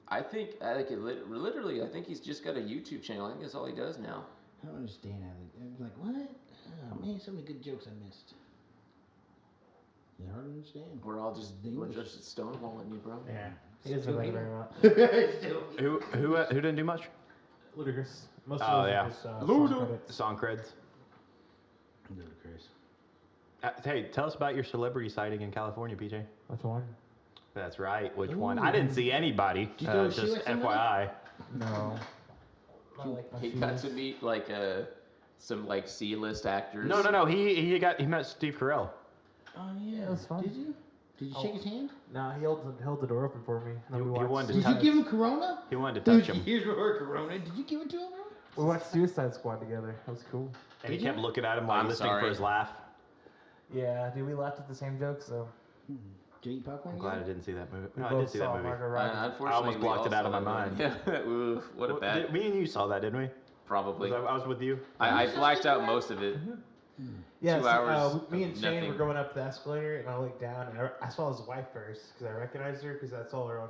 B: I think, literally, I think he's just got a YouTube channel. I think that's all he does now.
D: I don't understand how they. I'm like, what? Oh man, so many good jokes I missed. It's hard to understand.
B: We're just stonewalling you, bro.
E: Yeah. He doesn't like it very much.
C: Who didn't do much?
E: Ludicrous. Most
C: Oh,
E: of those
C: yeah.
E: are just song credits.
C: Song creds.
D: Ludicrous.
C: Hey, tell us about your celebrity sighting in California, PJ.
E: Which one?
C: That's right. Which
D: Ooh.
C: one? I didn't see anybody.
D: Did you throw a shoe
C: Just
D: at somebody?
C: FYI.
E: No. I like my
B: He
E: shoes.
B: got to meet like some like C-list actors.
C: No. He met Steve Carell.
D: Oh yeah.
E: Yeah, it was fun.
D: Did you? Did you shake his hand?
E: No, he held the door open for me. And then
C: He
E: we watched-
C: wanted to
D: Did
C: touch-
D: you give him Corona?
C: He wanted to touch
D: Dude,
C: him,
D: here's her Corona. Did you give it to him, bro?
E: We watched Suicide Squad together. That was cool.
C: and he
D: Did
C: kept
D: you?
C: looking at him while
B: I'm
C: listening for
B: sorry.
C: his laugh.
E: Yeah, dude, we laughed at the same jokes, so.
D: Did you eat popcorn?
C: I'm glad I
D: again?
C: didn't see that movie.
E: We
C: No, I
E: both
C: did see that
E: saw
C: movie.
E: Margot Robbie.
B: Unfortunately,
C: I almost
B: we
C: blocked
B: all
C: it out of
B: saw
C: my
B: that
C: mind.
B: movie. Oof, what a bad.
C: Me and you saw that, didn't we?
B: Probably.
C: I was with you.
B: I blacked out most of it.
E: Yeah,
B: 2
E: so,
B: hours
E: me and
B: of
E: Shane
B: nothing.
E: were going up the escalator, and I looked down, and I saw his wife first because I recognized her because I saw her on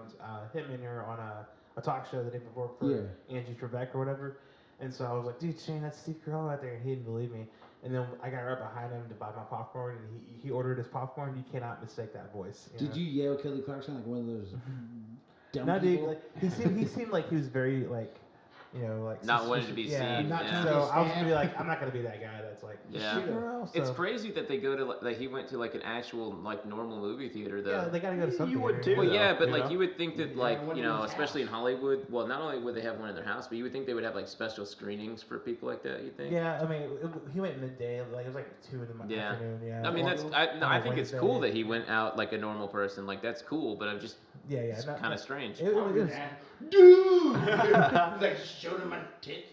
E: him and her on a talk show the day before for Angie Trebek or whatever. And so I was like, dude, Shane, that's Steve Carell out there, and he didn't believe me. And then I got right behind him to buy my popcorn, and he ordered his popcorn. You cannot mistake that voice.
D: Did you yell Kelly Clarkson like one of those dumb
E: No, dude.
D: people?
E: Like, he seemed like he was very like, like
B: Not wanting to be
E: yeah.
B: seen.
D: Not
B: Yeah.
D: trying to
E: So
D: be
E: I was gonna
D: stabbed.
E: be like, I'm not gonna be that guy that's like,
B: Yeah.
E: Steve Carell.
B: It's
E: So-
B: crazy that they go to like he went to like an actual like normal movie theater though.
E: Yeah, they gotta go to something.
C: You would too.
B: Well, yeah,
C: though,
B: but
C: you
B: like
C: know?
B: you would think that
D: Yeah,
B: like
D: one
B: you
D: in
B: know,
D: his
B: especially in
D: house.
B: Hollywood. Well, not only would they have one in their house, but you would think they would have like special screenings for people like that. You think?
E: Yeah, I mean, he went midday, like it was like 2 in the
B: Yeah.
E: afternoon. Yeah.
B: I mean,
E: Or-
B: that's
E: on
B: I
E: a
B: think it's
E: Wednesday.
B: cool that he went out like a normal person. Like that's cool, but I'm just
E: Yeah,
B: it's
E: no,
B: kind
E: no.
B: of strange.
E: It was.
D: Dude! Like showed him my tits,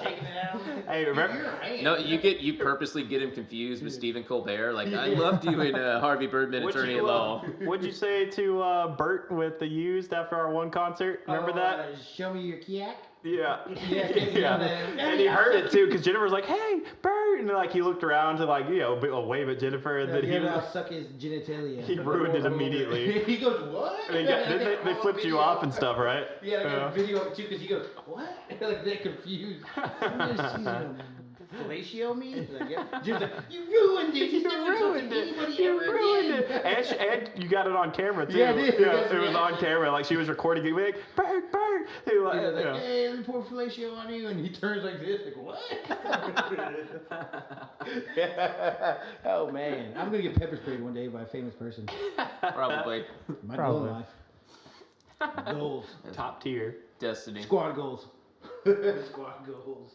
D: shaking it out.
C: Hey, remember?
D: Your hand.
B: No, you purposely get him confused with Stephen Colbert. Like I loved you in Harvey Birdman, Attorney at Law.
C: What'd you say to Bert with the used after our one concert? Remember that?
D: Show me your kiak.
C: Yeah.
D: Yeah,
C: yeah. And he heard it too, because Jennifer was like, "Hey, Bert," and like he looked around to like wave at Jennifer, and then he
D: I'll
C: was,
D: suck his genitalia.
C: he ruined it immediately.
D: He goes, what?
C: And then they flipped you off and stuff, right?
D: Yeah, I got a video of it too, because he goes, what? Like, they're confused. Fellatio me? Like, yeah. Jim's like, you ruined it. You never told anybody
C: You
D: ever
C: ruined
D: again.
C: it. And you got it on camera too.
D: Yeah, I did.
C: Yeah,
D: That's
C: it was
D: right.
C: on camera. Like she was recording it. Like, Bert, Bert. He was
D: He was like,
C: yeah.
D: hey, let me pour fellatio on you. And he turns like this, like, what? Oh, man. I'm going to get pepper sprayed one day by a famous person.
B: Probably
D: My
E: Probably.
D: goal in life. Goals.
C: Top tier.
B: Destiny.
D: Squad goals. Squad goals.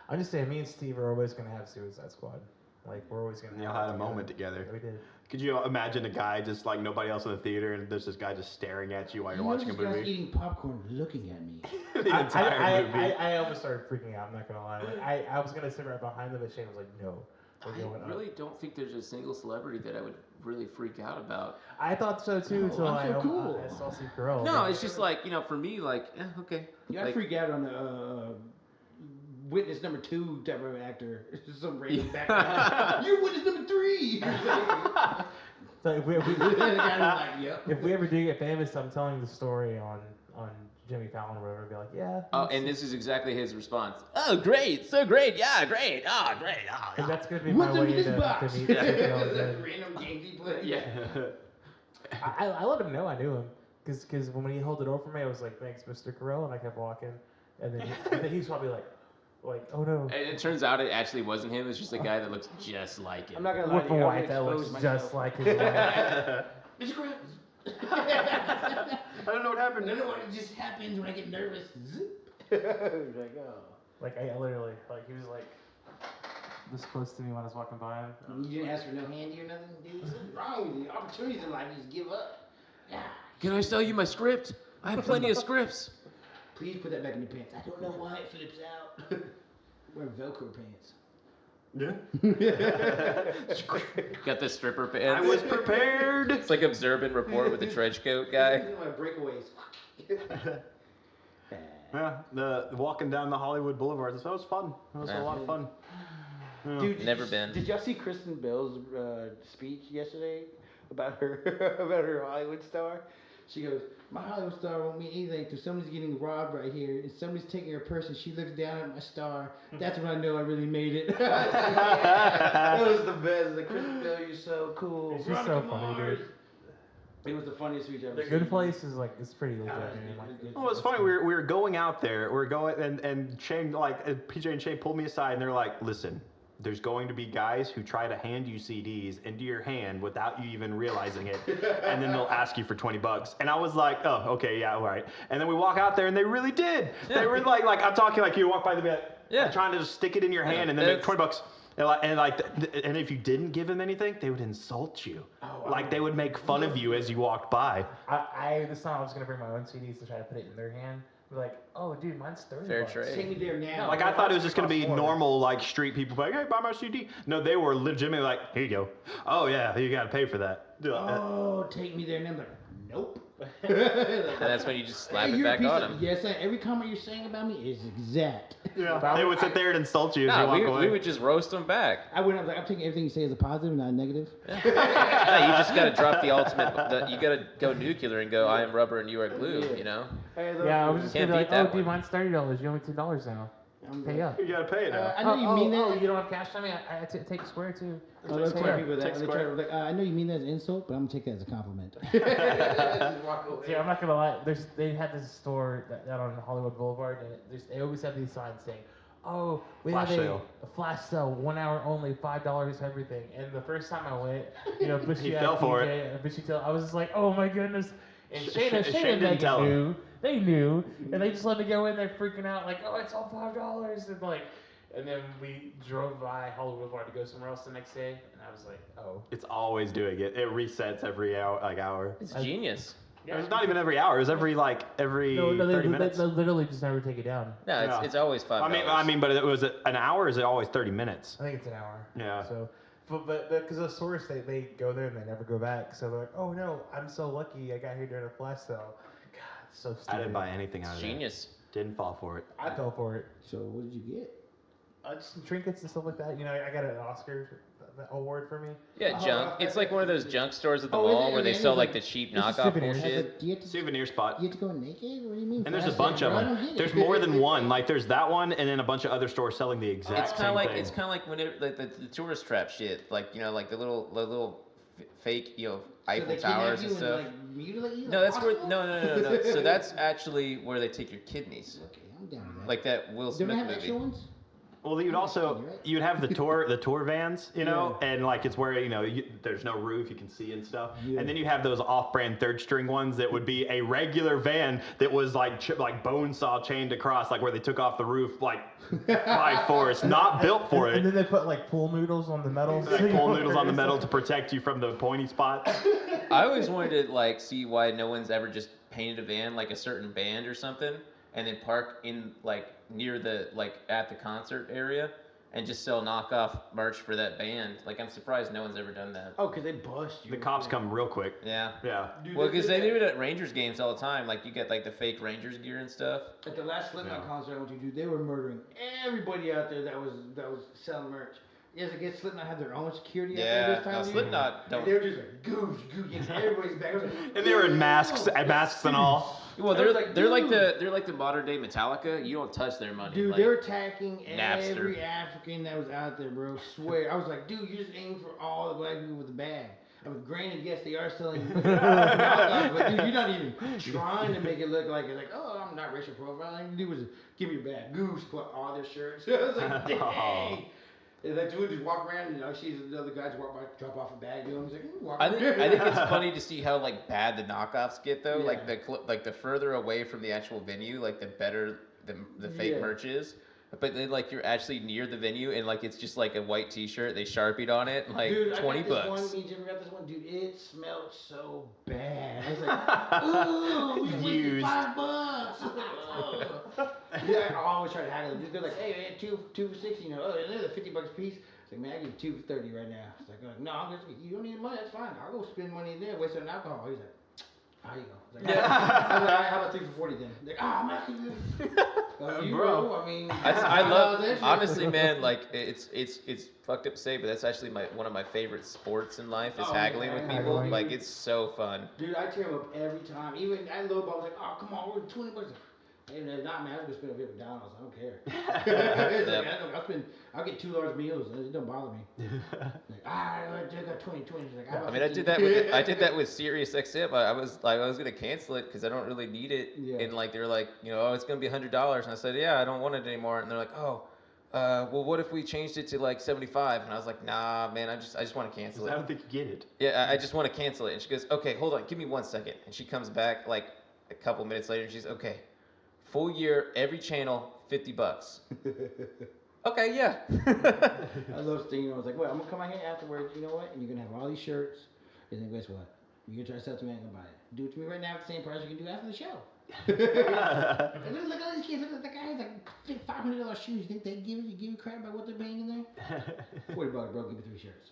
E: I'm just saying, me and Steve are always gonna have Suicide Squad. Like we're always gonna.
C: Y'all
E: have
C: had
E: it
C: a moment together.
E: We did.
C: Could you imagine a guy just like nobody else in the theater, and there's this guy just staring at you while you're
D: You know
C: watching a
D: this guy's
C: movie?
D: eating popcorn looking at me.
C: The entire movie.
E: I almost started freaking out. I'm not gonna lie. Like, I was gonna sit right behind them, but Shane was like, "No, we're going
B: I
E: up."
B: really don't think there's a single celebrity that I would really freak out about.
E: I thought so too
D: Oh,
E: until
D: I'm so cool.
E: I saw Steve Carell.
B: No, it's just like for me, like okay.
D: Yeah, I
B: Like,
D: freak out on witness number 2 type of actor. Some random background. You're witness number 3.
E: So if we,
D: The guy's like, yep.
E: if we ever do get famous, I'm telling the story on Jimmy Fallon or whatever. Be like, yeah.
B: Oh, and this is exactly his response. Oh, great, so great, yeah, great, oh, great, oh,
E: And
B: yeah.
E: that's gonna be
D: What's
E: my
D: in
E: way
D: this
E: to
D: box?
E: meet Steve Carell
D: That
E: again.
D: random games he plays.
B: Yeah.
E: I let him know I knew him because when he held it over for me, I was like, thanks, Mr. Carell, and I kept walking, and then he's probably like, oh no.
B: And it turns out it actually wasn't him. It's just a guy that looks just like him.
D: I'm not gonna lie
E: With
D: to
E: a
D: you.
E: wife that looks just like his wife.
D: Mr. Krabs.
C: I don't know what
D: I
C: happened.
D: don't know what it just happens when I get nervous. Zip. Like, oh.
E: Like I literally, like he was like this close to me when I was walking by him.
D: You didn't ask for no handy or nothing, dude. What's wrong with you? Opportunities in life, you just give up. Yeah.
B: Can I sell you my script? I have plenty of scripts.
D: Please put that back in your pants. I don't know why it flips out. Wear Velcro pants.
C: Yeah.
B: Got the stripper pants.
C: I was prepared.
B: It's like Observe and Report with the trench coat guy.
D: These are my breakaways.
C: Yeah, the walking down the Hollywood Boulevard. That was fun. That was a lot of fun. Yeah.
D: Dude,
B: Never been.
D: Did y'all see Kristen Bell's speech yesterday about her about her Hollywood star? She goes, "My Hollywood star won't mean anything till somebody's getting robbed right here, and somebody's taking her purse, and she looks down at my star. That's when I know I really made it." That was the best. Like, Kristen Bell, you're so cool.
E: It's just so funny, dude.
D: It was the funniest speech I've ever
E: The
D: seen.
E: Good Place is like, it's pretty legit,
D: Ah,
E: man. Like,
C: Well, it's funny. We were going out there. We were going, and Shane, PJ and Shane pulled me aside, and they're like, "Listen, there's going to be guys who try to hand you CDs into your hand without you even realizing it, and then they'll ask you for $20." And I was like, "Oh, okay, yeah, all right." And then we walk out there, and they really did. They were like I'm talking like you walk by the bed, trying to just stick it in your hand, and then make $20. And if you didn't give them anything, they would insult you. They would make fun of you as you walked by.
E: This time I was gonna bring my own CDs to try to put it in their hand. They're like, "Oh, dude, mine's $30."
B: Fair trade.
D: Take me there now.
C: Like, I thought it was just gonna be normal, street people, like, "Hey, buy my CD." No, they were legitimately like, "Here you go." "Oh yeah, you gotta pay for that."
D: Oh, take me there, and I'm like, nope.
B: And that's when you just slap it
D: You're a
B: back
D: piece
B: on
D: of-
B: him.
D: Yes, every comment you're saying about me is exact.
C: Yeah, they would sit there and insult you as you
B: Nah,
C: walk away.
B: we would just roast them back.
D: I was like, I'm taking everything you say as a positive, not a negative.
B: No, you just gotta drop the ultimate. You gotta go nuclear and go, "I am rubber and you are glue." You know.
E: Yeah, I was just
B: Can't
E: gonna be
B: beat
E: like,
B: that
E: "Oh, dude,
B: one.
E: mine's $30. You owe me $2 now. Pay up."
C: You gotta pay it now.
D: I know you mean that.
E: Oh, you don't have cash on me? I take Square too.
D: Oh, those
E: Pay
D: poor
E: up.
D: people that
C: Take
D: they
C: square.
D: try to like, I know you mean that as an insult, but I'm gonna take that as a compliment.
E: See, I'm not gonna lie. They had this store out on Hollywood Boulevard, and they always have these signs saying, "Oh, we
C: Flash
E: have
C: sale.
E: a flash sale, 1 hour only, $5 everything." And the first time I went,
C: He fell for
E: I was just like, "Oh my goodness!" And Shane
C: Shane
E: and
C: didn't
E: Megan
C: tell him.
E: knew. They knew, and they just let me go in there freaking out, like, "Oh, it's all $5," and then we drove by Hollywood Boulevard to go somewhere else the next day, and I was like, "Oh."
C: It's always doing it. It resets every hour.
B: It's genius.
C: It's not even every hour. It's every 30 minutes.
E: They literally just never take it down.
B: No,
C: Yeah.
B: it's always $5.
C: I mean, but it was an hour. Or is it always 30 minutes?
E: I think it's an hour.
C: Yeah.
E: So, but because of Source, they go there and they never go back. So they're like, "Oh no, I'm so lucky I got here during a flash sale." God, it's so stupid.
C: I didn't buy anything out of it.
B: Genius.
C: Didn't fall for it.
E: I fell for it.
D: So what did you get?
E: Just some trinkets and stuff like that. I got an Oscar award for me.
B: Yeah, junk. It's like one of those junk stores at the
D: Oh, is
B: mall
D: it?
B: where they
D: And
B: sell
D: it's
B: like
D: like-
B: the cheap
E: it's a
B: knockoff
E: souvenir.
B: bullshit.
D: Do you have to,
C: Souvenir spot.
D: you have to go naked? What do you mean?
C: And there's a
D: Flash
C: bunch
D: sale,
C: of
D: bro? I
C: them.
D: don't get it.
C: There's more than one. Like there's that one, and then a bunch of other stores selling the exact
B: It's kind
C: same
B: of like
C: thing.
B: it's kind of like whenever like the tourist trap shit, like like the little fake
D: So
B: Eiffel
D: they kidnap
B: Towers
D: you
B: and stuff.
D: like, mutilate you?
B: No, that's where
D: Possible?
B: no. So that's actually where they take your kidneys,
D: Okay, I'm down with that.
B: like that Will
D: Don't
B: Smith
D: they have
B: movie.
D: extra ones?
C: Well, you'd also you'd have the tour vans, and like it's where there's no roof, you can see and stuff,
D: Yeah.
C: and then you have those off-brand third string ones that would be a regular van that was like bone saw chained across, like where they took off the roof by force, not built for
E: And
C: it.
E: then they put like pool noodles on the metal.
C: Like pull noodles on the metal to protect you from the pointy spots.
B: I always wanted to see why no one's ever just painted a van like a certain band or something, and then park in near the at the concert area and just sell knockoff merch for that band. I'm surprised no one's ever done that.
D: Oh, because they bust you.
C: The cops come real quick.
B: Yeah.
C: Yeah.
D: Dude,
B: Well,
D: they
B: because
D: did
B: they
D: that.
B: do it at Rangers games all the time. Like you get the fake Rangers gear and stuff.
D: At the last Slipknot
C: Yeah.
D: concert I went to, dude, they were murdering everybody out there that was selling merch. Yes, I guess Slipknot had their own security out
B: Yeah.
D: there this time.
B: Now
D: dude.
B: Slipknot
D: And
B: don't.
D: they were just like goose, and everybody's back. I was like,
C: And they were in masks and all.
B: Well,
D: I was like,
B: they're like
D: dude.
B: the modern day Metallica. You don't touch their money.
D: Dude, they're attacking
B: Napster.
D: every African that was out there, bro. Swear. I was like, dude, you just aim for all the black people with the bag. I mean, granted, yes, they are selling knockoffs, but dude, you're not even trying to make it look like it's like, oh, I'm not racial profiling. All you do is give me your bag. Goose, put all their shirts. I was like, dang. And that dude just walk around and sees the other guys walk by, drop off a bag to him. He's like, walk
B: I think
D: around.
B: it's funny to see how bad the knockoffs get though.
D: Yeah.
B: The further away from the actual venue, the better the fake
D: Yeah.
B: merch is. But then you're actually near the venue and it's just a white T-shirt. They sharpied on it,
D: Dude,
B: $20.
D: I got this one, me and Jimmy got this one, dude. It smelled so bad. I was like, ooh, we wasted
C: Used.
D: $5. Ugh. Yeah, I always try to haggle it. They're like, hey, man, two for 60, oh, they're $50 a piece. It's like, man, I give you 2 for 30 right now. It's like, no, you don't need the money, that's fine. I'll go spend money in there, waste it on alcohol. He's like, How you go? Like, I was like, how about 3 for 40 then? Like, ah, man, you
C: Bro.
D: I mean,
B: I love
D: that shit.
B: honestly, man. Like it's fucked up to say, but that's actually one of my favorite sports in life is
D: Oh,
B: haggling
D: yeah,
B: with
D: haggling.
B: people. Like it's so fun.
D: Dude, I tear him up every time. Even I low ball was like, oh come on, we're $20. And if not, man, I was gonna spend a bit of McDonald's. I don't care. It's like, I'll get 2 large meals. It don't bother me. Like, I got 20. She's like,
B: I mean, I did that with Sirius XM. I was gonna cancel it because I don't really need it.
D: Yeah.
B: And like they're like, oh, it's gonna be $100, and I said, yeah, I don't want it anymore. And they're like, oh, well, what if we changed it to like 75? And I was like, nah, man, I just want to cancel it.
C: I don't think you get it.
B: Yeah, I just want to cancel it. And she goes, okay, hold on, give me 1 second. And she comes back like a couple minutes later, and she's okay, full year, every channel, $50. Okay, yeah.
D: I love stinging. I was like, well, I'm gonna come out here afterwards. You know what? And you're gonna have all these shirts. And then guess what? You're gonna try to sell it to me. I'm gonna buy it. Do it to me right now at the same price you can do after the show. Look at all these kids. Look at that guy has like $500 shoes. You think they give you crap about what they're paying in there? $40, bro. Give me 3 shirts.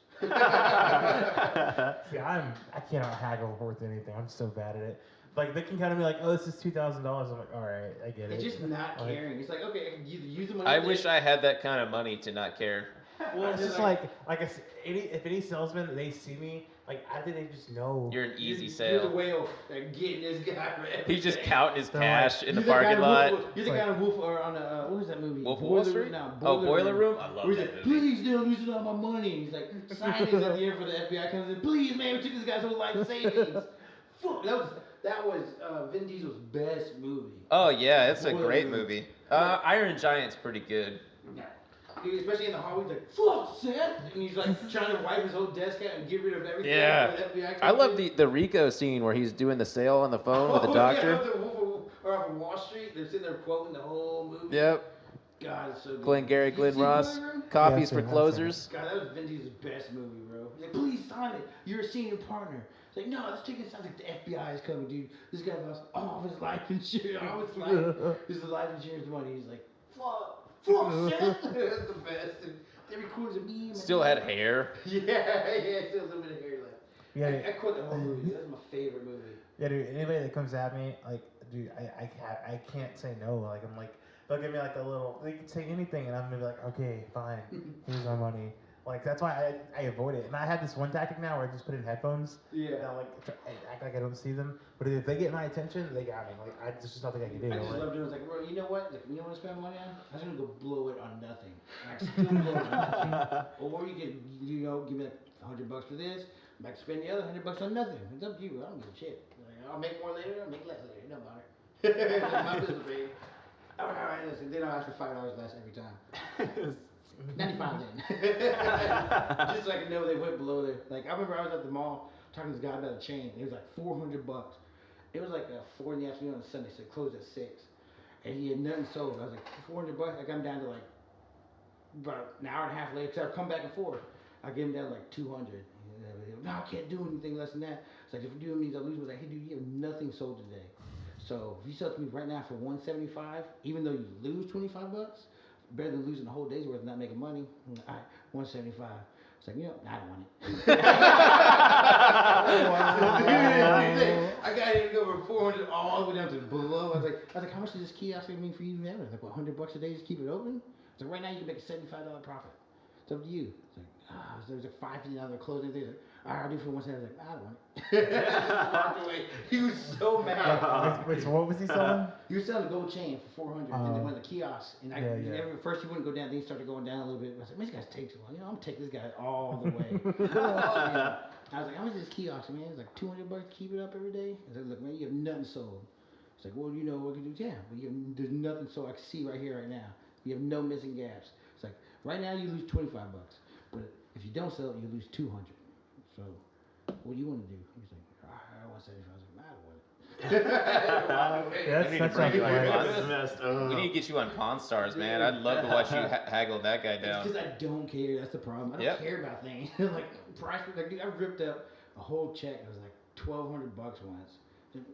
E: See, I cannot haggle worth anything. I'm so bad at it. Like they can kind of be like, oh, this is $2,000. I'm like, all right, I get it.
D: It's just not caring. It's like, okay, you use the money.
B: I wish I had that kind of money to not care.
E: Well, it's just like if any salesman they see me, like I think they just know.
B: You're an easy
D: You're the
B: sale.
D: whale like getting this guy. Man.
B: He's just counting his
E: So,
B: cash in the
D: You're the guy
B: parking
D: in
B: lot.
D: You're the guy in Wolf or on what was that movie?
B: Wolf of Wall Street?
D: No,
B: Boiler Room? I love
D: Where he's
B: that
D: like,
B: movie.
D: please don't lose all my money. He's like, sign this at the end for the FBI comes in. Please, man, we took this guy's whole life savings. Fuck, that was Vin Diesel's best movie.
B: Oh yeah, it's a
D: Boiler
B: great
D: Room.
B: movie. Iron Giant's pretty good.
D: Yeah. Dude, especially in the hallway, he's like, fuck, Seth! And he's like trying to wipe his whole desk out and get rid of everything.
B: Yeah.
D: before the FBI
B: I
D: comes
B: love
D: in.
B: the Rico scene where he's doing the sale on the phone with the doctor.
D: Yeah, the Wolf of Wall Street. They're sitting there quoting the whole movie.
B: Yep.
D: God, it's so good.
B: Glenn Gary,
D: Did you
B: Glenn
D: see
B: Ross.
D: Boiler Room?
B: Coffees
E: Yeah,
B: for
E: I've seen it.
B: closers.
D: God, that was Vin Diesel's best movie, bro. He's like, please sign it. You're a senior partner. It's like, no, let's take it. Sounds like the FBI is coming, dude. This guy lost all of his life insurance. All his life. This is life insurance money. He's like, fuck, Seth. That's the best. And they recorded a meme.
B: Still had hair.
D: Yeah, still a little bit of hair left.
E: Yeah,
D: I quote the whole movie. That's my favorite movie.
E: yeah, dude. Anybody that comes at me, like, dude, I can't say no. Like, I'm like, they'll give me like a little. They can say anything, and I'm gonna be like, okay, fine. Here's my money. Like that's why I avoid it. And I have this one tactic now where I just put in headphones.
D: Yeah.
E: And I act like I don't see them. But if they get my attention, they got me. Like there's just nothing I can do.
D: I just
E: like,
D: love doing it. It's like, bro, you know what? Like, you know what I spend money on? I'm just gonna go blow it on nothing. And I still blow it on nothing. Or you can, give me like $100 for this. I'm back to spend the other $100 on nothing. It's up to you. I don't give a shit. Like, I'll make more later. I'll make less later. It don't matter. My business, baby. All right, listen. Then I'll ask for $5 less every time. 95 then. Just so I can know they went below there. Like I remember I was at the mall talking to this guy about a chain. It was like $400. It was like 4 in the afternoon on Sunday, so it closed at 6. And he had nothing sold. I was like, $400. I got him down to like about an hour and a half later. Cause I'd come back and forth. I gave him down to like 200. No, I can't do anything less than that. It's like if you do means I lose. I was like, hey dude, you have nothing sold today. So if you sell it to me right now for $175, even though you lose $25, better than losing the whole day's worth and not making money. All right, $175. It's like, I don't want it. I got it to go from 400 all the way down to below. I was like, how much does this kiosk mean for you to have? I was like, $100 a day to keep it open? So right now you can make a $75 profit. It's up to you. It's like, there's a $5 closing thing. Like, all right, I'll do it for $175. I was like, I don't want it. Walked away. He was so mad.
E: wait, so what was he selling?
D: He was selling a gold chain for $400, and then went to the kiosk. And first he wouldn't go down, then he started going down a little bit. I was like, man, this guy's taking too long. I'm gonna take this guy all the way. I was like, how much is this kiosk, man? It's like $200 to keep it up every day. I said, look, man, you have nothing sold. It's like, well, you know what we can do? Yeah, but there's nothing sold. I can see right here, right now. You have no missing gaps. It's like, right now you lose $25, but if you don't sell it, you lose $200. So, what do you want to do? He's like, I want $75. I was like, I don't want it.
B: We need to bring you on Pawn.
C: Messed up.
B: We need to get you on Pawn Stars, man. I'd love to watch you haggle that guy down.
D: It's because I don't care. That's the problem. I don't care about things. Like price, like dude, I ripped up a whole check. It was like $1,200 once. Just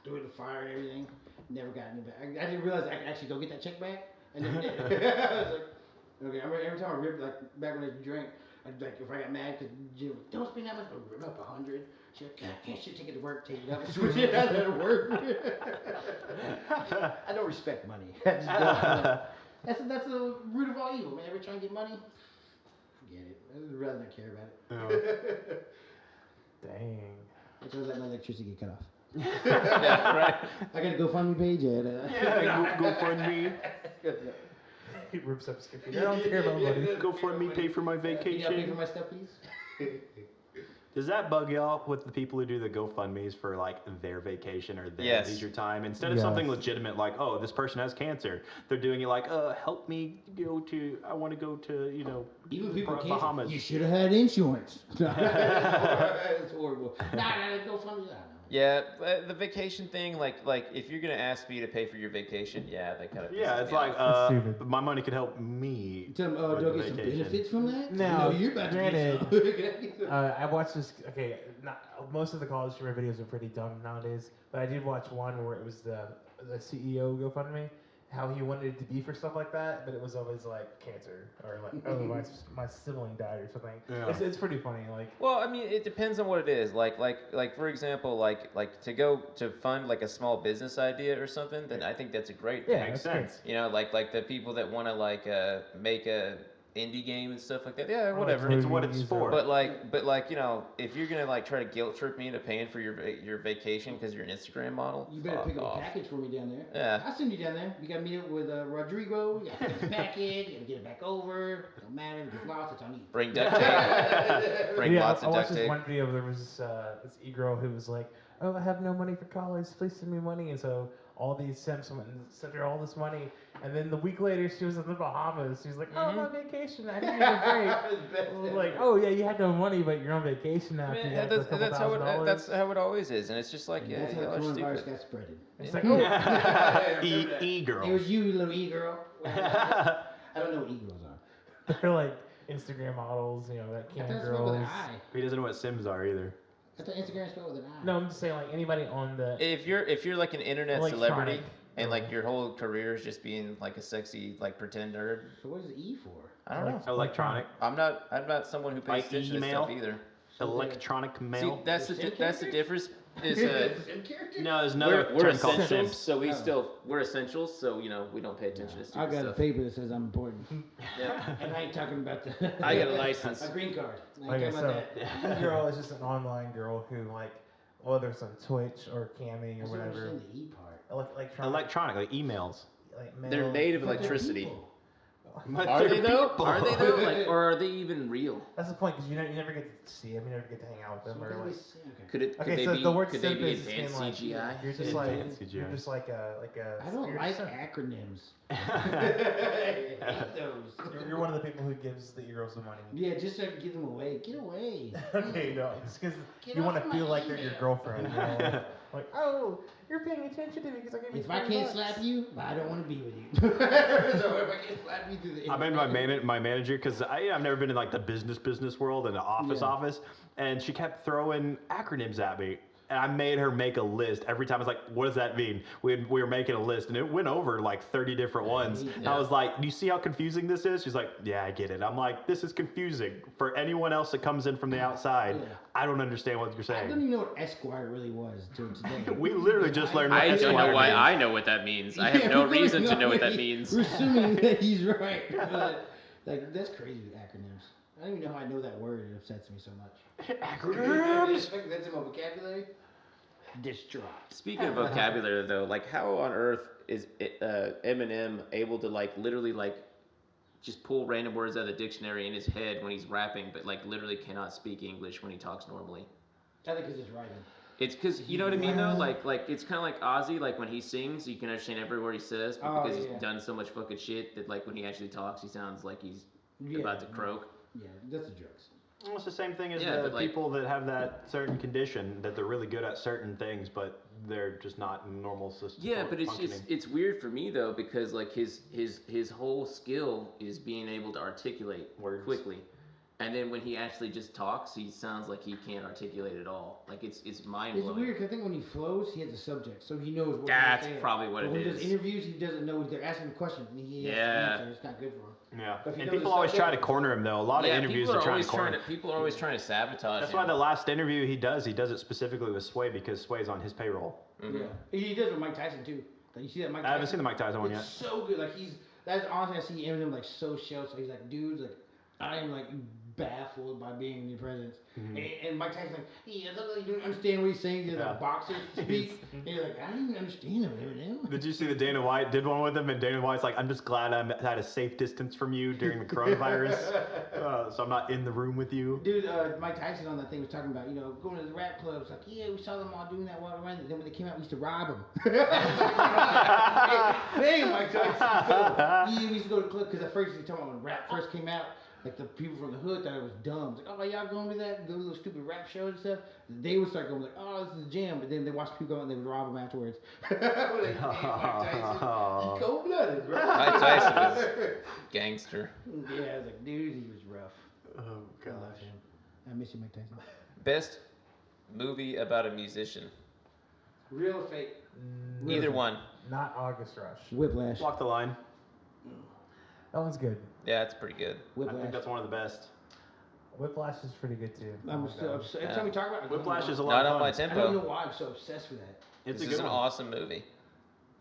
D: threw it in the fire and everything. Never got any back. I didn't realize I could actually go get that check back. I never did. I was like, okay. I remember every time I ripped, like back when I drank, Like if I got mad because Jim, don't spend that much, I'm up 100. She's like, I can't shit, take it to work, take it up, switch it out at work. I don't respect money. That's the root of all evil, man. Every trying to get money, forget it. I'd rather not care about it.
E: Dang.
D: That's why I let my electricity get cut off.
B: Yeah, right.
D: I got a GoFundMe page at
C: Go fund me.
E: He rips up his computer. I don't care about money.
C: Go fund me. Pay for my
D: Can you pay
C: vacation.
D: for my stuff, please?
C: Does that bug y'all with the people who do the GoFundMe's for like their vacation or their leisure time? Instead of something legitimate like, oh, this person has cancer, they're doing it like, help me go to, I want to go to,
D: Even people can't.
C: Bahamas.
D: You should have had insurance. It's horrible. Nah, GoFundMe.
B: Yeah, but the vacation thing, like if you're gonna ask me to pay for your vacation, yeah, that kind of.
C: Yeah, it's like
E: That's stupid.
C: my money could help me.
D: Do I get some benefits from that?
E: Now,
D: No, you're about to
E: granted,
D: get some.
E: I watched this. Okay, most of the college streamer videos are pretty dumb nowadays, but I did watch one where it was the CEO GoFundMe, how he wanted it to be for stuff like that, but it was always like cancer or like my sibling died or something.
C: Yeah.
E: It's pretty funny. Like,
B: Well, I mean, it depends on what it is. Like for example, like to go to fund like a small business idea or something, then I think that's a great thing.
E: yeah,
C: Makes
E: that's great.
C: sense.
B: You know, like the people that want to like make a indie game and stuff like that. Yeah, whatever.
C: It's what it's for.
B: But like if you're gonna like try to guilt trip me into paying for your vacation because you're an Instagram model,
D: You better
B: fuck
D: pick up
B: off.
D: a package for me down there.
B: Yeah.
D: I'll send you down there. You got to meet up with Rodrigo. You got to pick the package. You got to get it back over. Don't matter. If it's lost, it's on you.
B: Bring duct tape. Bring lots
E: I
B: of
E: watched
B: duct
E: this
B: tape.
E: one video. There was this e-girl who was like, "Oh, I have no money for college. Please send me money." And so all these simps went and sent her all this money. And then the week later, she was in the Bahamas. She was like, "Oh, I'm on vacation. I needed a break." Like, "Oh yeah, you had no money, but you're on vacation now."
B: Man,
E: You got a couple $1,000.
B: that's how it always is, and it's just like
D: That's how
B: y'all
D: the
B: are
D: coronavirus
B: stupid.
D: got spreaded.
E: It's like, oh,
C: E-girl.
D: It was you, little e-girl. I don't know what e-girls are.
E: they're like Instagram models, that
D: I
E: cam
D: thought it's spelled with
E: girls.
D: an I.
C: He doesn't know what Sims are either.
D: I thought Instagram spelled with an I.
E: No, I'm just saying like anybody on the.
B: If you're like an internet
E: Electronic.
B: celebrity and like your whole career is just being like a sexy like pretend nerd,
D: So what is E for?
B: I don't know.
C: Electronic.
B: I'm not someone who pays
C: Like
B: attention to
C: email?
B: stuff either.
C: Electronic
B: See,
C: mail.
B: that's
D: The
B: the
D: same
B: that's the
D: characters?
B: difference. Is
D: Sim character?
C: No, there's another
B: we're
C: term called
B: essentials,
C: Sims.
B: so
D: Oh.
B: we're essentials, so we don't pay attention to
D: I
B: stupid
D: got a
B: stuff.
D: paper that says I'm important.
B: Yeah.
D: And I ain't talking about the.
B: I got a license.
D: A green card. I ain't
E: Okay,
D: talking
E: so
D: about that.
E: one girl is just an online girl who like, whether it's on Twitch or camming
D: I
E: or
D: still
E: whatever,
D: understand the E part.
E: electronic,
C: Like emails.
E: like
B: They're
E: mail.
B: made of
D: But they're
B: electricity.
D: people.
B: Are they though? Are they though? Like, or are they even real?
E: That's the point, because you never get to see them, you never get to hang out with them,
D: So
E: or
D: gotta be
E: like.
D: okay.
B: Could
E: Okay,
B: they
E: so
B: be
E: the word
B: could they
E: simp
B: be
E: is
B: advanced
E: like,
B: CGI?
E: You're just like
C: Advanced CGI.
E: you're just like a.
D: I don't
E: you're
D: like
E: simp.
D: acronyms. I hate those.
E: You're one of the people who gives the girls the money.
D: Yeah, just so I can give them away. Get away.
E: Okay, no, it's because
D: Get
E: you want
D: off
E: to
D: my
E: feel like they're your
D: email.
E: girlfriend. You know? Like, oh, you're paying attention to me because I gave you
D: If I
E: $20.
D: can't slap you, I don't want to be with you. So if I can't slap you through the
C: I made my manager because I've never been in like the business world and the office, and she kept throwing acronyms at me. And I made her make a list every time. I was like, "What does that mean?" We were making a list, and it went over like 30 different ones. And I was like, "Do you see how confusing this is?" She's like, "Yeah, I get it." I'm like, "This is confusing for anyone else that comes in from the outside.
D: Yeah.
C: I don't understand what you're
D: I
C: saying."
D: don't even know what Esquire really was until today.
C: We literally just learned what
B: I don't know
C: Esquire
B: why
C: means.
B: I know what that means. I have no
D: we don't
B: reason to know what that
D: he-
B: means.
D: We're assuming that he's right. But, like, that's crazy with acronyms. I don't even know how I know that word. It upsets me so much.
C: Acronyms.
D: That's in my vocabulary. Distraught.
B: Speaking of vocabulary, though, like how on earth is Eminem able to like literally like just pull random words out of the dictionary in his head when he's rapping, but like literally cannot speak English when he talks normally?
D: I think it's his writing.
B: It's because you know what I mean though, like it's kind of like Ozzy, like when he sings, you can understand every word he says, but
D: Oh,
B: because
D: yeah.
B: he's done so much fucking shit that like when he actually talks, he sounds like he's
D: Yeah.
B: about to croak.
D: Yeah, that's the drugs.
C: Well, it's the same thing as
B: Yeah,
C: the
B: but, like-
C: people that have that certain condition that they're really good at certain things, but they're just not normal system.
B: Yeah, but it's
C: functioning.
B: just it's weird for me though because like his whole skill is being able to articulate
C: Words.
B: quickly, and then when he actually just talks, he sounds like he can't articulate at all. Like it's mind
D: It's
B: blowing.
D: weird 'cause I think when he flows, he has a subject, so he knows what
B: That's
D: he's saying.
B: probably what
D: but
B: it
D: when he
B: is.
D: does interviews, he doesn't know. They're asking him questions, and he has to
B: Yeah.
D: answer. It's kind of good for him.
C: Yeah.
D: But if he
C: And
D: knows
C: people
D: the
C: always try to
D: subject-
C: corner him though. A lot of interviews
B: people
C: are trying to corner him.
B: People are always trying to sabotage
C: That's
B: him.
C: why the last interview he does it specifically with Sway because Sway's on his payroll.
B: Mm-hmm.
D: Yeah, he does with Mike Tyson too. Like you see that Mike.
C: I haven't seen the Mike Tyson one
D: It's
C: yet.
D: so good. Like that's honestly I see Eminem like so shelled. So he's like, dude, like I am like baffled by being in your presence. And Mike Tyson's like, yeah, you don't understand what he's saying. He's like boxers speak. And you're like, I don't even understand him, Eminem.
C: Did you see that Dana White did one with him? And Dana White's like, I'm just glad I'm at a safe distance from you during the coronavirus, so I'm not in the room with you.
D: Dude, Mike Tyson on that thing was talking about, going to the rap clubs. Like, yeah, we saw them all doing that while around. Then when they came out, we used to rob them. Damn, Mike Tyson. Yeah, we used to go to the club because at first he was talking about when rap first came out. Like the people from the hood thought it was dumb. It's like, oh, y'all going to that? Those little stupid rap shows and stuff. They would start going like, oh, this is a jam. But then they watch people go out and they would rob them afterwards. Like, damn, Mike Tyson, cold blooded, bro.
B: Mike Tyson was gangster.
D: Yeah, I was like, dude, he was rough.
C: Oh
D: I love him. I miss you, Mike Tyson.
B: Best movie about a musician.
D: Real or fake?
B: Either one.
E: Not August Rush.
D: Whiplash.
C: Walk the line.
E: That one's good.
B: Yeah, it's pretty good.
C: I
D: Whiplash.
C: think that's one of the best.
E: Whiplash is pretty good too.
D: I'm still obsessed. Every time we talk about it,
C: Whiplash is a lot
B: Not
C: of
B: on
C: fun.
B: my
D: I don't know
B: tempo.
D: why I'm so obsessed with that.
C: It's
B: This
C: a
B: is
C: good
B: an
C: one.
B: awesome movie.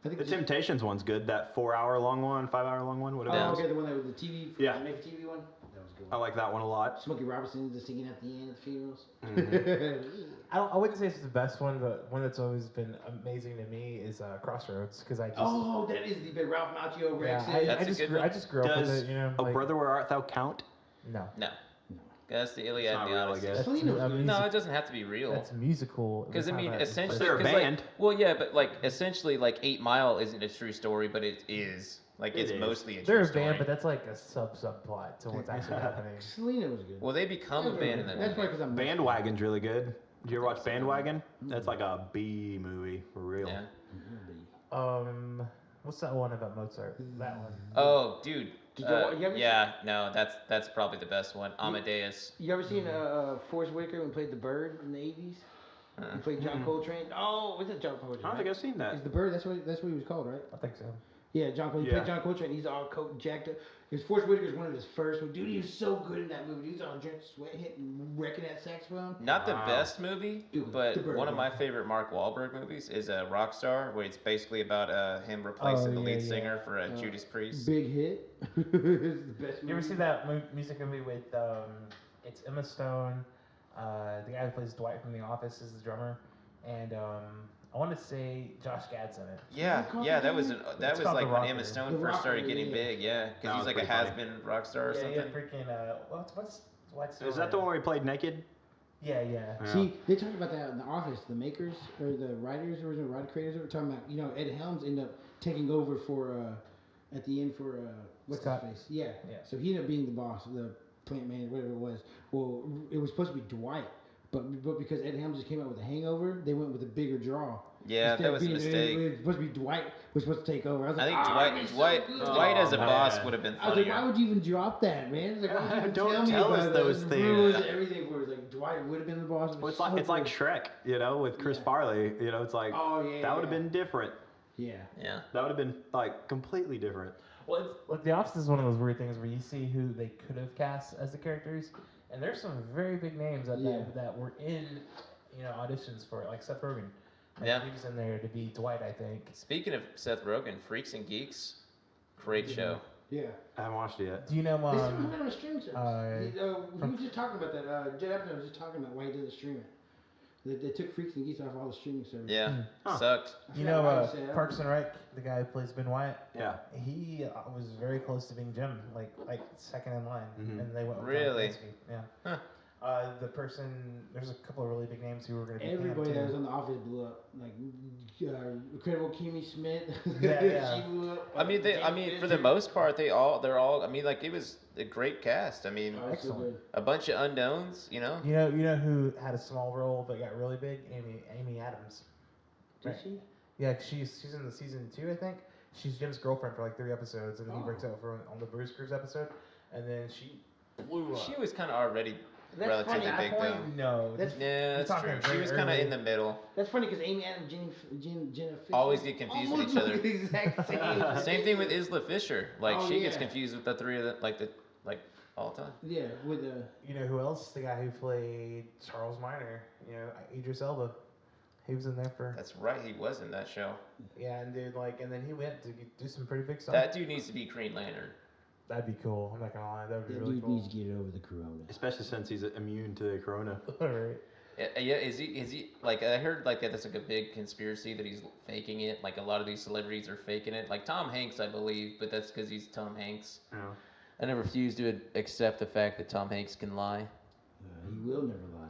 D: I think
C: The
D: it's
C: Temptations one's good. That 4-hour long one, 5-hour long one, whatever.
D: Oh,
C: it was.
D: okay, the one that was the TV,
C: Yeah.
D: the made for TV one. That was a good
C: I
D: one.
C: like that one a lot.
D: Smokey Robinson just singing at the end of the funerals.
E: I wouldn't say it's the best one, but one that's always been amazing to me is Crossroads because I just
D: Oh, that is the bit Ralph Macchio Rex.
E: yeah,
B: That's a good one.
E: I just grew up with
C: Does
E: it, you know.
C: Oh
E: like,
C: Brother, Where Art Thou count?
E: No,
B: No. That's the Iliad
C: It's
B: and
C: not
B: the
C: real, I
B: Odyssey.
C: guess.
E: that's
D: Selena was
E: a
D: good.
E: music-
B: No, it doesn't have to be real.
E: That's musical.
B: Because I
E: It's
B: mean,
E: not
B: essentially,
C: They're a
B: 'cause,
C: band.
B: like, well, yeah, but like essentially, like 8 Mile isn't a true story, but it is. Like
C: It
B: it's
C: is.
B: mostly a
E: They're
B: true
E: a
B: story.
E: band, but that's like a subplot to what's actually happening.
D: Selena was good.
B: Well, they become a band in that
D: That's
B: movie.
D: why, because I'm
C: Bandwagon's really good. Did you ever watch Bandwagon? That's like a B movie for real.
B: Yeah.
E: What's that one about Mozart? That one.
B: Oh, dude.
D: Did you ever
B: yeah, no, that's probably the best one. Amadeus.
D: You ever seen Forrest Whitaker when he played the Bird in the 80s? He played John Coltrane. Oh, was it John Coltrane?
C: I don't think I've seen that.
D: Is the Bird? That's what he was called, right?
E: I think so.
D: Yeah, John Coltrane. He
C: Yeah.
D: played John Coltrane. He's all jacked up. Because Forrest Whitaker's one of his first. Dude, he was so good in that movie. He was all drenched, sweat, hitting, wrecking that saxophone.
B: Not the
C: Wow.
B: best movie,
D: Dude,
B: but
D: The Bird,
B: one of my
D: yeah.
B: favorite Mark Wahlberg movies is Rockstar, where it's basically about him replacing the
E: yeah,
B: lead
E: yeah.
B: singer for Judas Priest.
D: Big hit. It's the best movie.
E: You ever see that music movie with it's Emma Stone, the guy who plays Dwight from The Office is the drummer, and I want to say Josh Gad's in it.
B: Yeah, yeah, that was
E: It's
B: like
E: called The
B: when Emma
E: Rocker.
B: Stone
D: The
B: first
D: Rocker,
B: started getting
D: yeah.
B: big, yeah,
C: That
B: because he's
C: was
B: like a
C: pretty funny.
B: has-been rock star or
E: Yeah,
B: something.
E: yeah, freaking what's
C: Is that the one where he played naked?
E: Yeah.
C: Yeah.
D: See, they talked about that in The Office. The makers or the writers, original writer creators, were talking about. Ed Helms ended up taking over for at the end for what's
E: Scott.
D: his face? Yeah.
E: Yeah.
D: So he ended up being the boss, the plant manager, whatever it was. Well, it was supposed to be Dwight, but because Ed Helms just came out with a Hangover, they went with a bigger draw.
B: Yeah,
D: Instead
B: that
D: of
B: was a
D: being-
B: mistake.
D: It was supposed to be Dwight was supposed to take over. I was
B: I
D: like,
B: think Dwight as a
C: Oh,
B: boss
C: man.
B: would have been
D: I was like, why
B: funnier.
D: would you even drop that, man? It's like, why would you even
C: Don't
D: me
C: tell
D: about
C: us
D: that?
C: those
D: It
C: things.
D: ruins everything for us. Like Dwight would have been the boss.
C: Well, it's like Shrek, with Chris
D: Yeah.
C: Farley. It's like
D: Oh yeah.
C: that would have
D: yeah.
C: been different.
D: Yeah.
B: Yeah.
C: That would have been like completely different.
E: Well, it's, like The Office is one of those weird things where you see who they could have cast as the characters, and there's some very big names that were in auditions for it, like Seth Rogen. Like,
B: Yeah.
E: he was in there to be Dwight, I think.
B: Speaking of Seth Rogen, Freaks and Geeks, great show.
D: Yeah.
C: I haven't watched it yet.
E: Do you know?
D: They still have it on a streaming service. He
E: from-
D: was just talking about that. Jed Apatow was just talking about why he doesn't stream it. They took Freaks and Geeks off all the streaming services.
B: Yeah,
C: Huh.
B: sucked.
E: You
D: Yeah,
E: know,
D: I would say that.
E: Parks and Rec, the guy who plays Ben Wyatt.
C: Yeah.
E: He was very close to being Jim, like second in line,
C: Mhm.
E: and they went with
B: Really?
E: John Krasinski. Yeah.
B: Huh.
E: The person, there's a couple of really big names who were going to be
D: Everybody that
E: Cam
D: was
E: too.
D: on The Office blew up. Like Incredible Kimmy Schmidt.
E: Yeah.
D: She blew up.
B: I mean, for the most part, they're all. I mean, like it was a great cast. I mean,
D: Oh, it's so
E: Excellent.
D: good.
B: a bunch of unknowns.
E: You know who had a small role but got really big? Amy Adams.
D: Did
E: Right.
D: she?
E: Yeah, she's in the season 2, I think. She's Jim's girlfriend for like 3 episodes, and then he
D: Oh.
E: breaks out on the Bruce Cruise episode, and then she blew up.
B: She was kind of already
D: That's
B: relatively
D: funny.
B: big though.
E: No.
D: That's
B: Yeah, that's
E: talking
B: true. She
E: very
B: was kind of
E: early.
B: in the middle.
D: That's funny because Amy Adams, Jenna Fisher
B: Always get confused with
D: almost
B: each other.
D: look the exact same.
B: Same thing with Isla Fisher. Like
D: Oh,
B: she gets
D: yeah.
B: confused with the three of them, like all the time.
D: Yeah, with the.
E: You know who else? The guy who played Charles Minor. You know, Idris Elba. He was in there for.
B: That's right. He was in that show.
E: Yeah, and dude, like, and then he went to do some pretty big stuff.
B: That dude needs to be Green Lantern.
E: That'd be cool. I'm not gonna lie. That would be
D: That
E: really
D: dude
E: cool.
D: needs to get over the corona.
C: Especially since he's immune to the corona.
E: Alright.
B: Yeah, is he like I heard like that's like a big conspiracy that he's faking it. Like a lot of these celebrities are faking it. Like Tom Hanks, I believe, but that's because he's Tom Hanks.
C: Yeah.
B: I never refuse to accept the fact that Tom Hanks can lie.
D: He will never lie.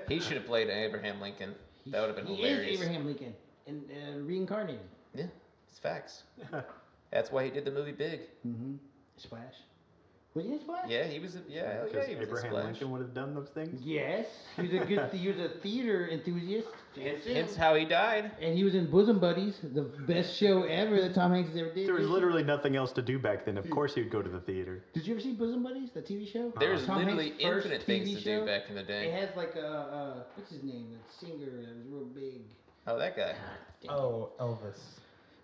B: He should have played Abraham Lincoln. That would have been
D: he
B: hilarious.
D: is Abraham Lincoln and reincarnated.
B: Yeah, it's facts. That's why he did the movie Big.
D: Mm-hmm. Splash. Was he in Splash?
B: Yeah, he was. Yeah,
C: Because
B: he was in
C: Abraham
B: Splash.
C: Lincoln would have done those things.
D: Yes. He was a good. He was a theater enthusiast.
B: Hence how he died.
D: And he was in Bosom Buddies, the best show ever that Tom Hanks ever did.
C: There was literally nothing else to do back then. Of course he would go to the theater.
D: Did you ever see Bosom Buddies, the TV show?
B: There's
D: Tom
B: literally
D: Hanks' first
B: infinite things
D: TV
B: to
D: show.
B: do back in the
D: It
B: day.
D: has like a what's his name? The singer that was real big.
B: Oh, that guy.
E: Oh, Elvis.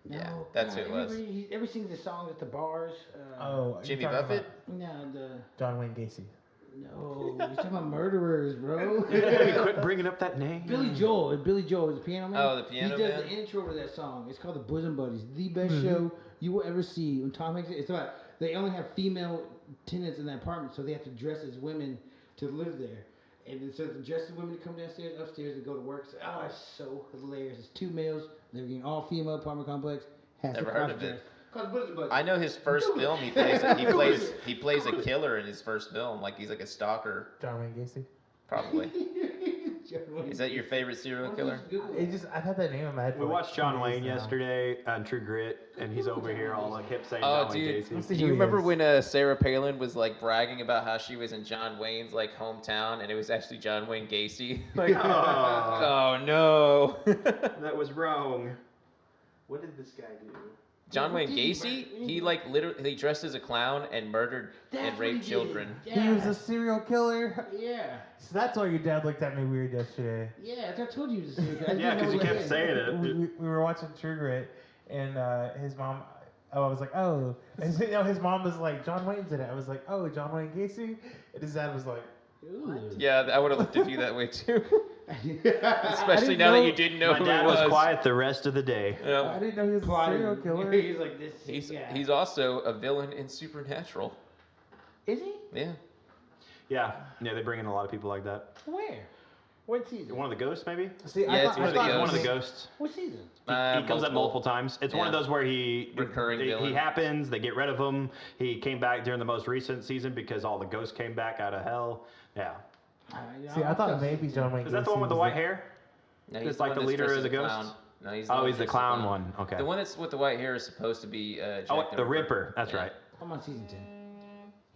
B: Yeah, that's who it was.
D: He ever sings the songs at the bars.
E: Oh,
B: Jimmy
E: you're talking
B: Buffett?
E: about
D: No, the
E: John Wayne Gacy.
D: no. He's talking about murderers, bro.
C: Quit bringing up that name.
D: Billy Joel. Billy Joel is the piano man.
B: Oh, the piano
D: He does
B: man?
D: the intro to that song. It's called the Bosom Buddies. The best
E: Mm-hmm.
D: show you will ever see. When Tom Hanks, it's about they only have female tenants in that apartment, so they have to dress as women to live there. And so they dress as women to come downstairs, upstairs, and go to work. So, oh, it's so hilarious. It's two males. They're getting all female apartment complex. Has
B: Never
D: to
B: heard of
D: cross-dress.
B: it.
D: Called Bosom Buddies.
B: I know his first film. He plays a killer in his first film. Like he's like a stalker,
E: John Wayne Gacy.
B: probably. Is that your favorite serial killer?
E: I've had that name in my head.
C: We
E: for
C: watched
E: 2
C: John
E: days
C: Wayne
E: now.
C: yesterday on True Grit, and he's over here all like hip saying
B: Oh,
C: John Wayne
B: dude,
C: Gacy.
E: Let's see
B: do
E: who
B: you
E: he
B: remember
E: is.
B: when Sarah Palin was like bragging about how she was in John Wayne's like hometown, and it was actually John Wayne Gacy? Like,
C: Oh.
B: oh no.
C: That was wrong. What did this guy do?
B: John Wayne Gacy, he like literally dressed as a clown and murdered and raped children.
E: He was a serial killer.
D: Yeah.
E: So that's why your dad looked at me weird yesterday.
D: Yeah, I told you he was a serial killer. I
C: Yeah,
D: didn't
C: because
D: know
C: you
D: what
C: kept
D: it
C: saying
D: is.
C: it.
E: We were watching True Grit, and his mom. Oh, I was like, oh. And so, his mom was like, John Wayne's in it. I was like, oh, John Wayne Gacy. And his dad was like,
D: Ooh.
B: Yeah, I would have looked at you that way too.
D: I
B: Especially
D: didn't
B: now
D: know-
B: that you didn't know
C: My
B: who
C: dad
B: he was.
C: was quiet the rest of the day.
E: I
B: Yeah.
E: didn't know he was a serial killer.
D: He's like this.
B: He's also a villain in Supernatural.
D: Is he?
B: Yeah.
C: Yeah, they bring in a lot of people like that.
D: Where? What season?
C: One of the ghosts, maybe?
E: See,
B: Yeah, it's one of the
C: One of the
B: ghosts.
C: ghosts.
D: What season?
C: He comes up multiple times. It's one of
B: Yeah.
C: those where he
B: Recurring villain.
C: He happens. They get rid of him. He came back during the most recent season because all the ghosts came back out of hell. Yeah.
E: See, I thought maybe John Wayne.
C: Is that the one with the white hair?
B: No,
C: It's
B: the
C: like
B: one
C: the
B: that's
C: leader
B: dressed
C: of
B: as
C: the
B: a
C: ghosts?
B: clown. No, he's
C: Oh,
B: one
C: he's the
B: dressed as a
C: clown one. Okay.
B: The one that's with the white hair is supposed to be Jack
C: Oh, the Ripper. That's
B: Yeah.
C: right.
D: I'm on season 10.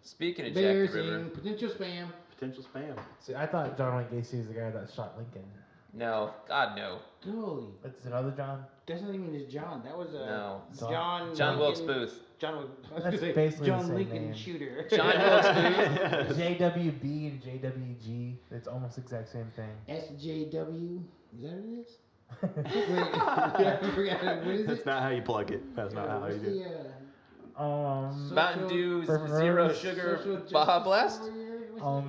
B: Speaking of Jack the Ripper,
D: Embarrassing. Potential spam.
C: Potential spam.
E: See, I thought John Wayne Gacy was the guy that shot Lincoln.
B: no, God no,
D: Holy.
E: That's another John.
D: That's not even his John. That was
B: no.
D: John
B: Wilkes
D: Lincoln-
B: Booth.
D: John.
E: That's basically
D: John
E: the same
D: Lincoln
E: name.
D: shooter.
B: John Wilkes Booth.
E: JWB and JWG. It's almost the exact same thing.
D: SJW. Is that what it is? Wait, I forgot. What is
C: That's
D: it?
C: not how you plug it. That's not how
D: What's
C: you do
D: the,
C: it.
B: Mountain Dew
E: Perfect
B: Zero
E: Rose.
B: Sugar
D: Social Justice
B: Baja Blast.
D: Warrior? What's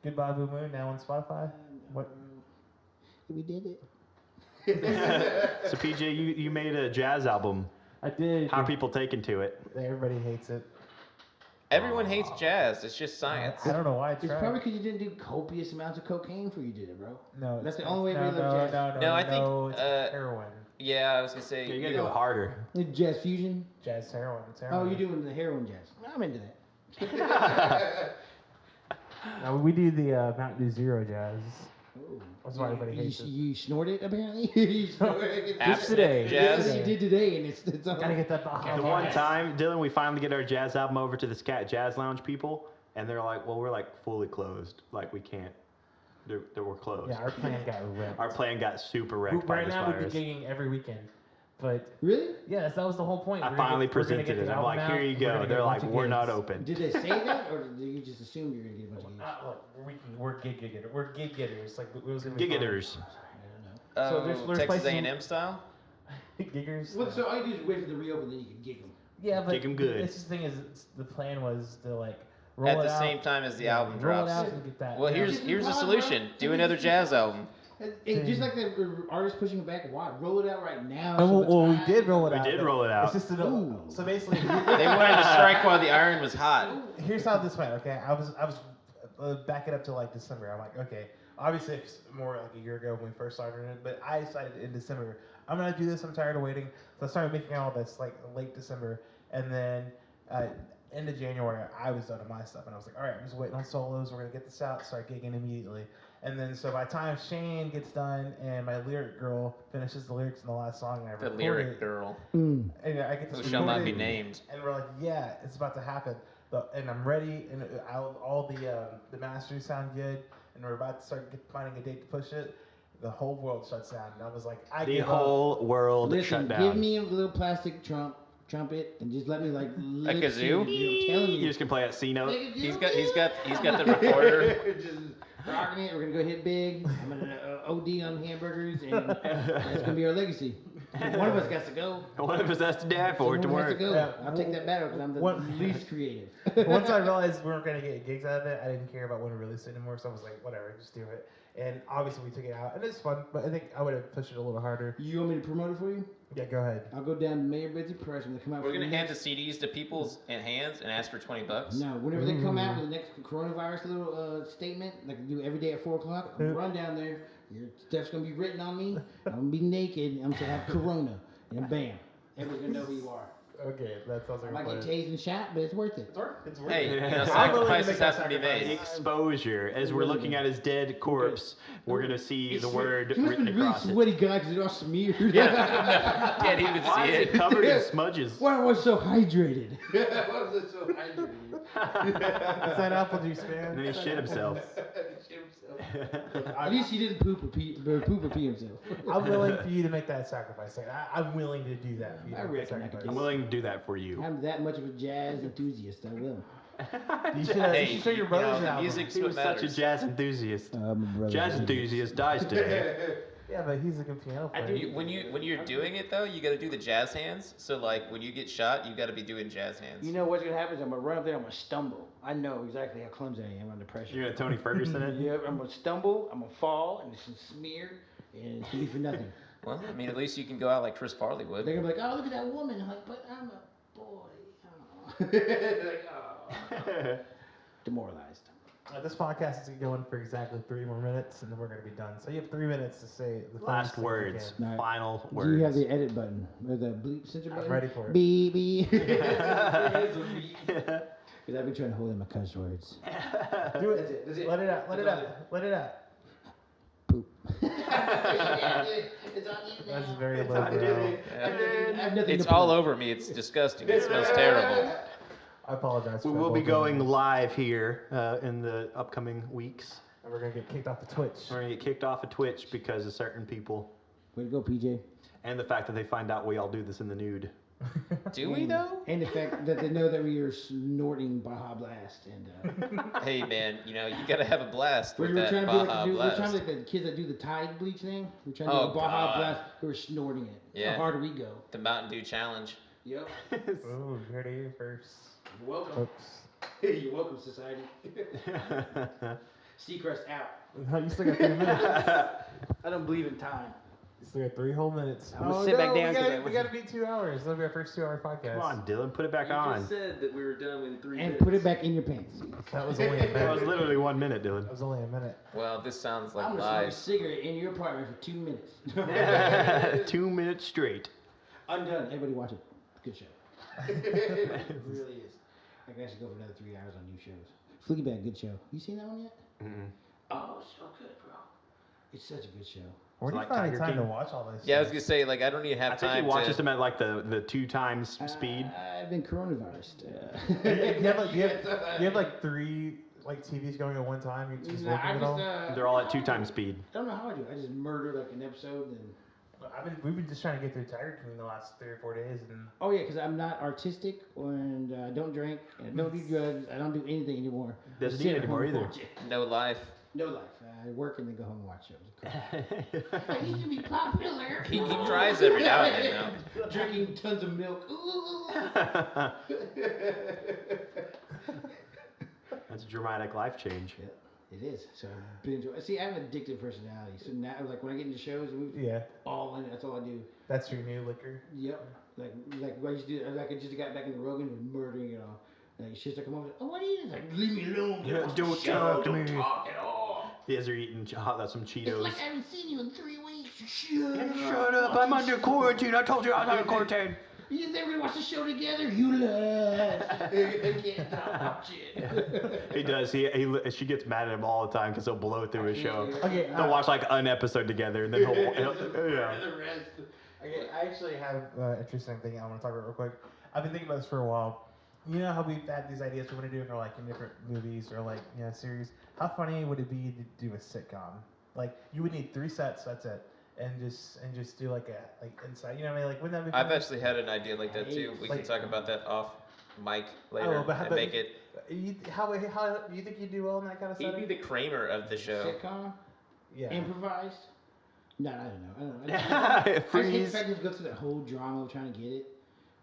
E: Goodbye Blue Moon now on Spotify. What?
D: We did it.
C: So PJ, you made a jazz album.
E: I did.
C: How are people taking to it?
E: Everybody hates it.
B: Everyone hates jazz. It's just science.
E: I don't know why I
D: It's
E: tried.
D: probably because you didn't do copious amounts of cocaine before you did it, bro.
E: No,
D: That's the
E: it's-
D: only way
E: no,
D: we live jazz.
B: No, I think,
E: it's heroin.
B: Yeah, I was gonna say.
C: You
B: you
C: gotta go
B: know,
C: harder.
D: Jazz fusion.
E: Jazz heroin. It's heroin.
D: Oh, you're doing the heroin jazz. I'm into that.
E: No, we do the Mountain Dew Zero Jazz.
D: Ooh.
E: That's why everybody hates it.
D: You snort it apparently. You snort it.
B: Abstinent
E: today.
B: jazz.
D: That's what you did today, and it's all.
E: Gotta get that Baja.
C: The one time, Dylan, we finally get our jazz album over to the Scat Jazz Lounge people, and they're like, "Well, we're like fully closed. Like we can't. We're closed.
E: Yeah, our plan got ripped.
C: Our plan got super wrecked by
E: Right
C: this
E: now, we'd
C: virus."
E: be gigging every weekend. But
D: Really?
E: yes, that was the whole point.
C: I
E: We're gonna
C: finally
E: get- we're gonna
C: presented
E: get
C: it.
E: the
C: I'm like,
E: album
C: here
E: out,
C: you
E: we're
C: go.
E: gonna get
C: They're
E: a
C: like,
E: bunch of
C: we're not
E: gigs.
C: open.
D: Did they say that, or did you just assume you were gonna get a bunch of gigs?
E: Look, we're gig getters. We're gig getters. Like, it was gonna be
C: Gig
E: fun.
C: getters.
E: So there's
B: Texas
E: places-
B: A&M style.
E: Giggers.
D: Well, so all you do is wait for the reopen, then you can gig them.
E: Yeah, but
C: Gig 'em good.
E: This is the thing is, the plan was to like roll
B: At
E: it
B: the
E: out.
B: same time as the
E: Yeah,
B: album
E: roll
B: drops.
E: it out and get that.
B: Well,
E: you know.
B: here's the solution. Do another jazz album.
D: Hey, just like the artist pushing it back, why roll it out right now?
E: Oh,
D: so
E: well,
D: it's
E: we did roll it
C: We
E: out.
C: did
E: but
C: roll it out.
E: It's just
D: Ooh.
E: so basically,
B: They wanted to strike while the iron was hot.
E: here's how this went. Okay, I was back it up to like December. I'm like, okay, obviously it's more like a year ago when we first started it, but I decided in December I'm gonna do this. I'm tired of waiting, so I started making all this like late December, and then end of January I was done with my stuff, and I was like, all right, I'm just waiting on solos. We're gonna get this out, start gigging immediately, and then so by the time Shane gets done and my lyric girl finishes the lyrics in the last song, and I
B: The
E: record
B: lyric
E: it,
B: girl,
E: and I get to
B: who shall not
E: record
B: be
E: it,
B: named.
E: and we're like, yeah, it's about to happen. And I'm ready, and all the masters sound good, and we're about to start finding a date to push it. The whole world shuts down, and I was like, I
C: The
E: give
C: whole world
D: Listen,
C: shut down.
D: give me a little plastic trumpet and just let me like lip
B: kazoo?
D: sync. I'm telling
C: You
D: you.
C: just can play that C note.
B: He's got the recorder.
D: Just rocking it. We're gonna go hit big. I'm gonna OD on hamburgers, and that's gonna be our legacy. One of us got to go.
C: One of us has to die for it to
D: Someone has
C: work.
D: to go.
E: Yeah.
D: I'll take that battle because I'm the
E: What-
D: least creative.
E: Once I realized we weren't gonna get gigs out of it, I didn't care about when to release it anymore. So I was like, whatever, just do it. And obviously we took it out, and it's fun. But I think I would have pushed it a little harder.
D: You want me to promote it for you?
E: Yeah, go ahead.
D: I'll go down to Mayor Betsy Press when they come out.
B: We're
D: for
B: gonna
D: the
B: hand the
D: next-
B: CDs to people's hands and ask for $20.
D: No, whenever they come out with the next coronavirus little statement, like they do every day at 4 o'clock, I'm gonna run down there. Your stuff's gonna be written on me. I'm gonna be naked. And I'm gonna have Corona, and bam, everyone's gonna know who you are.
E: Okay, that sounds
D: I
E: like
D: might
E: a
D: get
E: plan.
D: tased and shot, but it's worth it.
E: It's worth
B: Hey,
E: it.
B: you know,
C: I'm
E: willing to
B: sacrifices
E: make that
B: have to be made.
C: Exposure. As we're looking at his dead corpse, we're gonna see the word
D: He must have
C: written
D: been a really
C: across it.
D: sweaty guy because it's all smeared.
B: Can't even
C: Why
B: see
C: is it
B: it.
C: covered in smudges?
D: Why was I so hydrated? Why was I so hydrated?
E: It's that apple juice,
C: And
E: man.
C: then he shit himself.
D: At least he didn't poop or pee himself.
E: I'm willing for you to make that sacrifice. Like, I'm willing to do that for you.
D: I
E: to make that
D: reckon I could
E: sacrifice.
C: I'm willing to do that for you.
D: I'm that much of a jazz enthusiast. I will.
E: You should,
B: Hey,
E: you should show your
B: you
E: brothers
B: know,
E: your
B: the
E: album.
B: music's
C: He
B: what
C: was such a
B: matters.
C: jazz enthusiast.
D: My brother.
C: Jazz enthusiast dies today.
E: Yeah, but he's a good piano player.
B: When you're doing it though, you got to do the jazz hands. So like when you get shot, you got to be doing jazz hands.
D: You know what's gonna happen is I'm gonna run up there. I'm gonna stumble. I know exactly how clumsy I am under pressure.
C: You're gonna Tony Ferguson it?
D: Yeah, I'm gonna stumble. I'm gonna fall, and it's gonna smear, and it's gonna be for nothing.
B: Well, I mean, at least you can go out like Chris Farley would.
D: They're gonna be like, "Oh, look at that woman." I'm like, "But I'm a boy." Oh. They're like, "Oh." Demoralized.
E: This podcast is going for exactly 3 more minutes, and then we're going to be done. So you have 3 minutes to say the
C: Last
E: funniest thing you
C: words.
E: can.
D: Right.
C: Final
D: Do you have
C: words.
D: the edit button or the bleep censor button?
E: I'm ready for it.
D: Beep beep. Because I've been trying to hold in my cuss words.
E: Do it.
D: That's it.
E: Let it out. Let it out. Let it out.
D: Poop.
E: That's very low.
C: on you.
E: Bro.
D: I have nothing
B: It's
D: to
B: all
D: prove.
B: over me. It's disgusting. It smells terrible.
E: I apologize.
C: We
E: for
C: will be
E: both of
C: going
E: them.
C: live here in the upcoming weeks.
E: And we're going to get kicked off the Twitch.
C: We're gonna get kicked off of Twitch because of certain people
D: Way to go, PJ.
C: and the fact that they find out we all do this in the nude.
B: Do we though?
D: And the fact that they know that we are snorting Baja Blast and
B: Hey man, you know you gotta have a blast with
D: we're
B: that
D: trying to be like
B: Baja
D: we're trying to
B: blast.
D: like the kids that do the Tide bleach thing. We're trying to
B: Oh,
D: do a Baja
B: God.
D: Blast who are snorting it.
B: Yeah.
D: How hard do we go?
B: The Mountain Dew challenge.
D: Yep.
E: Oh, you heard it here first.
D: You're welcome.
E: Folks.
D: You're welcome, society. Seacrest out.
E: No, you still got 3 minutes.
D: I don't believe in time.
E: You still got 3 whole minutes.
D: I'm gonna sit back down 'cause I
E: We got to beat 2 hours. That'll be our first 2-hour podcast.
C: Come on, Dylan, put it back on.
B: said that we were done in 3
D: And put it back in your pants.
E: That was only a
C: That was
E: minute.
C: literally 1 minute, Dylan.
E: That was only a minute.
B: Well, this sounds like
D: I'm gonna smoke a
B: lies.
D: cigarette in your apartment for 2 minutes.
C: 2 minutes straight.
D: I'm done. Everybody watch it. Good show. It really is. I can actually go for another 3 hours on new shows. Fleabag, good show. You seen that one yet?
C: Mm-mm.
D: Oh, so good, bro. It's such a good show.
E: Where do you
C: Like
E: find
C: Tiger
E: time to
C: King?
E: watch all this?
B: Yeah, I was
E: stuff?
B: gonna say like I don't even have
C: I think
B: time
C: he watches
B: to.
C: them at like the 2 times speed.
D: I've been coronavirus.
E: You have like 3 like TVs going at one time. You just
D: Nah,
E: working
D: I
E: it
D: just,
E: all.
C: They're all at 2 times speed.
D: I don't know how I do. I just murder like an episode and
E: We've been just trying to get through Tiger King the last 3 or 4 days, and
D: Oh yeah, because I'm not artistic and I don't drink and I don't do drugs. I don't do anything anymore.
C: Doesn't
D: Just
C: need
D: sit at
C: anymore
D: home and
C: either.
D: watch it.
B: No life.
D: No life. I work and then go home and watch shows. I used to be popular.
B: He tries every now and then now.
D: Drinking tons of milk. Ooh.
C: That's a dramatic life change.
D: Yeah, it is. So I binge. See, I have an addictive personality. So now, like when I get into shows,
E: yeah,
D: all in it. That's all I do.
E: that's your new liquor.
D: Yep. Like what I used to do. Like I just got back into Rogan and murdering it all. Like shit that come over. Oh, what are you? Like leave me alone.
C: Yeah,
D: Watch
C: don't
D: the show,
C: talk to
D: don't
C: me.
D: Talk at all.
C: You guys are eating some Cheetos.
D: It's like I haven't seen you in 3 weeks.
C: Shut up! I'm under quarantine. I told you I was under quarantine.
D: You think we're gonna watch the show together? You lie. I can't watch it.
C: He does. She gets mad at him all the time because he'll blow through his show.
E: Okay,
C: They'll watch like an episode together, and then he'll yeah.
D: The rest.
E: Okay, I actually have an interesting thing I want to talk about real quick. I've been thinking about this for a while. You know how we've had these ideas we want to do, and they're like in different movies or like series. How funny would it be to do a sitcom? Like you would need 3 sets. That's it. And just do like inside, you know what I mean? Like wouldn't that be?
B: I've actually had an idea like that too. We can talk about that off mic later and make it.
E: How you think you'd do well in that kind of
B: He'd
E: setting?
B: be the Kramer of the show.
D: Sitcom?
E: Yeah.
D: Improvised? No, I don't know. I just hate the fact we have to go through that whole drama of trying to get it.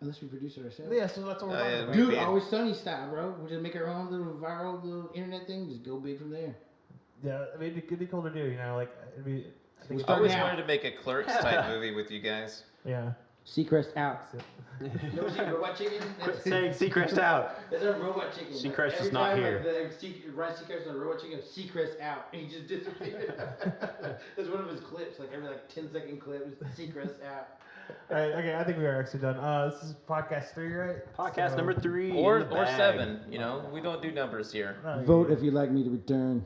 D: Unless we produce it ourselves.
E: Yeah, so that's what we're talking about.
D: Dude, Always Sunny style, bro. We'll just make our own little viral little internet thing. Just go big from there.
E: Yeah, I mean, it'd be cool to do, like, it'd be...
B: I always wanted to make a Clerks type movie with you guys.
E: Yeah.
D: Seacrest out. You ever seen Robot Chicken?
C: Quit saying Seacrest out.
D: That's a Robot Chicken.
C: Seacrest is not here.
D: Ryan Seacrest on Robot Chicken, Seacrest out, and he just disappeared. That's one of his clips, like every 10-second clip is Seacrest out.
E: All right, okay, I think we are actually done. This is podcast 3, right?
C: Podcast number 3.
B: Or 7, we don't do numbers here.
D: Vote if you'd like me to return.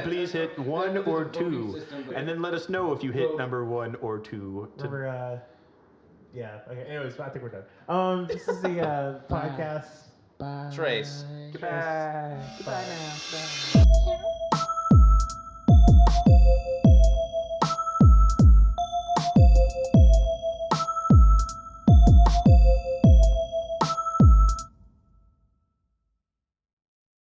C: Please hit 1 or 2, and then let us know if you hit number 1 or 2.
E: Remember, yeah. Okay. Anyways, I think we're done. This is the podcast.
D: Bye.
B: Trace.
C: Goodbye.
D: Goodbye now. Bye.